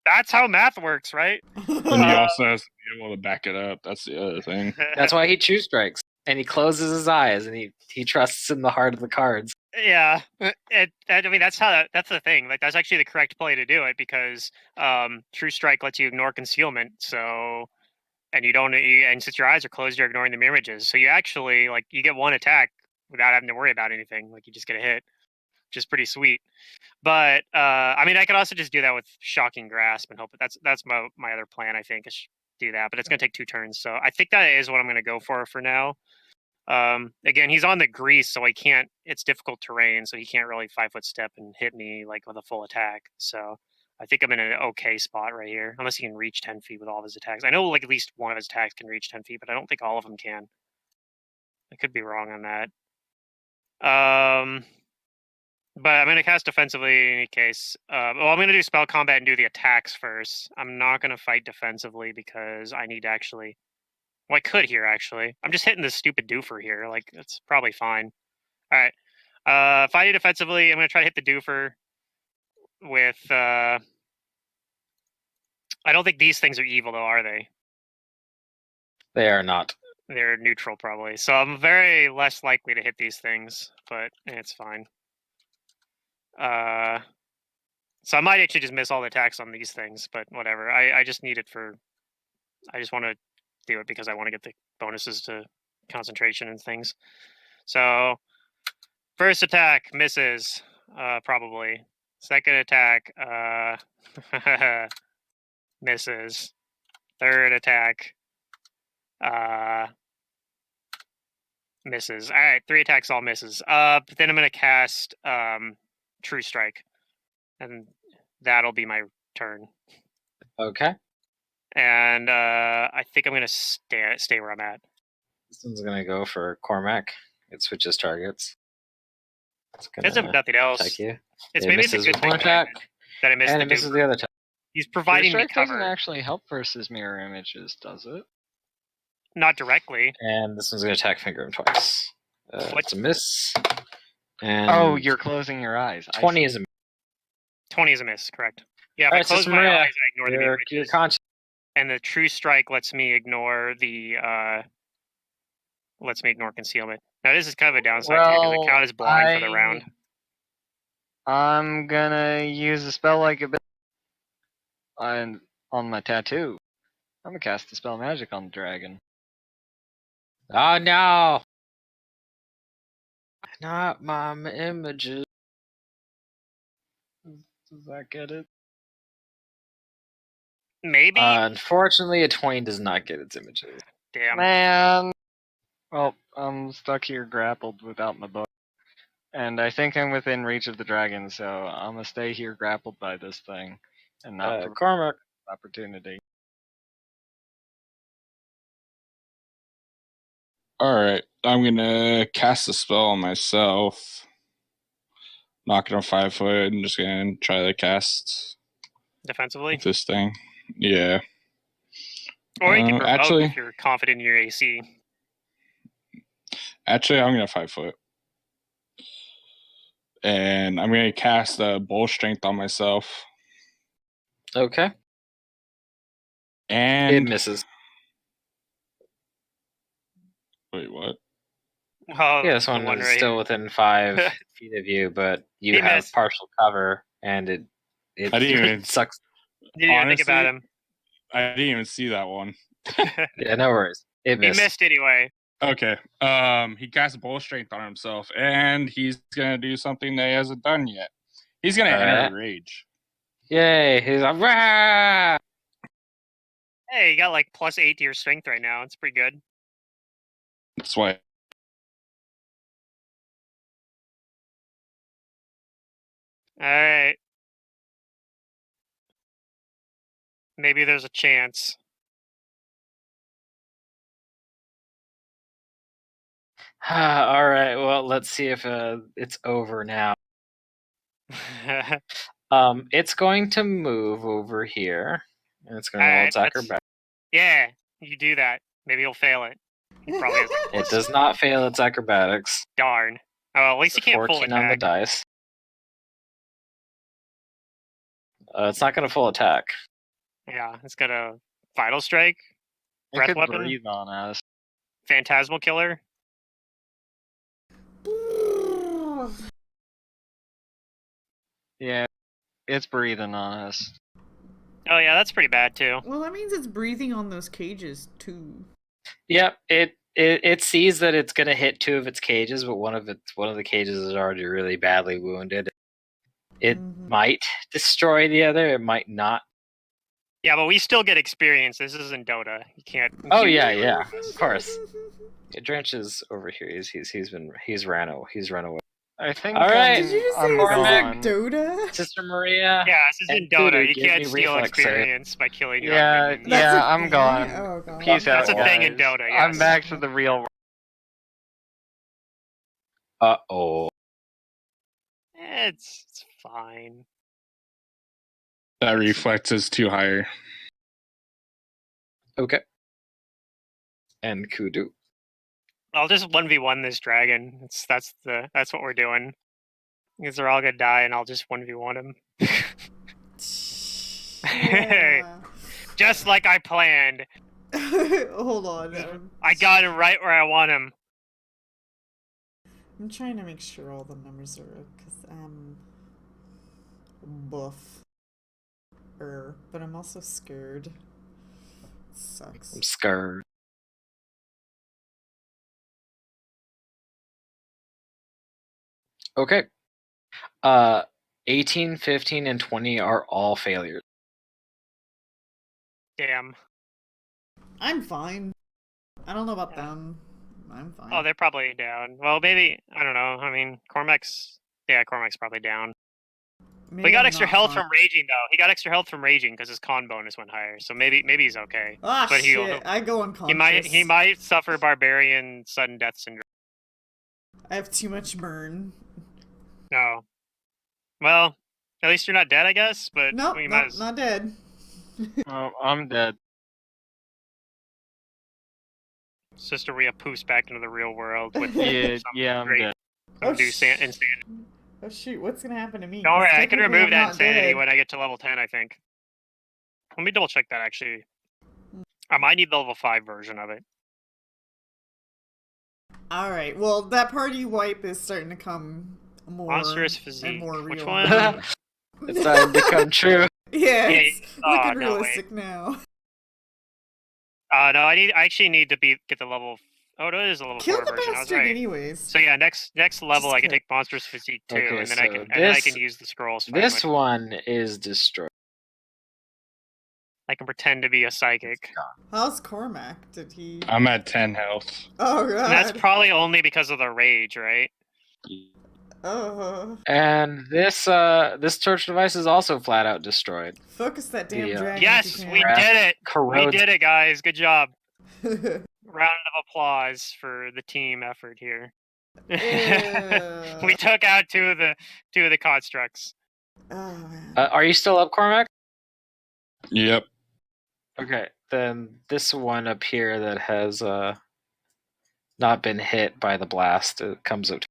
That's how math works, right? And he also has to be able to back it up. That's the other thing. That's why he true strikes. And he closes his eyes and he trusts in the heart of the cards. Yeah, I mean that's that's the thing. Like that's actually the correct play to do it because True Strike lets you ignore concealment. So and and since your eyes are closed, you're ignoring the mirror images. So you actually like you get one attack without having to worry about anything. Like you just get a hit, which is pretty sweet. But I mean, I could also just do that with Shocking Grasp and hope that's my other plan. I think is do that, but it's gonna take 2 turns. So I think that is what I'm gonna go for now. Again, he's on the grease, so I can't. It's difficult terrain, so he can't really 5-foot step and hit me like with a full attack. So I think I'm in an okay spot right here, unless he can reach 10 feet with all of his attacks. I know like at least one of his attacks can reach 10 feet, but I don't think all of them can. I could be wrong on that. But I'm going to cast defensively in any case. Well, I'm going to do spell combat and do the attacks first. I'm not going to fight defensively because I need to actually. Well, I could here actually. I'm just hitting this stupid doofer here. Like it's probably fine. All right. Fighting defensively, I'm going to try to hit the doofer with. I don't think these things are evil though, are they? They are not. They're neutral probably. So I'm very less likely to hit these things, but it's fine. So I might actually just miss all the attacks on these things, but whatever. I just need it for. I just want to do it because I want to get the bonuses to concentration and things. So first attack misses, probably. Second attack, misses. Third attack, misses. All right, 3 attacks all misses. But then I'm gonna cast True Strike, and that'll be my turn. Okay. And I think I'm gonna stay where I'm at. This one's gonna go for Cormac. It switches targets. It's It's nothing else. attack you. It's It maybe it's a misses good with thing one attack, that I missed and the it misses duper. the other attack. He's True providing me Strike doesn't cover, actually help versus mirror images, does it? not directly. And this one's gonna attack Finger him twice. What? It's a miss. And Oh, you're closing your eyes. 20 is a miss. 20 is a miss, correct? Yeah, if All I right, so close my Maria, eyes, I ignore the mirror you're images. conscious. And the True Strike lets me ignore concealment. Now this is kind of a downside too, because Well, I count as blind for the round. I'm gonna use a spell like a bit on my tattoo. I'm gonna cast the spell magic on the dragon. Oh no! Not my images. Does that get it? Maybe. Unfortunately, a 20 does not get its images. Damn. Man. Well, I'm stuck here grappled without my bow. And I think I'm within reach of the dragon, so I'm gonna stay here grappled by this thing and not provide Cormac. opportunity. Alright, I'm gonna cast a spell on myself. Not gonna 5-foot. I'm just gonna try to cast Defensively. with this thing. Yeah. Or you can provoke actually- if you're confident in your AC. Actually, I'm gonna 5-foot. And I'm gonna cast bull strength on myself. Okay. It And misses. wait, what? Oh, Yeah, this the one one is right still here. within 5 feet of you, but you He have missed. partial cover, and it I didn't even sucks. You didn't even think about him. I didn't even see that one. Yeah, no worries. It He missed. missed anyway. Okay. He casts bull strength on himself, and he's gonna do something that he hasn't done yet. He's gonna enter Alright. a rage. Yay! He's like, rah! Hey, you got like +8 to your strength right now. It's pretty good. That's why. All right. Maybe there's a chance. All right. Well, let's see if it's over now. It's going to move over here, and it's going to roll Alright, attack her that's- back. Yeah, you do that. Maybe he'll fail it. He probably has It does not fail its acrobatics. darn. Oh, well, at least he can't full 14 on the attack. dice. It's not going to full attack. Yeah, it's got a Vital Strike, It Breath could Weapon, breathe on us. Phantasmal Killer. Yeah, it's breathing on us. Oh yeah, that's pretty bad too. Well, that means it's breathing on those cages too. Yep, it sees that it's gonna hit two of its cages, but one of the cages is already really badly wounded. It might destroy the other. It might not. Yeah, but we still get experience. This isn't Dota. You can't. Oh yeah, of course. Yeah, Drench is over here. He's run away. I think All right. Did you just say I'm this gone. isn't Dota? Sister Maria. Yeah, this isn't And Dota. Kudu, You give can't me steal reflex save. experience by killing your Yeah, minions. That's a I'm thing? gone. Oh, God. Peace out, That's a thing in guys. Dota, I'm yes. back to the real world. Uh-oh. It's fine. That reflex is too high. Okay. And Kudu. I'll just 1v1 this dragon. That's what we're doing. Because they're all gonna die, and I'll just 1v1 him. Yeah. Just like I planned. Hold on. I got him right where I want him. I'm trying to make sure all the numbers are up because I'm buff. But I'm also scared. Sucks. I'm scared. Okay. 18, 15, and 20 are all failures. Damn. I'm fine. I don't know about Yeah. them. I'm fine. Oh, they're probably down. Well, maybe, I don't know. I mean, Cormac's probably down. Maybe But he got I'm extra not health fine. from raging, though. He got extra health from raging because his con bonus went higher. So maybe he's okay. Ah, but shit. I go unconscious. He might suffer barbarian sudden death syndrome. I have too much burn. No. Well, at least you're not dead, I guess. But Nope, we nope, not dead. Oh, I'm dead. Sister Rhea poofs back into the real world with Yeah, I'm great- dead. Oh, insanity. Oh shoot, what's gonna happen to me? Don't worry, 'Cause I can technically remove I'm that not insanity dead. when I get to level 10, I think. Let me double check that, actually. I might need the level 5 version of it. Alright, well, that party wipe is starting to come more Monstrous and physique. more real. Which one? now. It's starting to come true. Yeah, Yeah, it's oh, looking no, realistic now. No, I actually need to get the level. Oh, no, it is a level Kill 4 the version. I was bastard right. anyways. So yeah, next level I can kill- take monstrous physique too, Okay, and then so I can use the scrolls. This Finally. one is destroyed. I can pretend to be a psychic. How's Cormac? Did he... I'm at 10 health. Oh god. And that's probably only because of the rage, right? Oh. And this torch device is also flat out destroyed. Focus that damn Yeah. dragon. Yes, if you we can. did it. Corrodes. We did it, guys. Good job. Round of applause for the team effort here. Yeah. We took out two of the constructs. Oh man. Are you still up, Cormac? Yep. Okay, then this one up here that has not been hit by the blast, it comes up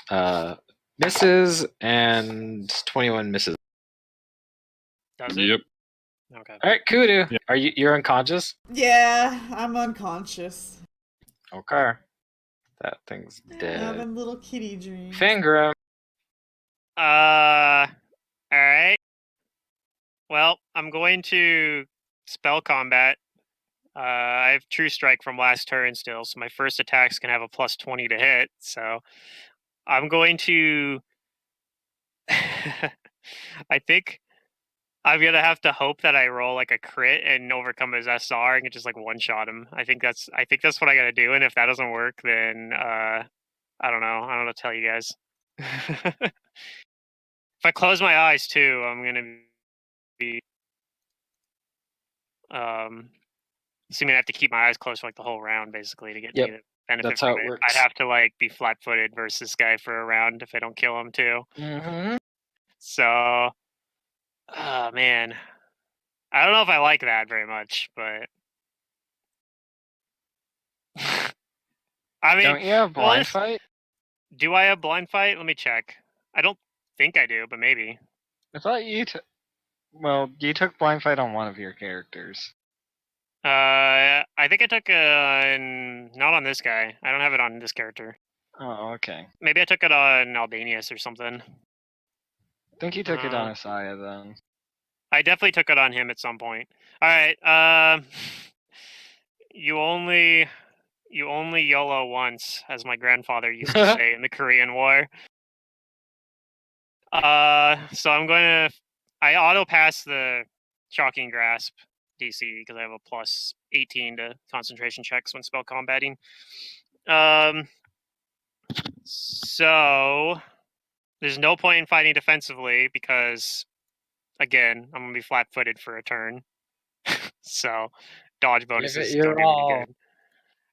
to misses, and 21 misses. Does it? Yep. Okay. All right, Kudu, Yeah. are you're unconscious? Yeah, I'm unconscious. Okay, that thing's dead. Having little kitty dreams. Fingram. All right. Well, I'm going to spell combat. I have True Strike from last turn still, so my first attacks can have a plus 20 to hit. So I'm going to. I think I'm gonna have to hope that I roll like a crit and overcome his SR and can just like one shot him. I think that's what I gotta do. And if that doesn't work, then I don't know. I don't know what to tell you guys. If I close my eyes too, I'm gonna be assuming I have to keep my eyes closed for like the whole round basically to get Yep, me the benefit that's from how it it. works. I'd have to like be flat-footed versus this guy for a round if I don't kill him too. Mm-hmm. So, oh man, I don't know if I like that very much, but I mean, Don't you have blind honest- fight? do I have blind fight? Let me check. I don't think I do, but maybe. I thought you. Well, you took blind fight on one of your characters. I think I took not on this guy. I don't have it on this character. Oh, okay. Maybe I took it on Albanius or something. I think you took it on Asaya then. I definitely took it on him at some point. All right. You only YOLO once, as my grandfather used to say in the Korean War. So I auto pass the Shocking Grasp DC because I have a plus 18 to concentration checks when spell combating. So there's no point in fighting defensively because, again, I'm gonna be flat-footed for a turn. So dodge bonuses don't do me any good.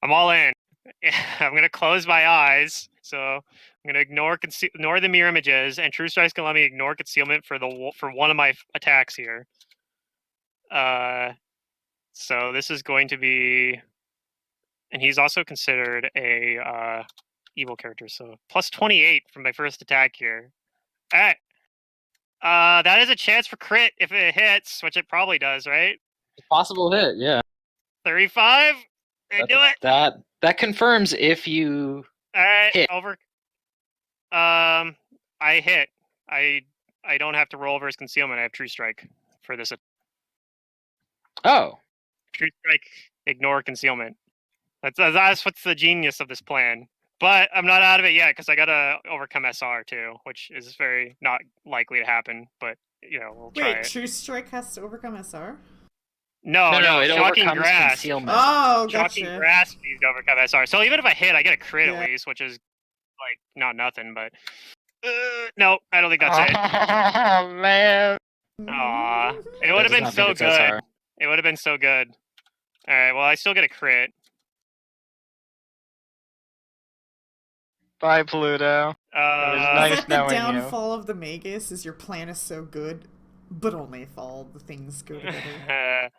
I'm all in. I'm gonna close my eyes. So I'm gonna ignore the mirror images, and True Strike's gonna let me ignore concealment for one of my attacks here. So this is going to be, and he's also considered a evil character. So plus 28 from my first attack here. All right. That is a chance for crit if it hits, which it probably does, right? Possible hit, yeah. 35. I do it. That confirms if you All right, hit. I hit. I don't have to roll versus concealment. I have True Strike for this. Oh, True Strike, ignore concealment. That's what's the genius of this plan. But I'm not out of it yet because I gotta overcome SR too, which is very not likely to happen. But we'll try Wait, it. True Strike has to overcome SR? No, it Shocking overcomes Grasp. concealment. Oh, Shocking gotcha. Grasp needs to overcome SR. So even if I hit, I get a crit Yeah. at least, which is like not nothing. But no, I don't think that's it. Oh man. Aw, it I would have just been don't so think it's good. SR. It would have been so good. All right, well, I still get a crit. Bye, Pluto. It was Is nice that the knowing you. downfall of the Magus? Is your plan is so good, but only if all the things go together?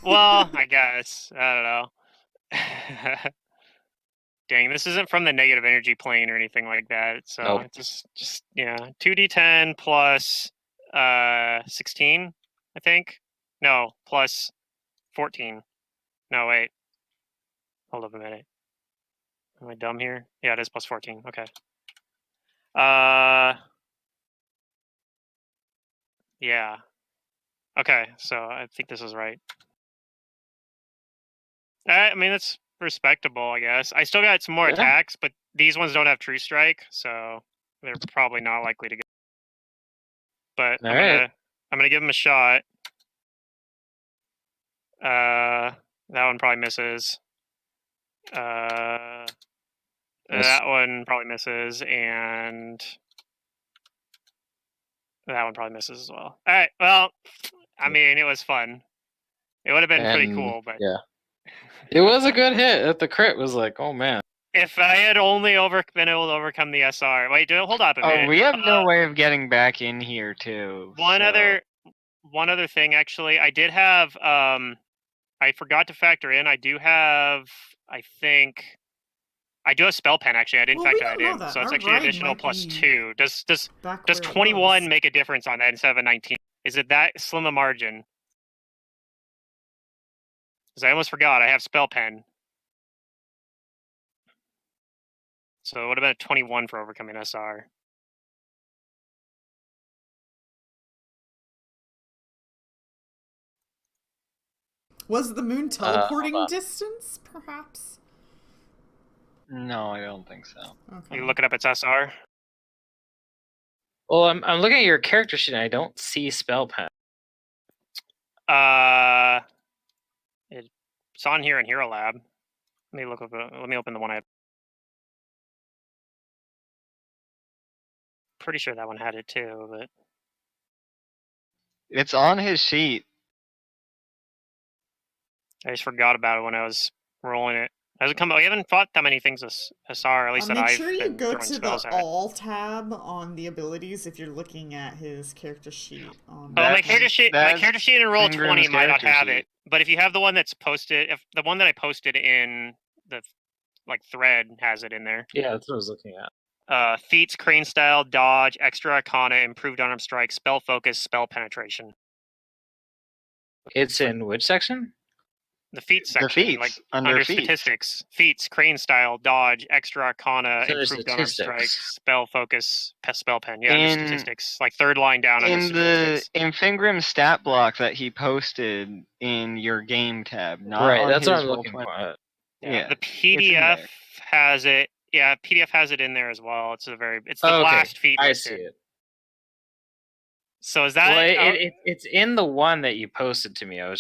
Well, I guess. I don't know. Dang, this isn't from the negative energy plane or anything like that. So Nope. it's just 2d10 plus 16, I think. No, plus 14. No, wait. Hold up a minute. Am I dumb here? Yeah, it is plus 14. Okay. Yeah. Okay, so I think this is right. I mean, it's respectable, I guess. I still got some more attacks, but these ones don't have True Strike, so they're probably not likely to go. But I'm gonna give him a shot. That one probably misses. That one probably misses, and that one probably misses as well. All right. Well, I mean, it was fun. It would have been pretty cool, but yeah, it was a good hit. The crit was like, oh man. if I had only been able to overcome the SR. Wait, hold up a minute. Oh, we have no way of getting back in here too. One other thing, actually, I did have. I forgot to factor in. I do have. I think. I do have spell pen. Actually, I didn't factor that in, so it's actually additional plus 2. Does 21 make a difference on that instead of a 19? Is it that slim a margin? Because I almost forgot. I have spell pen. So it would have been a 21 for overcoming SR. Was the moon teleporting distance, perhaps? No, I don't think so. Okay. You look it up, it's SR. Well, I'm looking at your character sheet and I don't see spell pen. It's on here in Hero Lab. Let me open the one I have. Pretty sure that one had it too, but it's on his sheet. I just forgot about it when I was rolling it. Hasn't come. We haven't fought that many things with SR, at least that Make I've sure you been go throwing to spells the at. All tab on the abilities if you're looking at his character sheet. My character sheet in roll 20 might not have it, but if you have the one that's posted, if the one that I posted in the thread has it in there. Yeah, that's what I was looking at. Feats, crane style, dodge, extra arcana, improved unarmed strike, spell focus, spell penetration. It's in which section? The feats The section, feats, like under feats. statistics, feats, crane style, dodge, extra arcana, It's under improved unarmed strike, statistics. spell focus, spell pen. Yeah, under In- statistics, like third line down under statistics. In Fingrim's stat block that he posted in your game tab, not Right, on that's what his I'm looking Roll20. for. Yeah, The it's in PDF there. has it. Yeah, PDF has it in there as well. It's the Oh, okay. blast feat I listed. see it. So is that? Well, it's in the one that you posted to me. I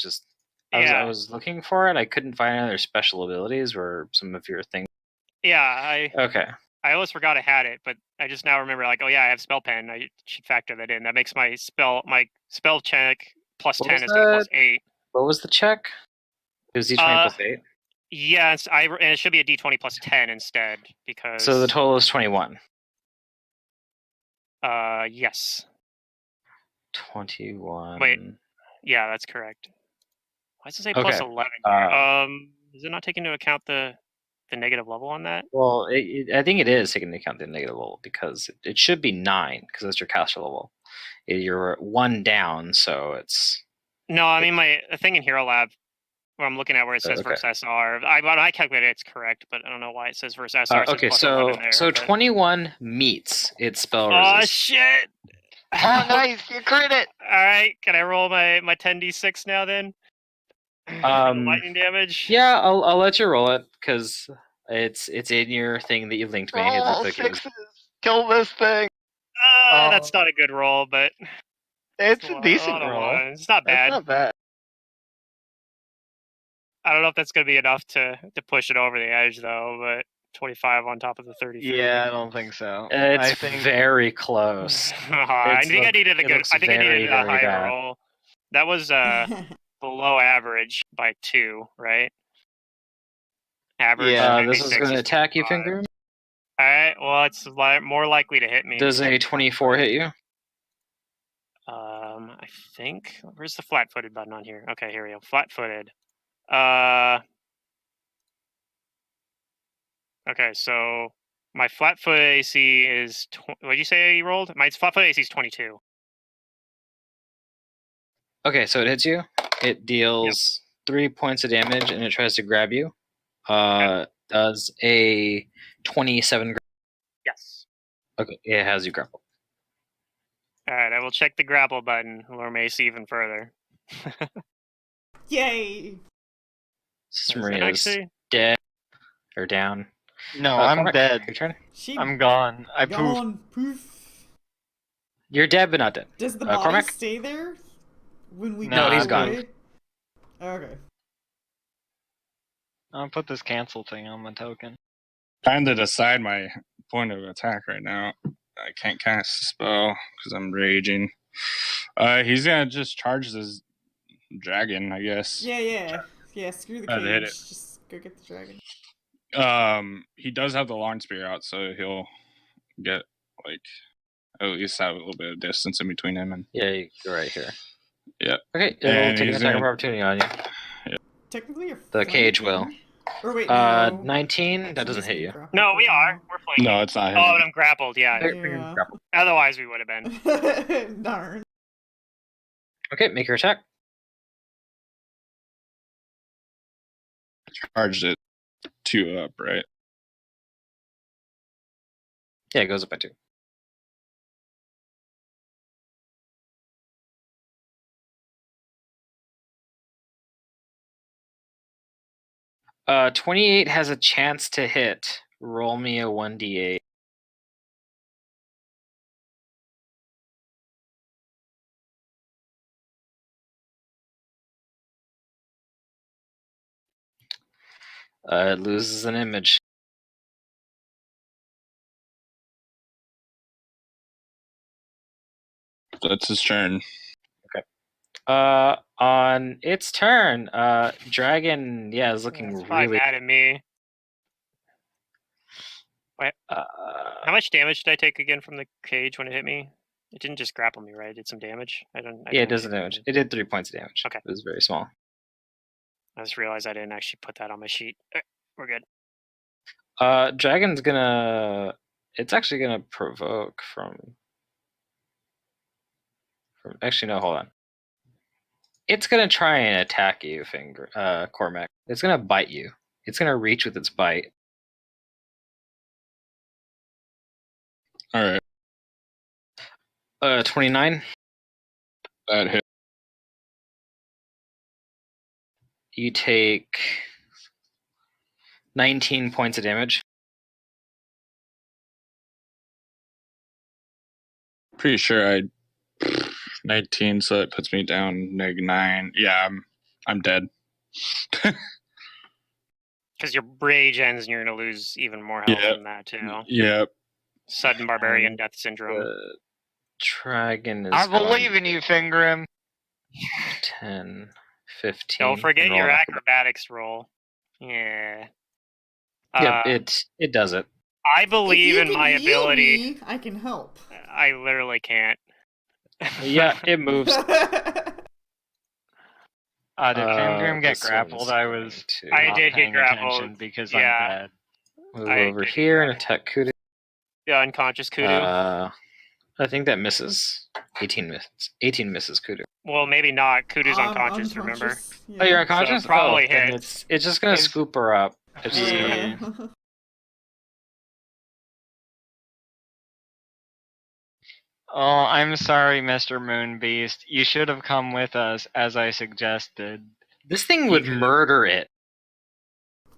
Yeah. was looking for it. I couldn't find any other special abilities or some of your things. Yeah, Okay. I almost forgot I had it, but I just now remember. Like, oh yeah, I have spell pen. I should factor that in. That makes my spell check plus What 10 was instead of plus that? 8. What was the check? It was D20 plus 8. Yes, and it should be a D20 plus 10 instead because. So the total is 21. Yes. 21. Wait. Yeah, that's correct. Why does it say Okay. plus 11? Does it not take into account the negative level on that? Well, I think it is taking into account the negative level because it should be 9 because that's your caster level. You're 1 down, so it's. No, I mean the thing in Hero Lab where I'm looking at where it says Okay. versus SR. I calculated it's correct, but I don't know why it says versus SR. Okay, plus so 11 there, so but... 21 meets its spell Oh resist. shit! Oh, nice! You crit it! Alright, can I roll my 10d6 now then? For the lightning damage? Yeah, I'll let you roll it because it's in your thing that you linked me. It Roll looked like it was. sixes! Kill this thing! That's not a good roll, but It's a a decent lot of roll. ones. It's not That's bad. not bad. I don't know if that's going to be enough to push it over the edge, though, but 25 on top of the 33. Yeah, I don't think so. It's I think very close. I think I needed a good. I think I needed a higher bad. roll. That was below average by 2, right? Average. Yeah. This is going to attack you, Finger. All right. Well, it's more likely to hit me. Does a 24 hit you? I think. Where's the flat-footed button on here? Okay, here we go. Flat-footed. Okay, so my flat-foot AC is. What did you say you rolled? My flat-foot AC is 22. Okay, so it hits you. It deals 3 points of damage, and it tries to grab you. Does a 27? Yes. Okay, it has you grappled. All right, I will check the grapple button. Lower my AC even further. Yay! Sister Maria's dead or down. No, I'm Cormac, dead. your turn. I'm gone. I poofed. Gone. Poof. You're dead, but not dead. Does the body Cormac? stay there when we No, pass he's gone. away? Okay. I'll put this cancel thing on my token. Trying to decide my point of attack right now. I can't cast a spell because I'm raging. He's gonna just charge this dragon, I guess. Yeah. Screw the Hit cage. it. Just go get the dragon. He does have the long spear out, so he'll get at least have a little bit of distance in between him and. Yeah, you're right here. Yeah. Okay, it'll take an attack of opportunity on you. Yeah. Technically, you're The cage will. flanking. Or wait, no. 19. That doesn't hit you. No, we are. We're flanking. No, it's not him. Oh, but I'm grappled. Yeah. Yeah. Otherwise, we would have been. Darn. Okay, make your attack. Charged it 2 up, right? Yeah, it goes up by 2. Uh, 28 has a chance to hit. Roll me a 1d8. It loses an image. That's his turn. On its turn, dragon, is looking It's probably really mad at me. Wait, how much damage did I take again from the cage when it hit me? It didn't just grapple me, right? It did some damage. it doesn't damage. It did 3 points of damage. Okay. It was very small. I just realized I didn't actually put that on my sheet. We're good. Dragon's gonna. It's actually gonna provoke from. Actually, no. Hold on. It's gonna try and attack you, Cormac. It's gonna bite you. It's gonna reach with its bite. All right, 29. that hit. You take 19 points of damage. Pretty sure I 19, so it puts me down -9. Yeah, I'm dead. Because your rage ends and you're gonna lose even more health Yep. from that too. Yep. Sudden barbarian death syndrome. The dragon is I believe going in you, Fingram. 10, 15. Don't forget and your roll an acrobatics roll. Yeah. Yep, it does it. I believe if in you my can heal ability. me, I can help. I literally can't. Yeah, it moves. Did Fingram get This grappled? one's I going was to I not did get paying grappled. attention because Yeah. I'm dead. move I over did get here and attack Kudu. The unconscious Kudu. I think that misses. 18 misses. 18 misses Kudu. Well, maybe not. Kudu's I'm unconscious, remember? Yeah. Oh, you're unconscious? So probably then hits. it's just gonna Is- scoop her up. It's just gonna. Yeah. Oh, I'm sorry, Mr. Moonbeast. You should have come with us, as I suggested. This thing would murder it.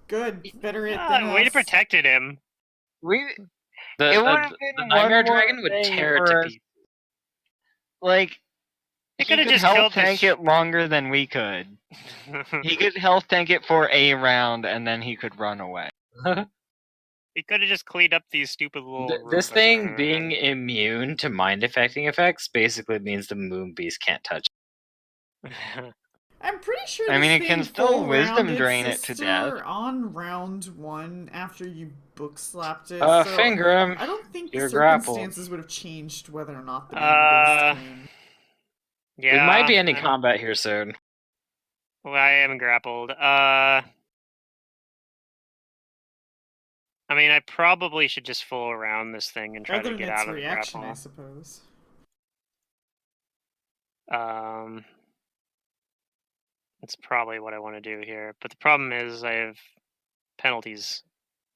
Good. Better it than Way to us. protected him. It The would have been the one nightmare more dragon would thing tear it for to us. pieces. Like, He he could have could just health killed tank this. it longer than we could. He could health tank it for a round, and then he could run away. He could have just cleaned up these stupid little. This thing being immune to mind affecting effects basically means the moon beast can't touch it. I'm pretty sure I mean, this it can thing still full wisdom rounded drain it to sister death. on round 1 after you book slapped it. Finger him. I don't think the You're grappled. circumstances would have changed whether or not the moon beast came. Yeah. It might be ending combat here soon. Well, I am grappled. I mean, I probably should just fool around this thing and try Other to than get its out of the reaction, grapple. I suppose. That's probably what I want to do here. But the problem is I have penalties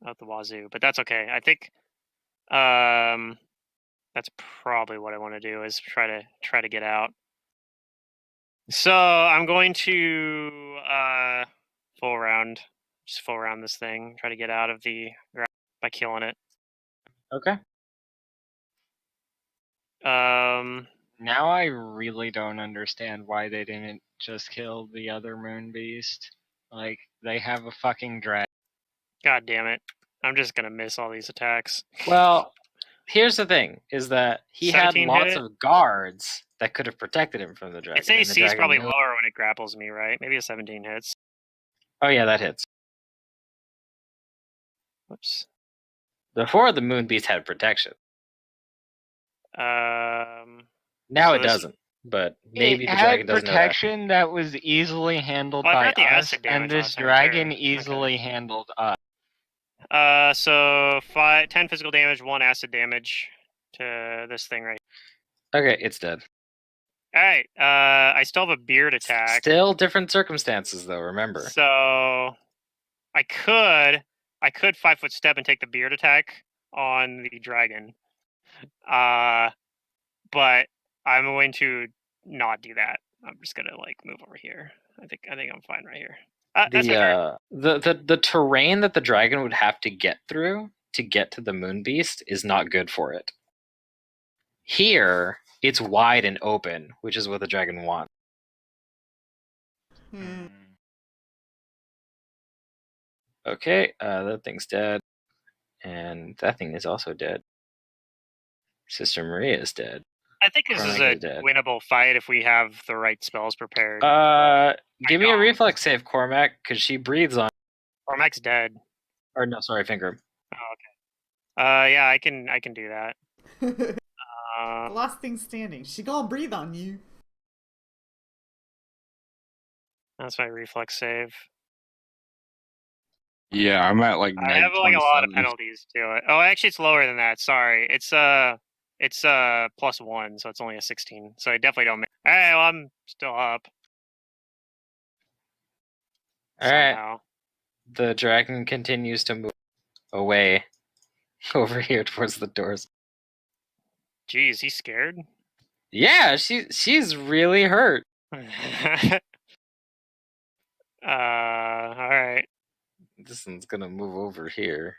out the wazoo. But that's okay. I think that's probably what I want to do is try to get out. So I'm going to just full round this thing, try to get out of the grapple by killing it. Okay. Now I really don't understand why they didn't just kill the other moon beast. Like, they have a fucking dragon. God damn it. I'm just going to miss all these attacks. Well, here's the thing: is that he had 17 lots hit? of guards that could have protected him from the dragon. Its and the AC is dragon probably knew- lower when it grapples me, right? Maybe a 17 hits. Oh yeah, that hits. Whoops. Before the moon beast had protection. Now So it this- doesn't. But maybe It the had dragon doesn't know that. protection that was easily handled Well, I by forgot the us, acid and damage this last time, dragon sure. easily handled us. So 10 physical damage, 1 acid damage to this thing right here. Okay, it's dead. Alright, I still have a beard attack. Still different circumstances though, remember. So I could 5-foot step and take the beard attack on the dragon. But I'm going to not do that. I'm just gonna move over here. I think I'm fine right here. That's my turn. The terrain that the dragon would have to get through to get to the moon beast is not good for it. Here, it's wide and open, which is what the dragon wants. Okay, that thing's dead. And that thing is also dead. Sister Maria is dead. I think this is Chronic a is dead. winnable fight if we have the right spells prepared. Give me a don't. reflex save, Cormac, because she breathes on. Cormac's dead. Or no, sorry, Finger. Oh, okay. Yeah, I can do that. The last thing standing. She gonna breathe on you. That's my reflex save. Yeah, I'm at like I have a lot of 27. penalties to it. Oh, actually, it's lower than that. Sorry, it's +1, so it's only a 16. So I definitely don't. All right, well, I'm still up. All right. somehow. The dragon continues to move away over here towards the doors. Jeez, he's scared. Yeah, she's really hurt. All right. This one's gonna move over here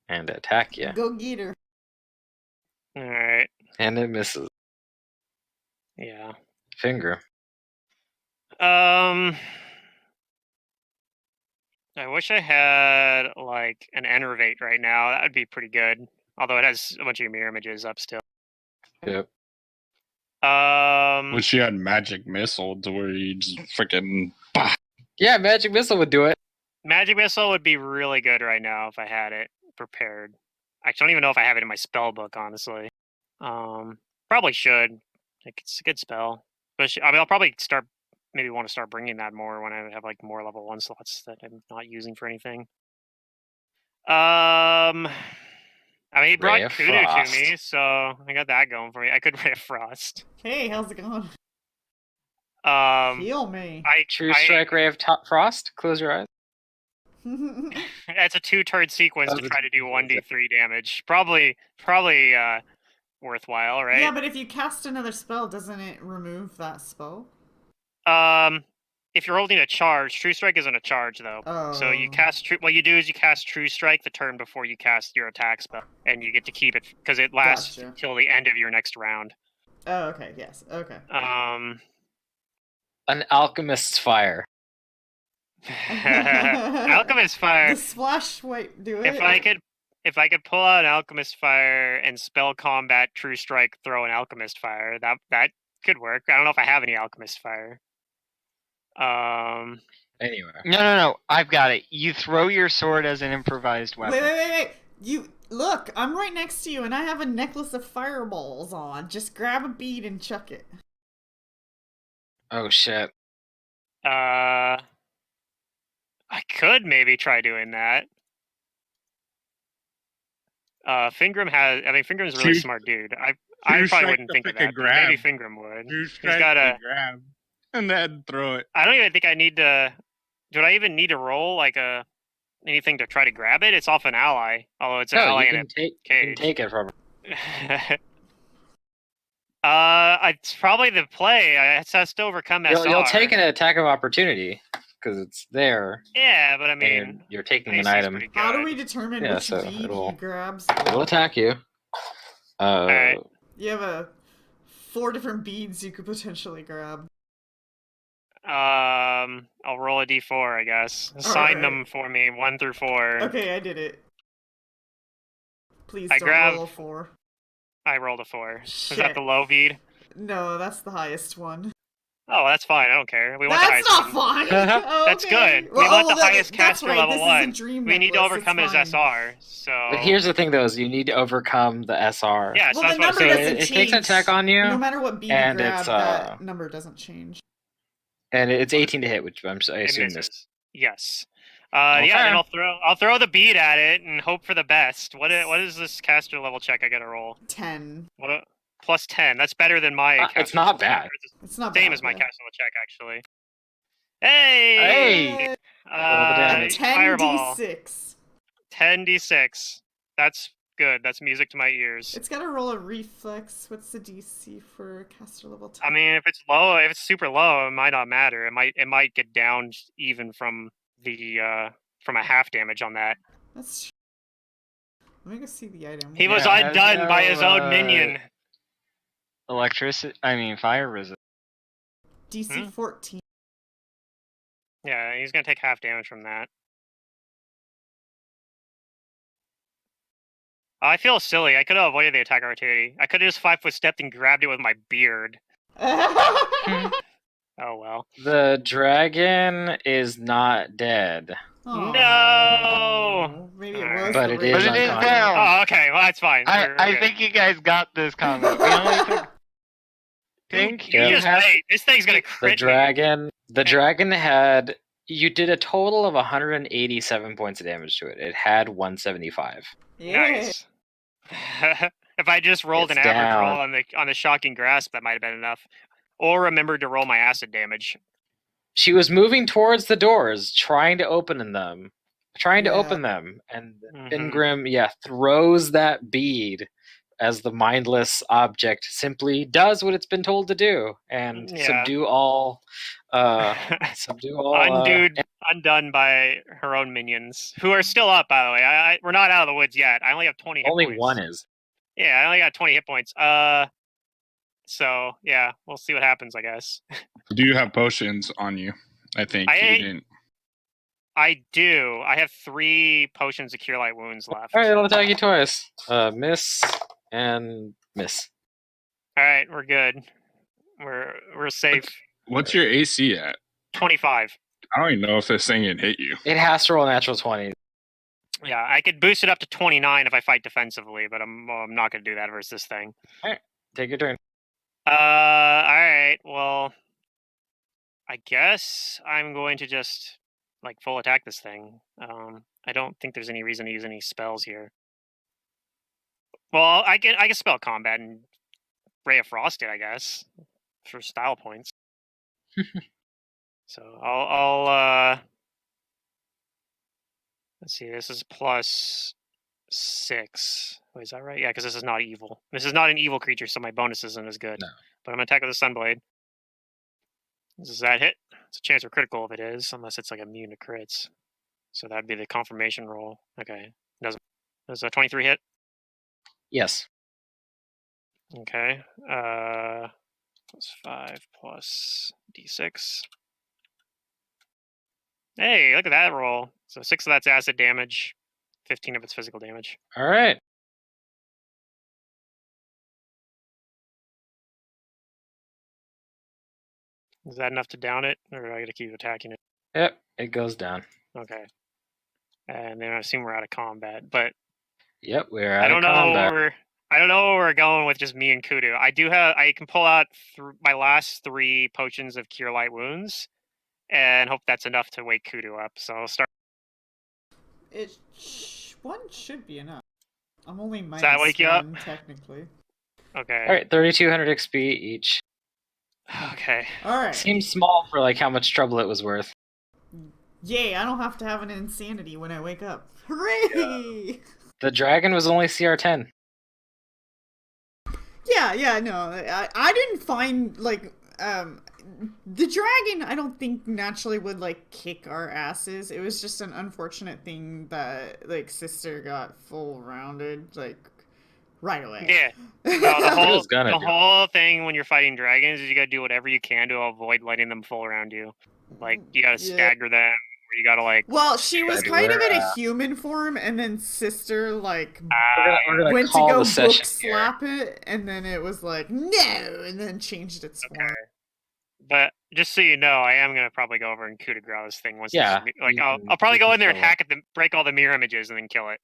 and attack you, Go get her. All right. and it misses. Yeah. Finger. I wish I had like an enervate right now. That would be pretty good. Although it has a bunch of your mirror images up still. Yep. Wish she had magic missile to where you just freaking. Yeah, magic missile would do it. Magic missile would be really good right now if I had it prepared. I don't even know if I have it in my spell book, honestly. Probably should. Like, it's a good spell. But I mean, I'll probably maybe want to start bringing that more when I have like more level 1 slots that I'm not using for anything. I mean, he brought Ray of Kudu to Frost. me, so I got that going for me. I could Ray of Frost. Hey, how's it going? Um, Heal me. True Strike, Ray of Frost. Close your eyes. It's a 2-turn sequence That to was a try to do good 1d3 damage. Probably worthwhile, right? Yeah, but if you cast another spell, doesn't it remove that spell? If you're holding a charge, True Strike isn't a charge though. So you Oh. cast what you do is you cast True Strike the turn before you cast your attack spell, and you get to keep it because it lasts Gotcha. till the end of your next round. Oh, okay. Yes. Okay. An alchemist's fire. Alchemist Fire. The splash. Wait, do it. If I could pull out an Alchemist Fire and spell combat True Strike, throw an Alchemist Fire, that could work. I don't know if I have any Alchemist Fire. Anyway. No. I've got it. You throw your sword as an improvised weapon. Wait. You look. I'm right next to you, and I have a necklace of fireballs on. Just grab a bead and chuck it. Oh shit. I could maybe try doing that. Fingram's a really smart dude. I probably wouldn't think of that. But maybe Fingram would. He's got a grab and then throw it. I don't even think I need to. Do I even need to roll like anything to try to grab it? It's off an ally, although it's an ally in a you can take it from her. It's probably the play. It has to overcome SR. You'll take an attack of opportunity because it's there. Yeah, but I mean, and you're taking an AC's item. pretty How do good. we determine Yeah, which so bead it'll- he grabs? It will attack you. Alright. You have 4 different beads you could potentially grab. I'll roll a d4, I guess. Assign them for me, 1 through 4. Okay, I did it. Please I don't grab- roll a 4. I rolled a 4. Shit. Is that the low bead? No, that's the highest one. Oh, that's fine. I don't care. We want the That's highest not one. fine. That's Okay. good. We want the highest that's caster right, level this 1. Is a dream We need to necklace, overcome it's his fine. SR. So But here's the thing, though: is you need to overcome the SR. yeah, so Well, that's the what I'm number saying. doesn't it change. takes an attack on you, No matter what bead you and grab, it's, that number doesn't change. and it's 18 to hit, which I It assume misses. this. Yes. Okay. Yeah, then I'll throw the bead at it and hope for the best. What is this caster level check I gotta roll? 10. Plus 10. That's better than my caster It's not level check. bad. It's It's not the same bad, as my yeah. caster level check, actually. Hey! Roll the damage. Fireball. 10d6. 10d6. That's good. That's music to my ears. It's gotta roll a reflex. What's the DC for caster level 10? I mean, if it's low, if it's super low, it might not matter. It might get down even from from a half damage on that. That's. Let me go see the item. He was Yeah, it has undone by his no, own minion. Fire resist. DC 14. Yeah, he's gonna take half damage from that. I feel silly. I could have avoided the attack opportunity. I could have just 5-foot stepped and grabbed it with my beard. Oh well. The dragon is not dead. Aw. No! Maybe it Alright. was. But the it rage. is But it is unconscious. down. Oh, okay. Well, that's fine. We're I good. think you guys got this combo. We only took. Think You Yeah. just wait. This thing's gonna The crit me. dragon had. You did a total of 187 points of damage to it. It had 175. Yeah. Nice. If I just rolled It's an average down. roll on the shocking grasp, that might have been enough. Or remembered to roll my acid damage. She was moving towards the doors, trying to open them, and Fingrim, throws that bead as the mindless object simply does what it's been told to do and subdue all. Undone by her own minions, who are still up, by the way. We're not out of the woods yet. I only have 20 hit Only points. one is. Yeah, I only got 20 hit points. So yeah, we'll see what happens, I guess. Do you have potions on you? I think you didn't. I do. I have 3 potions of Cure Light Wounds left. All right, I'll attack you twice. Miss and miss. All right, we're good. We're safe. What's your AC at? 25. I don't even know if this thing can hit you. It has to roll a natural 20. Yeah, I could boost it up to 29 if I fight defensively, but I'm not going to do that versus this thing. All right, take your turn. All right. Well, I guess I'm going to just full attack this thing. I don't think there's any reason to use any spells here. Well, I can spell combat and Ray of Frost it, I guess, for style points. So I'll let's see. This is plus 6. Wait, is that right? Yeah, because this is not evil. This is not an evil creature, so my bonus isn't as good. No. But I'm gonna attack with the Sunblade. Does that hit? It's a chance for critical if it is, unless it's immune to crits. So that'd be the confirmation roll. Okay. Does a 23 hit? Yes. Okay. Plus 5 plus d6. Hey, look at that roll. So 6 of that's acid damage, 15 of it's physical damage. All right. Is that enough to down it, or do I got to keep attacking it? Yep, it goes down. Okay. And then I assume we're out of combat, but yep, we're out of combat. I don't know where we're going with just me and Kudu. I can pull out my last 3 potions of Cure Light Wounds, and hope that's enough to wake Kudu up. So I'll start. One should be enough. I'm only minus that wake you up? Technically. Okay. All right, 3,200 XP each. Okay. All right. Seems small for how much trouble it was worth. Yay! I don't have to have an insanity when I wake up. Hooray! Yeah. The dragon was only CR 10. Yeah, no, I didn't find the dragon. I don't think naturally would kick our asses. It was just an unfortunate thing that sister got full rounded right away. Yeah. No, the whole thing when you're fighting dragons is you gotta do whatever you can to avoid letting them fall around you. You gotta stagger them, or you gotta Well, she was kind of in a human form, and then sister we're gonna went to call go the session book slap it, and then it was no, and then changed its form. Okay. But just so you know, I am gonna probably go over and coup de grace this thing once. Yeah. I'll probably go in there and hack at them, break all the mirror images, and then kill it.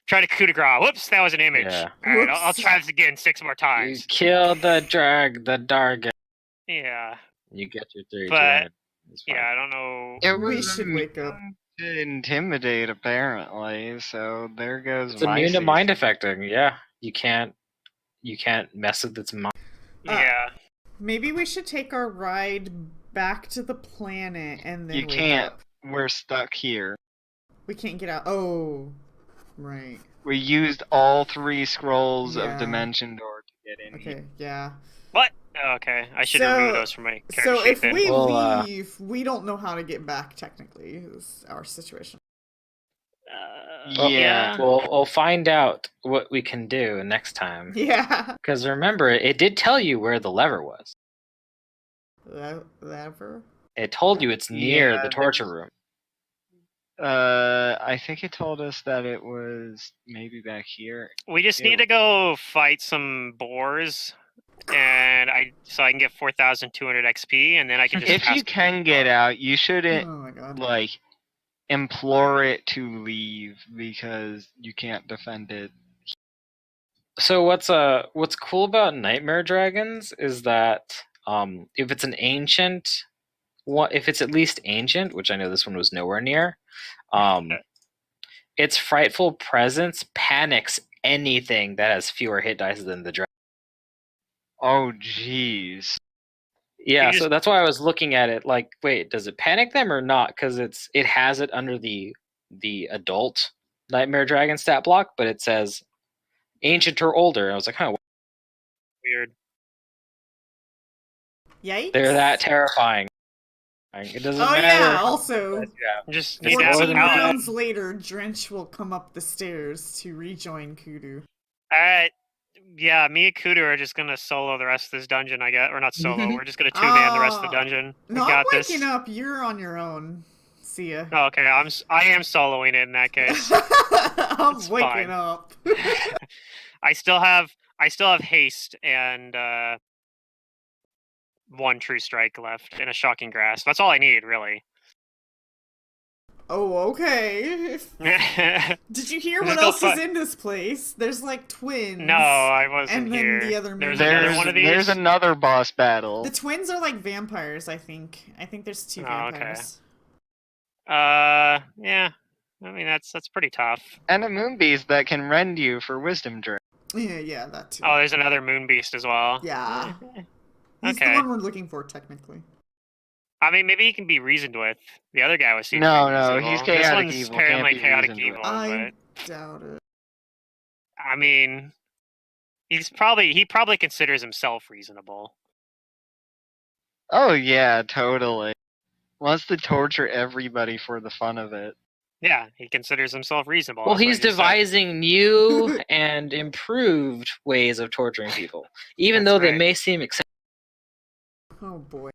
Try to coup de grace. Whoops, that was an image. Yeah. All right, I'll try this again 6 more times. You killed the dragon. Yeah. You get your 3. But yeah, I don't know. We should wake up. To intimidate, apparently. So there goes. It's immune to mind affecting. Yeah, you can't mess with its mind. Yeah. Maybe we should take our ride back to the planet and then. You can't. We're stuck here. We can't get out. Oh, right. We used all 3 scrolls of Dimension Door to get in. Okay. Yeah. What? Oh, okay, I should remove those from my character sheet. So if we leave, we don't know how to get back. Technically, is our situation. Yeah. We'll find out what we can do next time. Yeah. Because remember, it did tell you where the lever was. Lever? It told you it's near the torture room. I think it told us that it was maybe back here. We just need to go fight some boars, and I can get 4,200 XP, and then I can just. If you can get out, you shouldn't Oh my God. implore it to leave because you can't defend it. So what's cool about nightmare dragons is that if it's an ancient, if it's at least ancient, which I know this one was nowhere near, its frightful presence panics anything that has fewer hit dice than the dragon. Oh jeez. Yeah, You just- so that's why I was looking at it like, wait, does it panic them or not? Because it has it under the adult Nightmare Dragon stat block, but it says ancient or older. And I was like, huh, weird. Yikes. they're that terrifying. It doesn't Oh matter. yeah, how also, much you have. You just It's need to have more a than 14 you paladin. rounds later, Drench will come up the stairs to rejoin Kudu. Alright. Yeah, me and Kudu are just gonna solo the rest of this dungeon, I guess. Or not solo, we're just gonna two-man the rest of the dungeon. No, We I'm got waking this. up. You're on your own. See ya. Oh, okay, I am soloing it in that case. I'm It's waking fine. up. I still have haste and one true strike left and a shocking grasp. That's all I need, really. Oh, okay. Did you hear I'm what just else gonna is in this place? There's like twins. No, I wasn't And then here. the other There's moon- another one of these. There's another boss battle. The twins are like vampires, I think. I think there's two Oh, okay. vampires. Yeah. I mean, that's pretty tough. And a moon beast that can rend you for wisdom drink. Yeah, that too. Oh, there's another moon beast as well. Yeah. He's Okay. the one we're looking for, technically. I mean, maybe he can be reasoned with. The other guy was seemed No, pretty no, reasonable. he's This chaotic one's evil, apparently can't be chaotic reasoned with. evil, I but doubt it. I mean, he probably considers himself reasonable. Oh yeah, totally. Wants to torture everybody for the fun of it. Yeah, he considers himself reasonable. Well, that's what he's I just said. devising new and improved ways of torturing people, even That's though they right. may seem acceptable. Oh boy.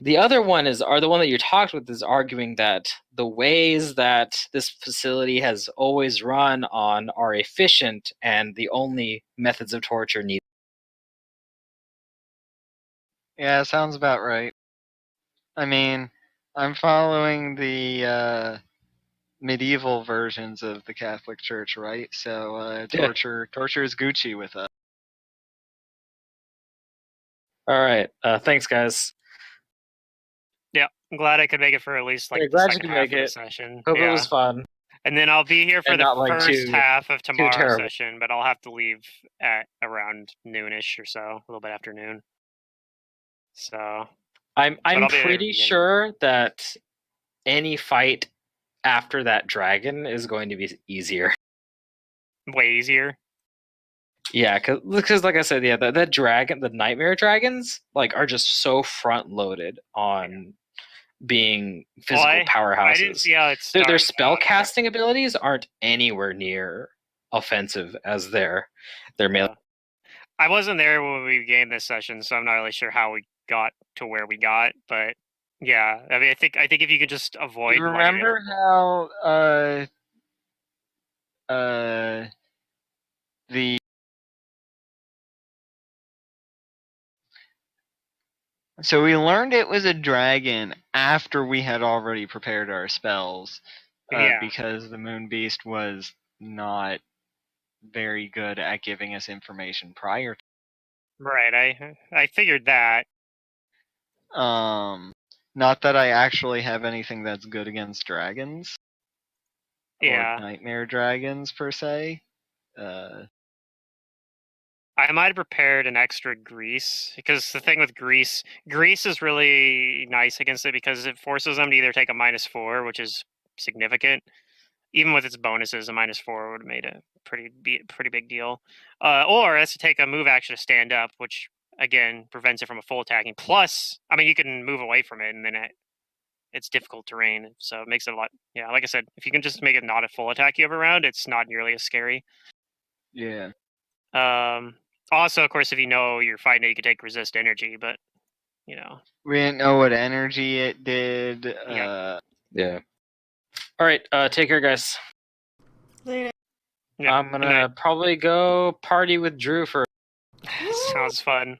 The other one are the one that you talked with is arguing that the ways that this facility has always run on are efficient and the only methods of torture need. Yeah, sounds about right. I mean, I'm following the medieval versions of the Catholic Church, right? So Yeah. torture is Gucci with us. All right, thanks, guys. Yeah, I'm glad I could make it for at least like Yeah, the glad you second could half make of the it. session. Hope Yeah. it was fun. And then I'll be here for And the not, like, first too half of tomorrow's terrible. session, but I'll have to leave at around noonish or so, a little bit after noon. So I'm I'll be there at the pretty beginning. sure that any fight after that dragon is going to be easier. way easier. Yeah, because like I said, yeah, that dragon, the nightmare dragons, like are just so front loaded on being physical I powerhouses. didn't see how it Their started. spell casting abilities aren't anywhere near offensive as their melee. I wasn't there when we gamed this session, so I'm not really sure how we got to where we got. But yeah, I mean, I think if you could just avoid. You remember how the so we learned it was a dragon after we had already prepared our spells, Yeah. because the moon beast was not very good at giving us information prior. Right, I figured that. Not that I actually have anything that's good against dragons. Yeah. Or nightmare dragons per se. I might have prepared an extra grease because the thing with grease is really nice against it because it forces them to either take a -4, which is significant. Even with its bonuses, a -4 would have made a pretty big deal. Or it has to take a move action to stand up, which again prevents it from a full attacking. Plus, I mean, you can move away from it, and then it's difficult terrain, so it makes it a lot. Yeah, like I said, if you can just make it not a full attack you have around, it's not nearly as scary. Yeah. Also, of course, if you know you're fighting it, you can take resist energy, but you know. We didn't know what energy it did. Yeah. Yeah. All right, take care, guys. Later. Yeah, I'm gonna probably go party with Drew for. Sounds fun.